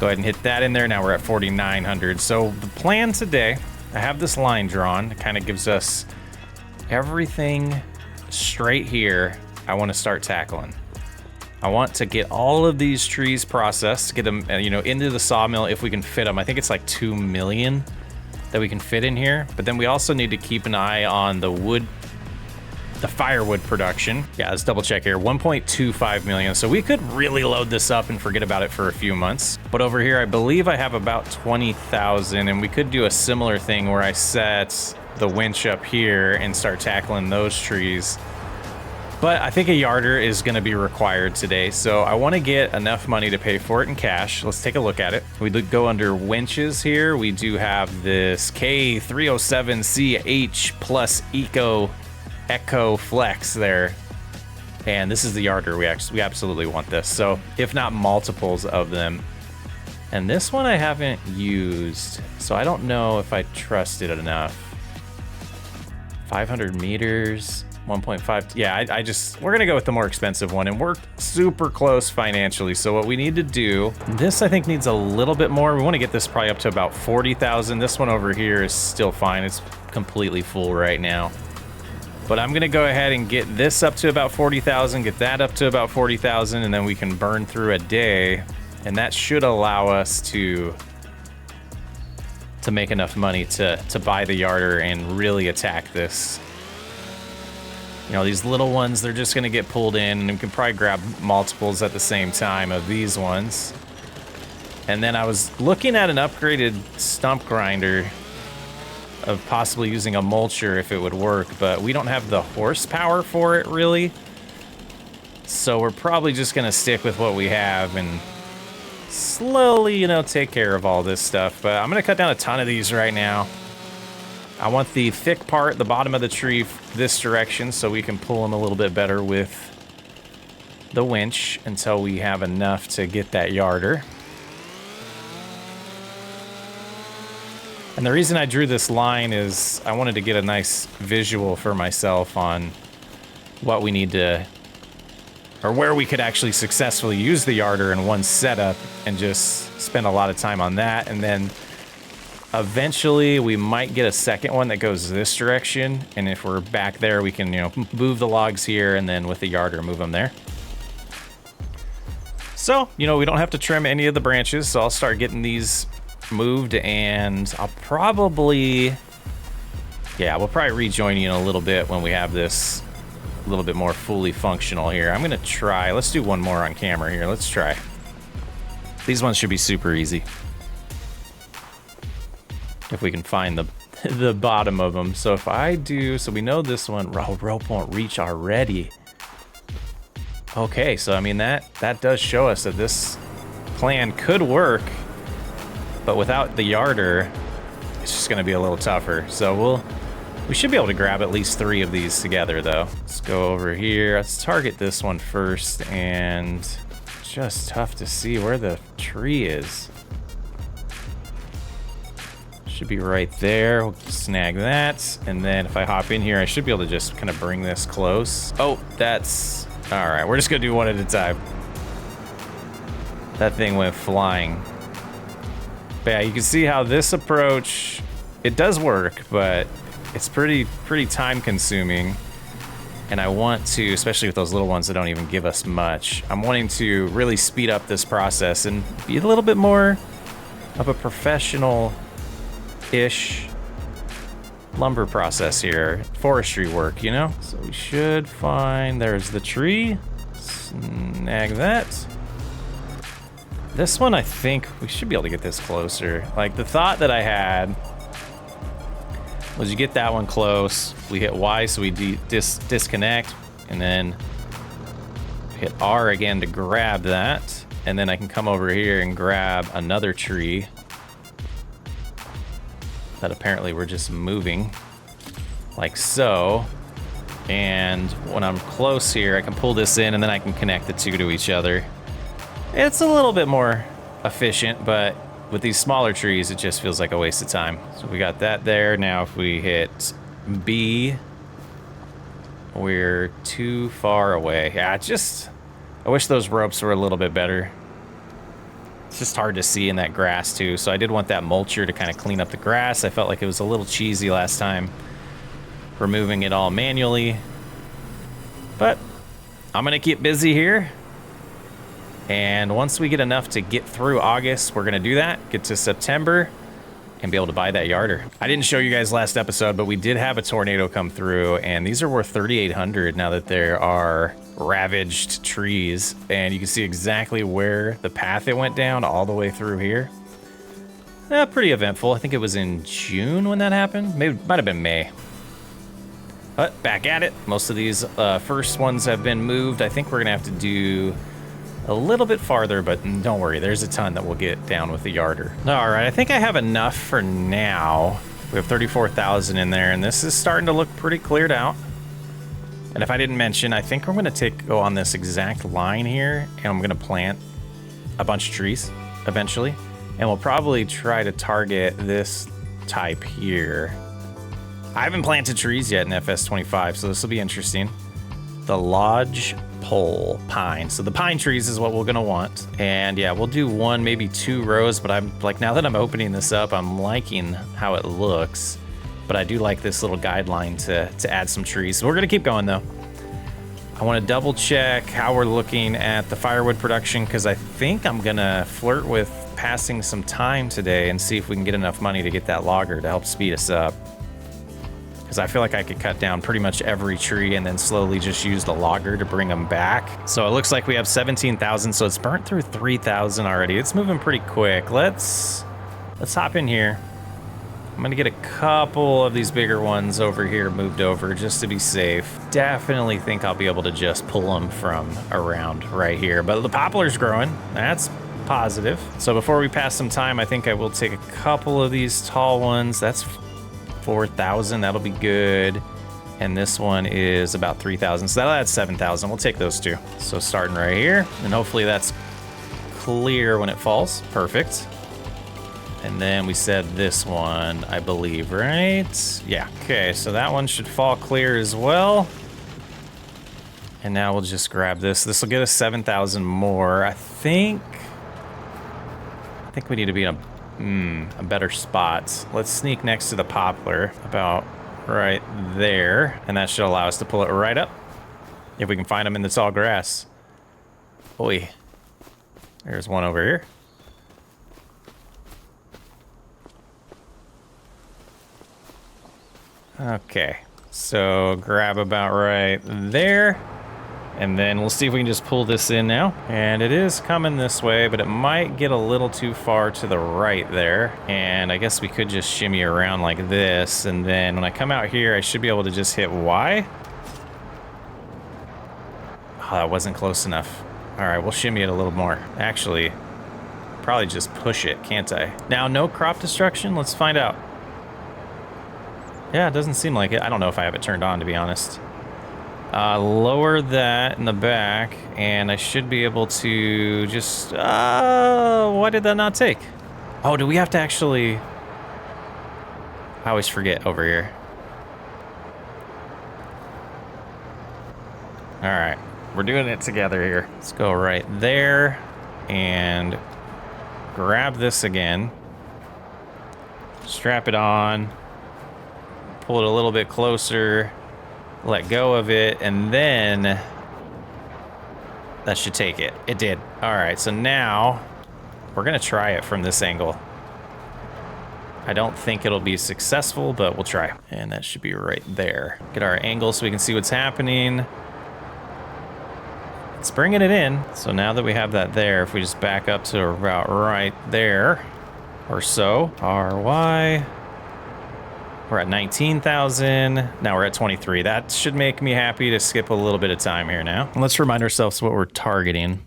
S1: Go ahead and hit that in there. Now we're at 4,900. So the plan today, I have this line drawn. It kind of gives us everything straight here. I want to start tackling. I want to get all of these trees processed, get them, into the sawmill if we can fit them. I think it's like 2 million that we can fit in here. But then we also need to keep an eye on the firewood production. Yeah, let's double check here. 1.25 million. So we could really load this up and forget about it for a few months. But over here, I believe I have about 20,000, and we could do a similar thing where I set the winch up here and start tackling those trees. But I think a yarder is going to be required today. So I want to get enough money to pay for it in cash. Let's take a look at it. We go under winches here. We do have this K307CH plus Echo Flex there, and this is the yarder. We absolutely want this. So if not multiples of them, And this one I haven't used, so I don't know if I trust it enough. 500 meters, 1.5. Yeah, we're gonna go with the more expensive one, and we're super close financially. So what we need to do, this I think needs a little bit more. We wanna get this probably up to about 40,000. This one over here is still fine. It's completely full right now. But I'm gonna go ahead and get this up to about 40,000, get that up to about 40,000, and then we can burn through a day. And that should allow us to make enough money to buy the yarder and really attack this. You know, these little ones, they're just gonna get pulled in, and we can probably grab multiples at the same time of these ones. And then I was looking at an upgraded stump grinder of possibly using a mulcher if it would work, but we don't have the horsepower for it really. So we're probably just gonna stick with what we have and slowly, you know, take care of all this stuff. But I'm gonna cut down a ton of these right now. I want the thick part, the bottom of the tree, this direction, so we can pull them a little bit better with the winch until we have enough to get that yarder. And the reason I drew this line is I wanted to get a nice visual for myself on what we need to, or where we could actually successfully use the yarder in one setup and just spend a lot of time on that. And then eventually we might get a second one that goes this direction. And if we're back there, we can, you know, move the logs here and then with the yarder, move them there. So, you know, we don't have to trim any of the branches. So I'll start getting these moved, and I'll probably, yeah, we'll probably rejoin you in a little bit when we have this a little bit more fully functional here. I'm gonna try, let's do one more on camera here. Let's try. These ones should be super easy. If we can find the bottom of them. So if I do, so we know this one, rope won't reach already. Okay, so I mean that does show us that this plan could work, but without the yarder, it's just gonna be a little tougher. So we should be able to grab at least 3 of these together though. Let's go over here. Let's target this one first, and it's just tough to see where the tree is. Should be right there. We'll snag that. And then if I hop in here, I should be able to just kind of bring this close. Oh, that's, all right. We're just gonna do one at a time. That thing went flying. But yeah, you can see how this approach, it does work, but it's pretty time consuming. And I want to, especially with those little ones that don't even give us much, I'm wanting to really speed up this process and be a little bit more of a professional-ish lumber process here, forestry work, you know? So we should find, there's the tree, snag that. This one, I think we should be able to get this closer. Like the thought that I had was you get that one close, we hit Y so we disconnect, and then hit R again to grab that, and then I can come over here and grab another tree that apparently we're just moving, like so. And when I'm close here, I can pull this in and then I can connect the two to each other. It's a little bit more efficient, but with these smaller trees, it just feels like a waste of time. So we got that there. Now if we hit B, we're too far away. Yeah, I wish those ropes were a little bit better. It's just hard to see in that grass too. So I did want that mulcher to kind of clean up the grass. I felt like it was a little cheesy last time, removing it all manually. But I'm gonna keep busy here. And once we get enough to get through August, we're gonna do that, get to September, and be able to buy that yarder. I didn't show you guys last episode, but we did have a tornado come through, and these are worth $3,800 now that there are ravaged trees. And you can see exactly where the path it went down all the way through here. Pretty eventful. I think it was in June when that happened. Maybe, might have been May. But back at it. Most of these first ones have been moved. I think we're gonna have to do a little bit farther, but don't worry, there's a ton that we'll get down with the yarder. All right, I think I have enough for now. We have 34,000 in there, and this is starting to look pretty cleared out. And if I didn't mention, I think I'm gonna go on this exact line here, and I'm gonna plant a bunch of trees eventually. And we'll probably try to target this type here. I haven't planted trees yet in FS25, so this will be interesting. The lodge pole pine. So the pine trees is what we're gonna want. And yeah, we'll do 1, maybe 2 rows, but I'm like, now that I'm opening this up, I'm liking how it looks. But I do like this little guideline to add some trees. So we're gonna keep going though. I wanna double check how we're looking at the firewood production, because I think I'm gonna flirt with passing some time today and see if we can get enough money to get that logger to help speed us up. Because I feel like I could cut down pretty much every tree and then slowly just use the logger to bring them back. So it looks like we have 17,000, so it's burnt through 3,000 already. It's moving pretty quick. Let's hop in here. I'm gonna get a couple of these bigger ones over here moved over just to be safe. Definitely think I'll be able to just pull them from around right here. But the poplar's growing. That's positive. So before we pass some time, I think I will take a couple of these tall ones. That's 4,000, that'll be good. And this one is about 3,000, so that'll add 7,000. We'll take those two. So starting right here, and hopefully that's clear when it falls. Perfect. And then we said this one, I believe, right? Yeah, okay, so that one should fall clear as well. And now we'll just grab this. This will get us 7,000 more. I think we need to be in a better spot. Let's sneak next to the poplar, about right there, and that should allow us to pull it right up if we can find them in the tall grass. Boy, there's one over here. Okay, so grab about right there. And then we'll see if we can just pull this in now. And it is coming this way, but it might get a little too far to the right there. And I guess we could just shimmy around like this. And then when I come out here, I should be able to just hit Y. Oh, that wasn't close enough. All right, we'll shimmy it a little more. Actually, probably just push it, can't I? Now, no crop destruction? Let's find out. Yeah, it doesn't seem like it. I don't know if I have it turned on, to be honest. Lower that in the back, and I should be able to just... why did that not take? Oh, do we have to actually... I always forget over here. Alright, we're doing it together here. Let's go right there, and grab this again. Strap it on. Pull it a little bit closer. Let go of it, and then that should take it. It did. All right, so now we're gonna try it from this angle. I don't think it'll be successful, but we'll try. And that should be right there. Get our angle so we can see what's happening. It's bringing it in. So now that we have that there, if we just back up to about right there or so, RY. We're at 19,000. Now we're at 23. That should make me happy to skip a little bit of time here now. Let's remind ourselves what we're targeting.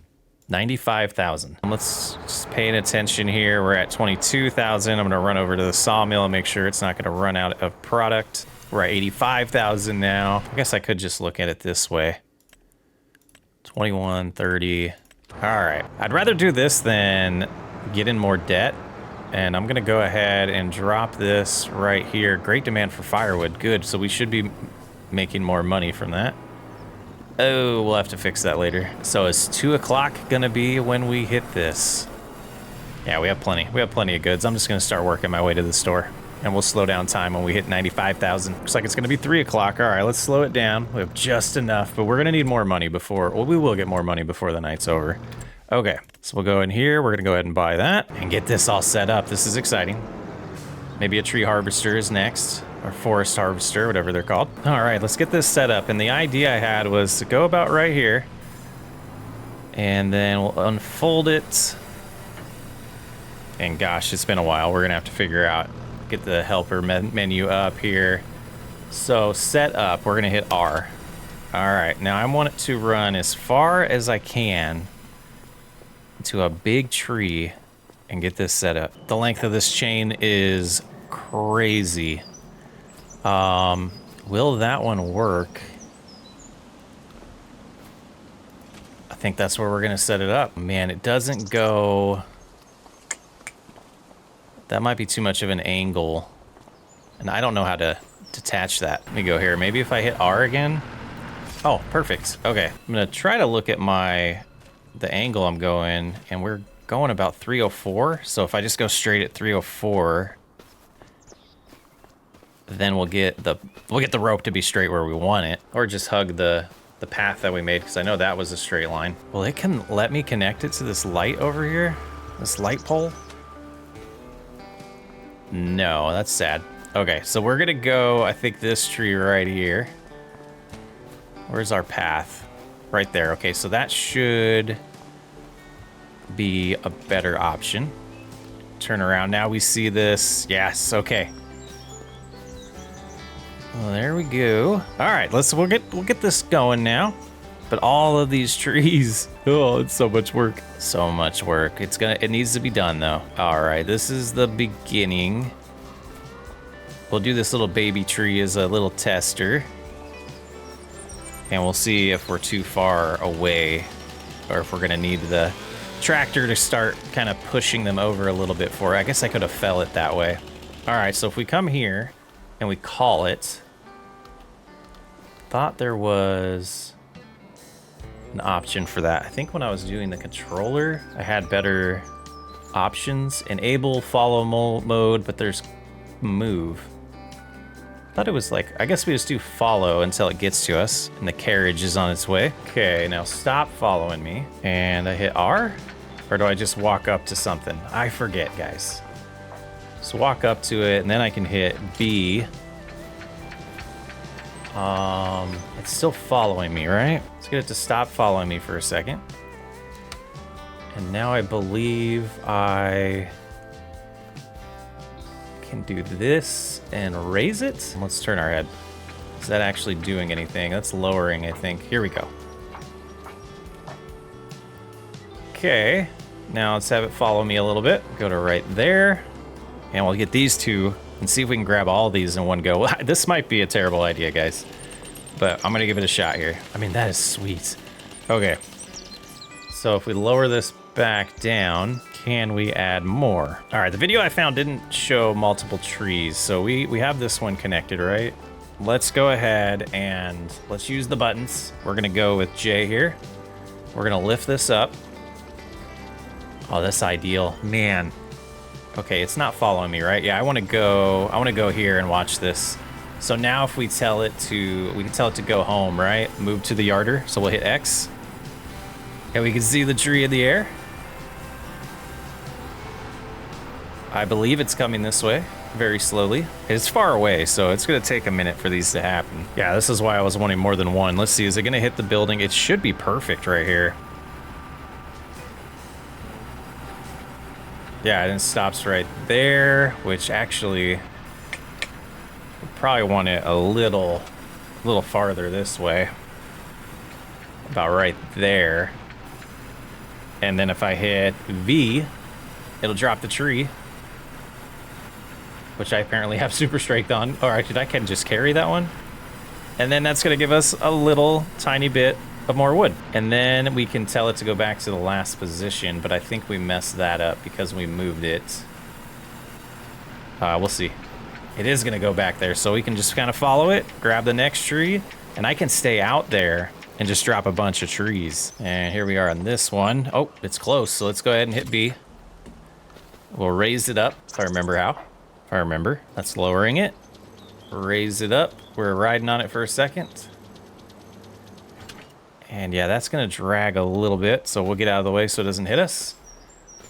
S1: 95,000. Let's just pay attention here. We're at 22,000. I'm gonna run over to the sawmill and make sure it's not gonna run out of product. We're at 85,000 now. I guess I could just look at it this way. 21, 30. All right. I'd rather do this than get in more debt. And I'm gonna go ahead and drop this right here. Great demand for firewood, good. So we should be making more money from that. Oh, we'll have to fix that later. So is 2 o'clock gonna be when we hit this? Yeah, we have plenty. We have plenty of goods. I'm just gonna start working my way to the store. And we'll slow down time when we hit 95,000. Looks like it's gonna be 3 o'clock. All right, let's slow it down. We have just enough, but we're gonna need more money before, well, we will get more money before the night's over. Okay, so we'll go in here. We're gonna go ahead and buy that and get this all set up. This is exciting. Maybe a tree harvester is next, or forest harvester, whatever they're called. All right, let's get this set up. And the idea I had was to go about right here, and then we'll unfold it. And gosh, it's been a while. We're gonna have to figure out, get the helper menu up here. So set up, we're gonna hit R. All right, now I want it to run as far as I can to a big tree and get this set up. The length of this chain is crazy. Will that one work? I think that's where we're gonna set it up. Man, it doesn't go That might be too much of an angle. And I don't know how to detach that. Let me go here. Maybe if I hit R again. Oh, perfect. Okay. I'm going to try to look at the angle I'm going, and we're going about 304. So if I just go straight at 304, then we'll get the rope to be straight where we want it, or just hug the path that we made, because I know that was a straight line. Well, it can let me connect it to this light over here, this light pole. No, that's sad. Okay, so we're gonna go, I think, this tree right here. Where's our path? Right there. Okay, so that should be a better option. Turn around. Now we see this. Yes, okay. Well, there we go. All right, we'll get this going now. But all of these trees, oh, it's so much work. So much work. It needs to be done though. All right, this is the beginning. We'll do this little baby tree as a little tester. And we'll see if we're too far away or if we're gonna need the tractor to start kind of pushing them over a little bit for it. I guess I could have fell it that way. All right, so if we come here and we call it, thought there was an option for that. I think when I was doing the controller, I had better options. Enable follow mode, but there's move. Thought it was like, I guess we just do follow until it gets to us and the carriage is on its way. Okay, now stop following me. And I hit R, or do I just walk up to something? I forget, guys. So walk up to it and then I can hit B. It's still following me, right? Let's get it to stop following me for a second. And now I believe I can do this and raise it. Let's turn our head. Is that actually doing anything? That's lowering, I think. Here we go. Okay, now let's have it follow me a little bit. Go to right there, and we'll get these two and see if we can grab all these in one go. This might be a terrible idea, guys, but I'm gonna give it a shot here. I mean, that is sweet. Okay, so if we lower this back down, can we add more? All right, the video I found didn't show multiple trees, so we have this one connected, right? Let's go ahead and let's use the buttons. We're gonna go with J here. We're gonna lift this up. Oh, that's ideal, man. Okay, it's not following me, right? Yeah, I want to go here and watch this. So now if we can tell it to go home, right? Move to the yarder. So we'll hit X. And we can see the tree in the air. I believe it's coming this way, very slowly. It's far away, so it's gonna take a minute for these to happen. Yeah, this is why I was wanting more than one. Let's see, is it gonna hit the building? It should be perfect right here. Yeah, and it stops right there, which actually we probably want it a little farther this way. About right there. And then if I hit V, it'll drop the tree, which I apparently have super strength on. All right, I can just carry that one. And then that's gonna give us a little tiny bit of more wood. And then we can tell it to go back to the last position, but I think we messed that up because we moved it. We'll see. It is gonna go back there, so we can just kind of follow it, grab the next tree, and I can stay out there and just drop a bunch of trees. And here we are on this one. Oh, it's close, so let's go ahead and hit B. We'll raise it up, if I remember how. If I remember, that's lowering it. Raise it up. We're riding on it for a second. And yeah, that's gonna drag a little bit, so we'll get out of the way so it doesn't hit us.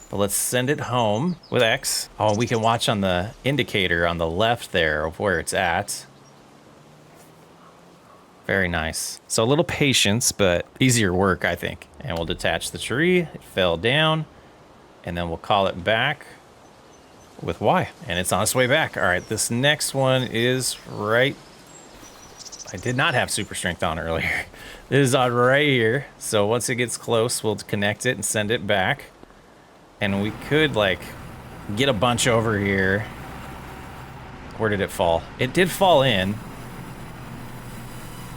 S1: But let's send it home with X. Oh, we can watch on the indicator on the left there of where it's at. Very nice. So a little patience, but easier work, I think. And we'll detach the tree. It fell down. And then we'll call it back with Y. And it's on its way back. All right, this next one is right. I did not have super strength on earlier. This is on right here. So once it gets close, we'll connect it and send it back. And we could like get a bunch over here. Where did it fall? It did fall in,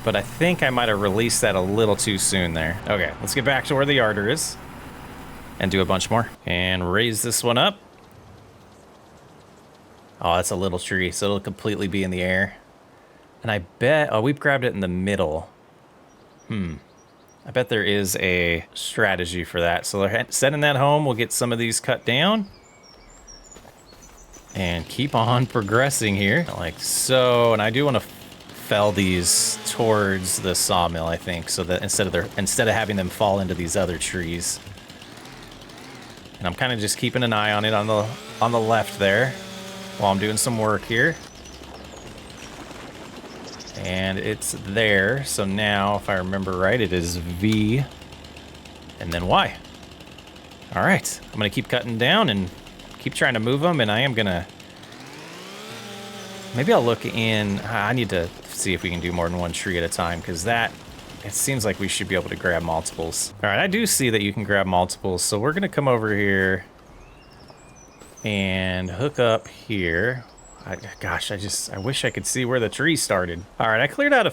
S1: but I think I might have released that a little too soon there. Okay, let's get back to where the yarder is and do a bunch more and raise this one up. Oh, that's a little tree, so it'll completely be in the air. And I bet, oh, we've grabbed it in the middle. I bet there is a strategy for that. So sending that home, we'll get some of these cut down. And keep on progressing here, like so. And I do want to fell these towards the sawmill, I think, so that instead of having them fall into these other trees. And I'm kind of just keeping an eye on it on the left there while I'm doing some work here. And it's there. So now, if I remember right, it is V and then Y. All right, I'm gonna keep cutting down and keep trying to move them, and I am gonna, maybe I'll look in, I need to see if we can do more than one tree at a time, because that, it seems like we should be able to grab multiples. All right, I do see that you can grab multiples, so we're gonna come over here and hook up here. Gosh, I wish I could see where the tree started. All right, I cleared out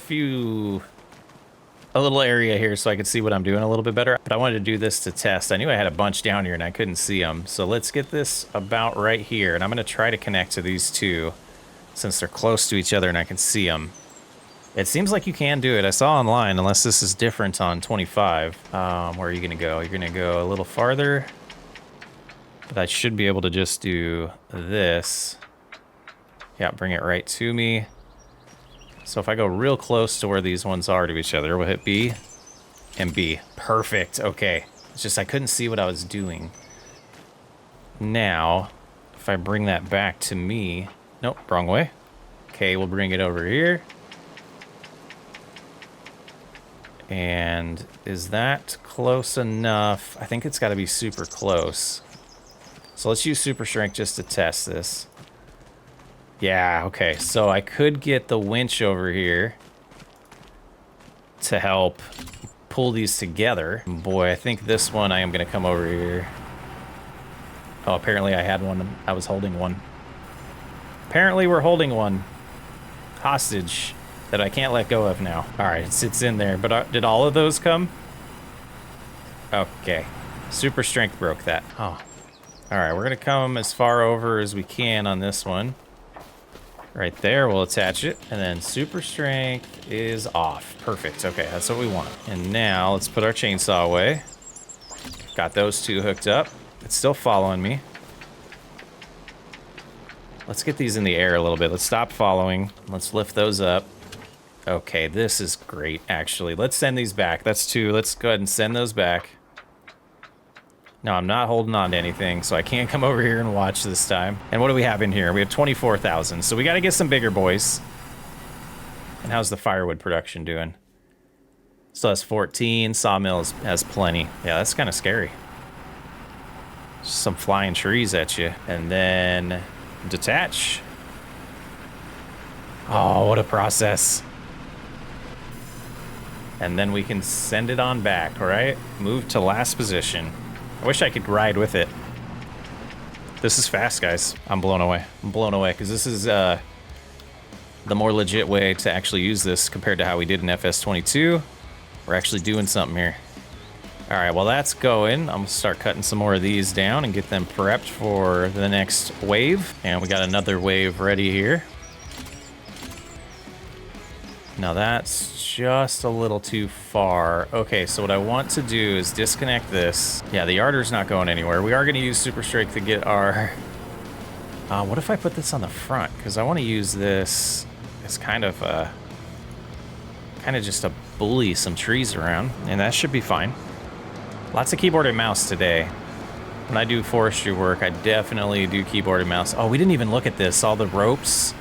S1: a little area here so I could see what I'm doing a little bit better, but I wanted to do this to test. I knew I had a bunch down here and I couldn't see them. So let's get this about right here, and I'm gonna try to connect to these two since they're close to each other and I can see them. It seems like you can do it. I saw online, unless this is different on 25. Where are you gonna go? You're gonna go a little farther, but I should be able to just do this. Yeah, bring it right to me. So if I go real close to where these ones are to each other, we'll hit B and B. Perfect, okay. It's just I couldn't see what I was doing. Now, if I bring that back to me, nope, wrong way. Okay, we'll bring it over here. And is that close enough? I think it's gotta be super close. So let's use super strength just to test this. Yeah, okay, so I could get the winch over here to help pull these together. Boy, I think this one I am gonna come over here. Oh, apparently I had one, I was holding one. Apparently we're holding one hostage that I can't let go of now. All right, it sits in there, but did all of those come? Okay, super strength broke that. Oh, all right, we're gonna come as far over as we can on this one. Right there, we'll attach it, and then super strength is off. Perfect, okay, that's what we want. And now let's put our chainsaw away. Got those two hooked up. It's still following me. Let's get these in the air a little bit. Let's stop following. Let's lift those up. Okay, this is great, actually. Let's send these back. That's two. Let's go ahead and send those back. No, I'm not holding on to anything, so I can't come over here and watch this time. And what do we have in here? We have 24,000, so we got to get some bigger boys. And how's the firewood production doing? Still has 14. Sawmill has plenty. Yeah, that's kind of scary. Just some flying trees at you. And then detach. Oh, what a process. And then we can send it on back, right? Move to last position. I wish I could ride with it. This is fast, guys. I'm blown away. I'm blown away, because this is the more legit way to actually use this compared to how we did in FS22. We're actually doing something here. All right, well, that's going. I'm gonna start cutting some more of these down and get them prepped for the next wave. And we got another wave ready here. Now that's just a little too far. Okay, so what I want to do is disconnect this. Yeah, the yarder's not going anywhere. We are going to use super strength to get our... what if I put this on the front? Because I want to use this as kind of just to bully some trees around, and that should be fine. Lots of keyboard and mouse today. When I do forestry work, I definitely do keyboard and mouse. Oh, we didn't even look at this. All the ropes,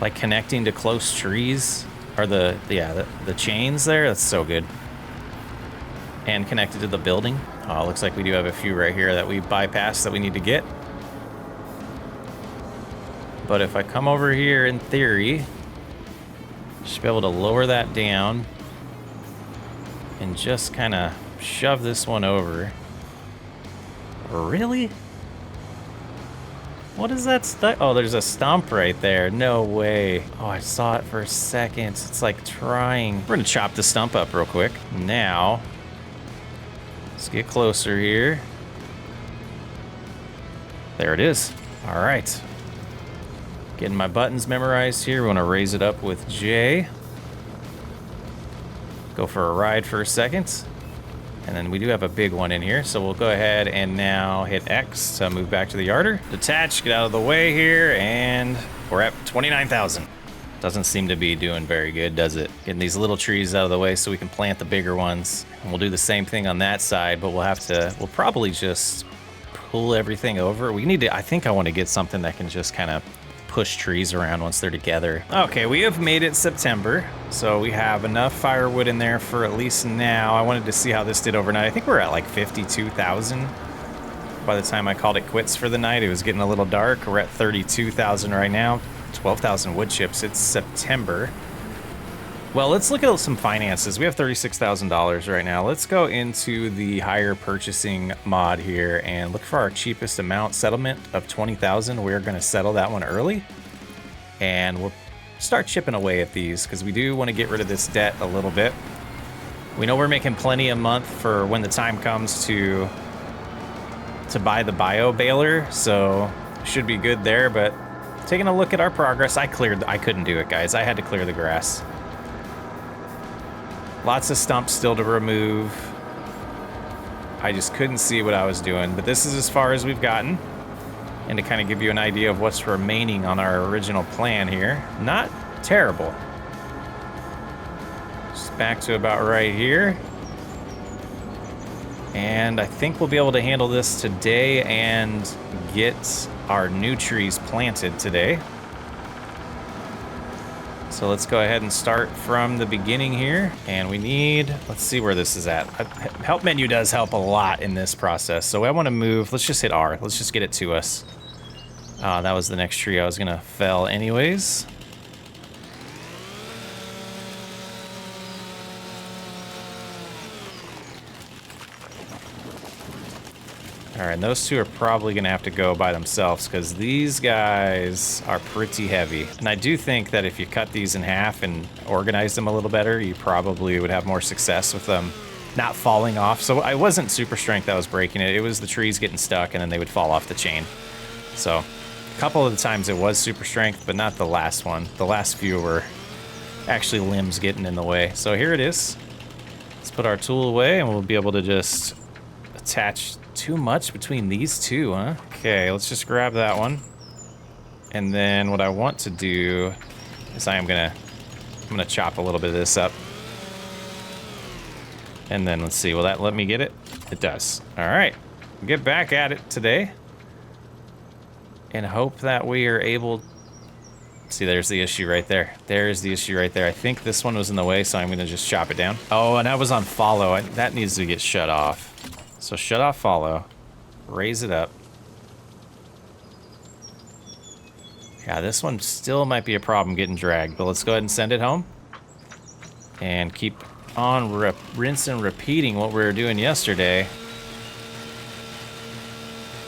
S1: like connecting to close trees. Or the chains there, that's so good. And connected to the building. Oh, looks like we do have a few right here that we bypassed that we need to get. But if I come over here, in theory, should be able to lower that down and just kind of shove this one over. Really? What is that stuff? Oh, there's a stump right there. No way. Oh, I saw it for a second. It's like trying. We're gonna chop the stump up real quick. Now, let's get closer here. There it is. All right. Getting my buttons memorized here. We want to raise it up with J. Go for a ride for a second. And then we do have a big one in here, so we'll go ahead and now hit X to move back to the yarder. Detach, get out of the way here, and we're at 29,000. Doesn't seem to be doing very good, does it? Getting these little trees out of the way so we can plant the bigger ones. And we'll do the same thing on that side, but we'll probably just pull everything over. We need to, I think I want to get something that can just kind of push trees around once they're together. Okay, we have made it September, so we have enough firewood in there for at least now. I wanted to see how this did overnight. I think we're at like 52,000 by the time I called it quits for the night. It was getting a little dark. We're at 32,000 right now. 12,000 wood chips. It's September. Well, let's look at some finances. We have $36,000 right now. Let's go into the higher purchasing mod here and look for our cheapest amount. Settlement of 20,000. We're going to settle that one early, and we'll start chipping away at these because we do want to get rid of this debt a little bit. We know we're making plenty a month for when the time comes to buy the bio baler, so should be good there. But taking a look at our progress, I couldn't do it, guys. I had to clear the grass. Lots of stumps still to remove. I just couldn't see what I was doing, but this is as far as we've gotten. And to kind of give you an idea of what's remaining on our original plan here, not terrible. Just back to about right here. And I think we'll be able to handle this today and get our new trees planted today. So let's go ahead and start from the beginning here. And we need, let's see where this is at. Help menu does help a lot in this process. So I want to move, let's just hit R. Let's just get it to us. That was the next tree I was gonna fell anyways. All right, and those two are probably gonna have to go by themselves because these guys are pretty heavy. And I do think that if you cut these in half and organize them a little better, you probably would have more success with them not falling off. So I wasn't super strength that was breaking it. It was the trees getting stuck and then they would fall off the chain. So a couple of the times it was super strength, but not the last one. The last few were actually limbs getting in the way. So here it is. Let's put our tool away and we'll be able to just attach. Too much between these two, huh? Okay, let's just grab that one. And then what I want to do is I'm gonna chop a little bit of this up. And then let's see, will that let me get it? It does. All right, get back at it today. And hope that we are able. See, there's the issue right there. There's the issue right there. I think this one was in the way, so I'm gonna just chop it down. Oh, and I was on follow. That needs to get shut off. So shut off follow, raise it up. Yeah, this one still might be a problem getting dragged, but let's go ahead and send it home. And keep on rinse and repeating what we were doing yesterday.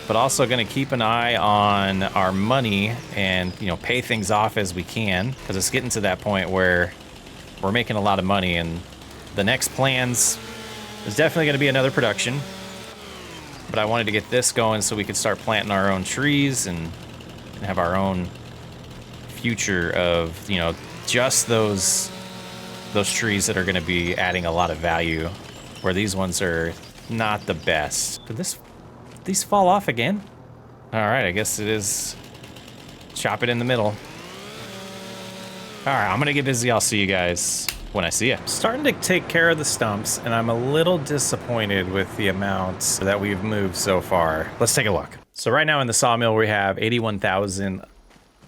S1: But also gonna keep an eye on our money and, you know, pay things off as we can, because it's getting to that point where we're making a lot of money and the next plans is definitely gonna be another production. But I wanted to get this going so we could start planting our own trees and have our own future of, you know, just those trees that are going to be adding a lot of value, where these ones are not the best. Did these fall off again? All right, I guess it is. Chop it in the middle. All right, I'm going to get busy. I'll see you guys when I see you. Starting to take care of the stumps, and I'm a little disappointed with the amounts that we've moved so far. Let's take a look. So right now in the sawmill, we have 81,000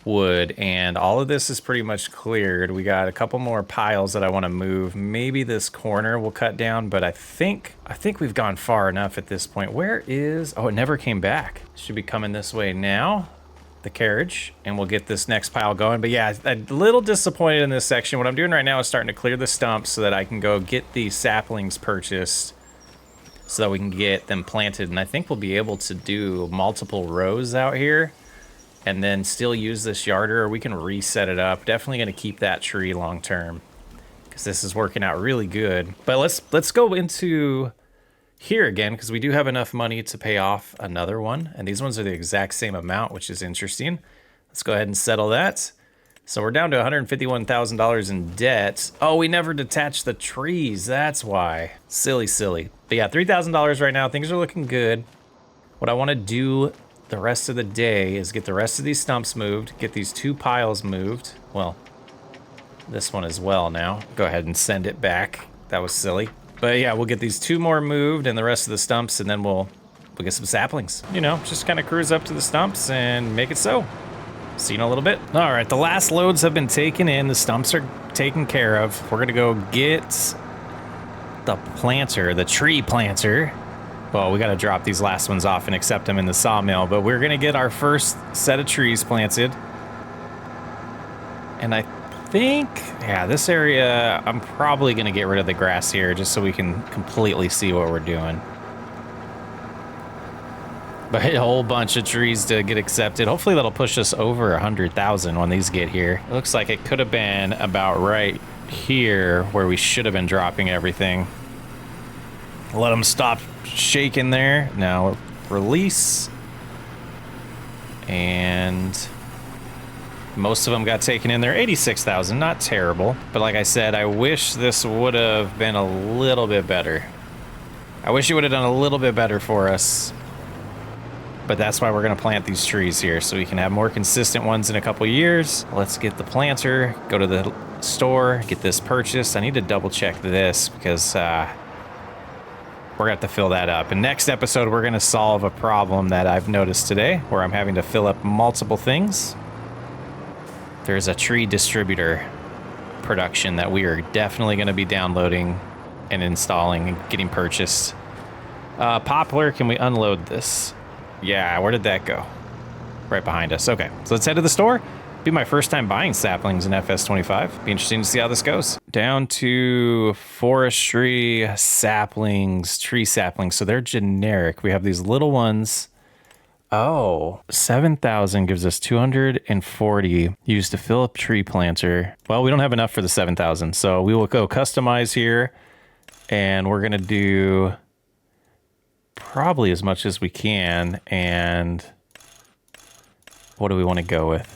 S1: wood, and all of this is pretty much cleared. We got a couple more piles that I want to move. Maybe this corner will cut down, but I think we've gone far enough at this point. Where is, oh, it never came back. Should be coming this way now. The carriage, and we'll get this next pile going. But yeah, a little disappointed in this section. What I'm doing right now is starting to clear the stumps so that I can go get these saplings purchased so that we can get them planted. And I think we'll be able to do multiple rows out here and then still use this yarder, or we can reset it up. Definitely going to keep that tree long term because this is working out really good. But let's go into here again, because we do have enough money to pay off another one, and these ones are the exact same amount, which is interesting. Let's go ahead and settle that. So we're down to $151,000 in debt. Oh, we never detached the trees. That's why. Silly, silly. But yeah, $3,000 right now. Things are looking good. What I want to do the rest of the day is get the rest of these stumps moved, get these 2 piles moved. Well, this one as well now. Go ahead and send it back. That was silly. But yeah, we'll get these 2 more moved and the rest of the stumps, and then we'll get some saplings. You know, just kind of cruise up to the stumps and make it so. See you in a little bit. All right, the last loads have been taken in. The stumps are taken care of. We're gonna go get the planter, the tree planter. Well, we gotta drop these last ones off and accept them in the sawmill, but we're gonna get our first set of trees planted. And I think, yeah, this area, I'm probably gonna get rid of the grass here just so we can completely see what we're doing. But a whole bunch of trees to get accepted. Hopefully that'll push us over 100,000 when these get here. It looks like it could have been about right here where we should have been dropping everything. Let them stop shaking there. Now release. And most of them got taken in there. 86,000, not terrible. But like I said, I wish this would have been a little bit better. I wish it would have done a little bit better for us. But that's why we're gonna plant these trees here so we can have more consistent ones in a couple years. Let's get the planter, go to the store, get this purchased. I need to double check this because we're gonna have to fill that up. And next episode, we're gonna solve a problem that I've noticed today where I'm having to fill up multiple things. There's a tree distributor production that we are definitely gonna be downloading and installing and getting purchased. Poplar, can we unload this? Yeah, where did that go? Right behind us. Okay, so let's head to the store. Be my first time buying saplings in FS25. Be interesting to see how this goes. Down to forestry saplings, tree saplings. So they're generic. We have these little ones. Oh, 7,000 gives us 240 used to fill up tree planter. Well, we don't have enough for the 7,000. So we will go customize here and we're gonna do probably as much as we can. And what do we want to go with?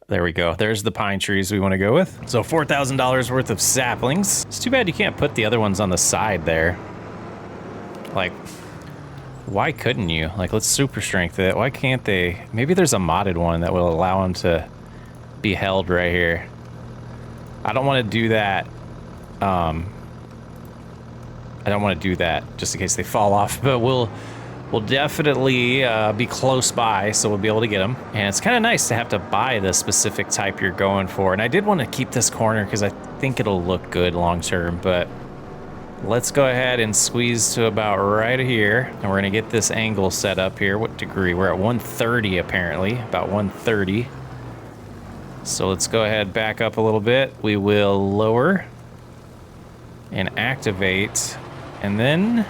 S1: There we go. There's the pine trees we want to go with. So $4,000 worth of saplings. It's too bad you can't put the other ones on the side there. Like, why couldn't you? Like, let's super strength it. Why can't they? Maybe there's a modded one that will allow them to be held right here. I don't want to do that. I don't want to do that just in case they fall off, but we'll definitely be close by, so we'll be able to get them. And it's kind of nice to have to buy the specific type you're going for. And I did want to keep this corner because I think it'll look good long term, but let's go ahead and squeeze to about right here. And we're gonna get this angle set up here. What degree? We're at 130 apparently, about 130. So let's go ahead, back up a little bit. We will lower and activate. And then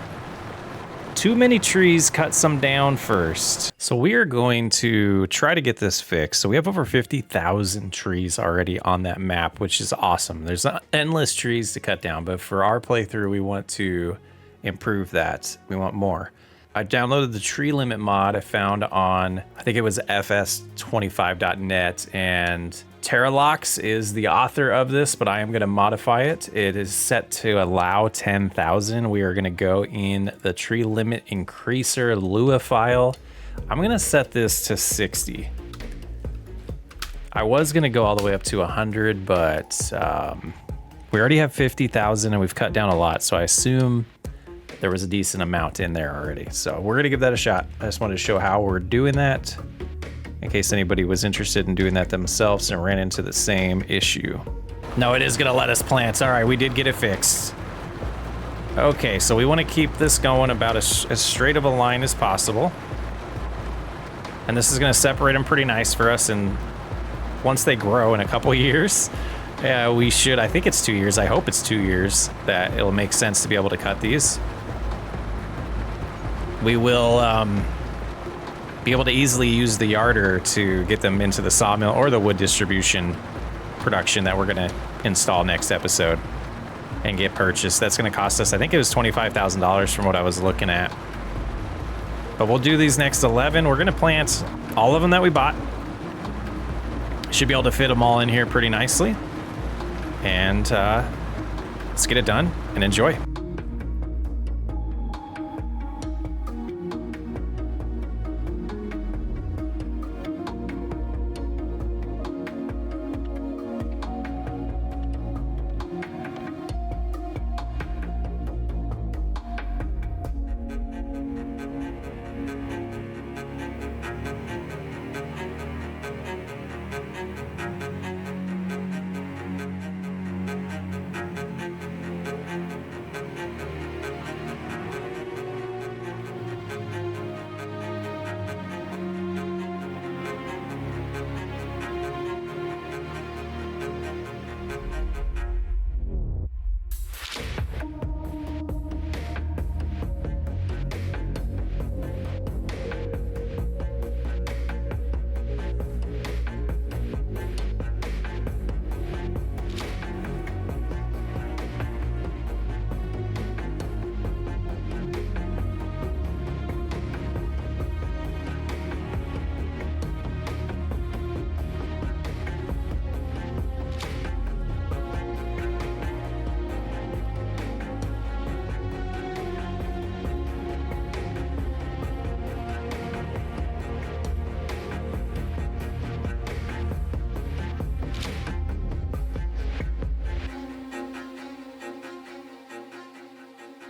S1: too many trees, cut some down first. So we are going to try to get this fixed. So we have over 50,000 trees already on that map, which is awesome. There's endless trees to cut down, but for our playthrough, we want to improve that. We want more. I downloaded the tree limit mod I found on, I think it was FSSWU.net, and Terralox is the author of this, but I am going to modify it. It is set to allow 10,000. We are going to go in the tree limit increaser Lua file. I'm going to set this to 60. I was going to go all the way up to 100, but we already have 50,000 and we've cut down a lot. So I assume there was a decent amount in there already. So we're going to give that a shot. I just wanted to show how we're doing that, in case anybody was interested in doing that themselves and ran into the same issue. No, it is gonna let us plant. All right, we did get it fixed. Okay, so we wanna keep this going about as straight of a line as possible. And this is gonna separate them pretty nice for us, and once they grow in a couple years, we should, I think it's 2 years, I hope it's 2 years, that it'll make sense to be able to cut these. We will, be able to easily use the yarder to get them into the sawmill or the wood distribution production that we're going to install next episode and get purchased. That's going to cost us, I think it was $25,000 from what I was looking at. But we'll do these next 11. We're going to plant all of them that we bought. Should be able to fit them all in here pretty nicely. And let's get it done and enjoy.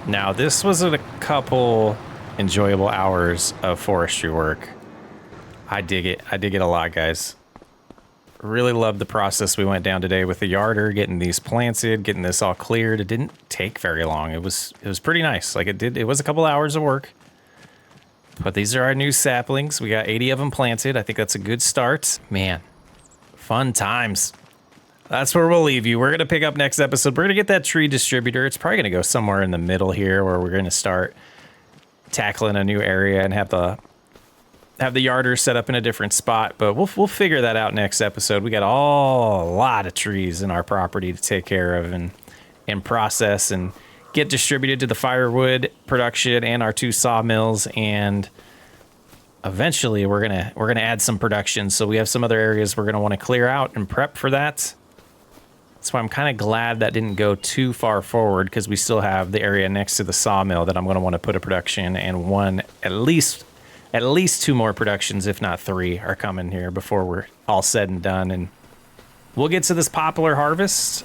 S1: Now, this was a couple enjoyable hours of forestry work. I dig it. I dig it a lot, guys. Really love the process we went down today with the yarder, getting these planted, getting this all cleared. It didn't take very long. It was pretty nice. Like it was a couple hours of work. But these are our new saplings. We got 80 of them planted. I think that's a good start. Man, fun times. That's where we'll leave you. We're going to pick up next episode. We're going to get that tree distributor. It's probably going to go somewhere in the middle here where we're going to start tackling a new area and have the yarder set up in a different spot. But we'll figure that out next episode. We got a lot of trees in our property to take care of and process and get distributed to the firewood production and our 2 sawmills. And eventually we're gonna add some production. So we have some other areas we're gonna want to clear out and prep for that. That's why I'm kind of glad that didn't go too far forward, because we still have the area next to the sawmill that I'm going to want to put a production, and at least 2 more productions, if not 3, are coming here before we're all said and done. And we'll get to this poplar harvest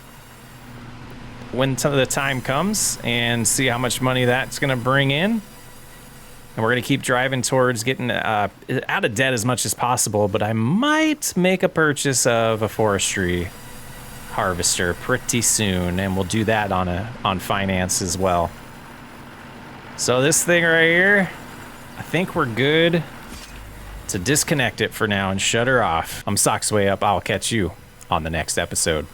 S1: when some of the time comes and see how much money that's going to bring in. And we're going to keep driving towards getting out of debt as much as possible, but I might make a purchase of a forestry harvester pretty soon, and we'll do that on finance as well. So this thing right here, I think we're good to disconnect it for now and shut her off. I'm Socksway Up. I'll catch you on the next episode.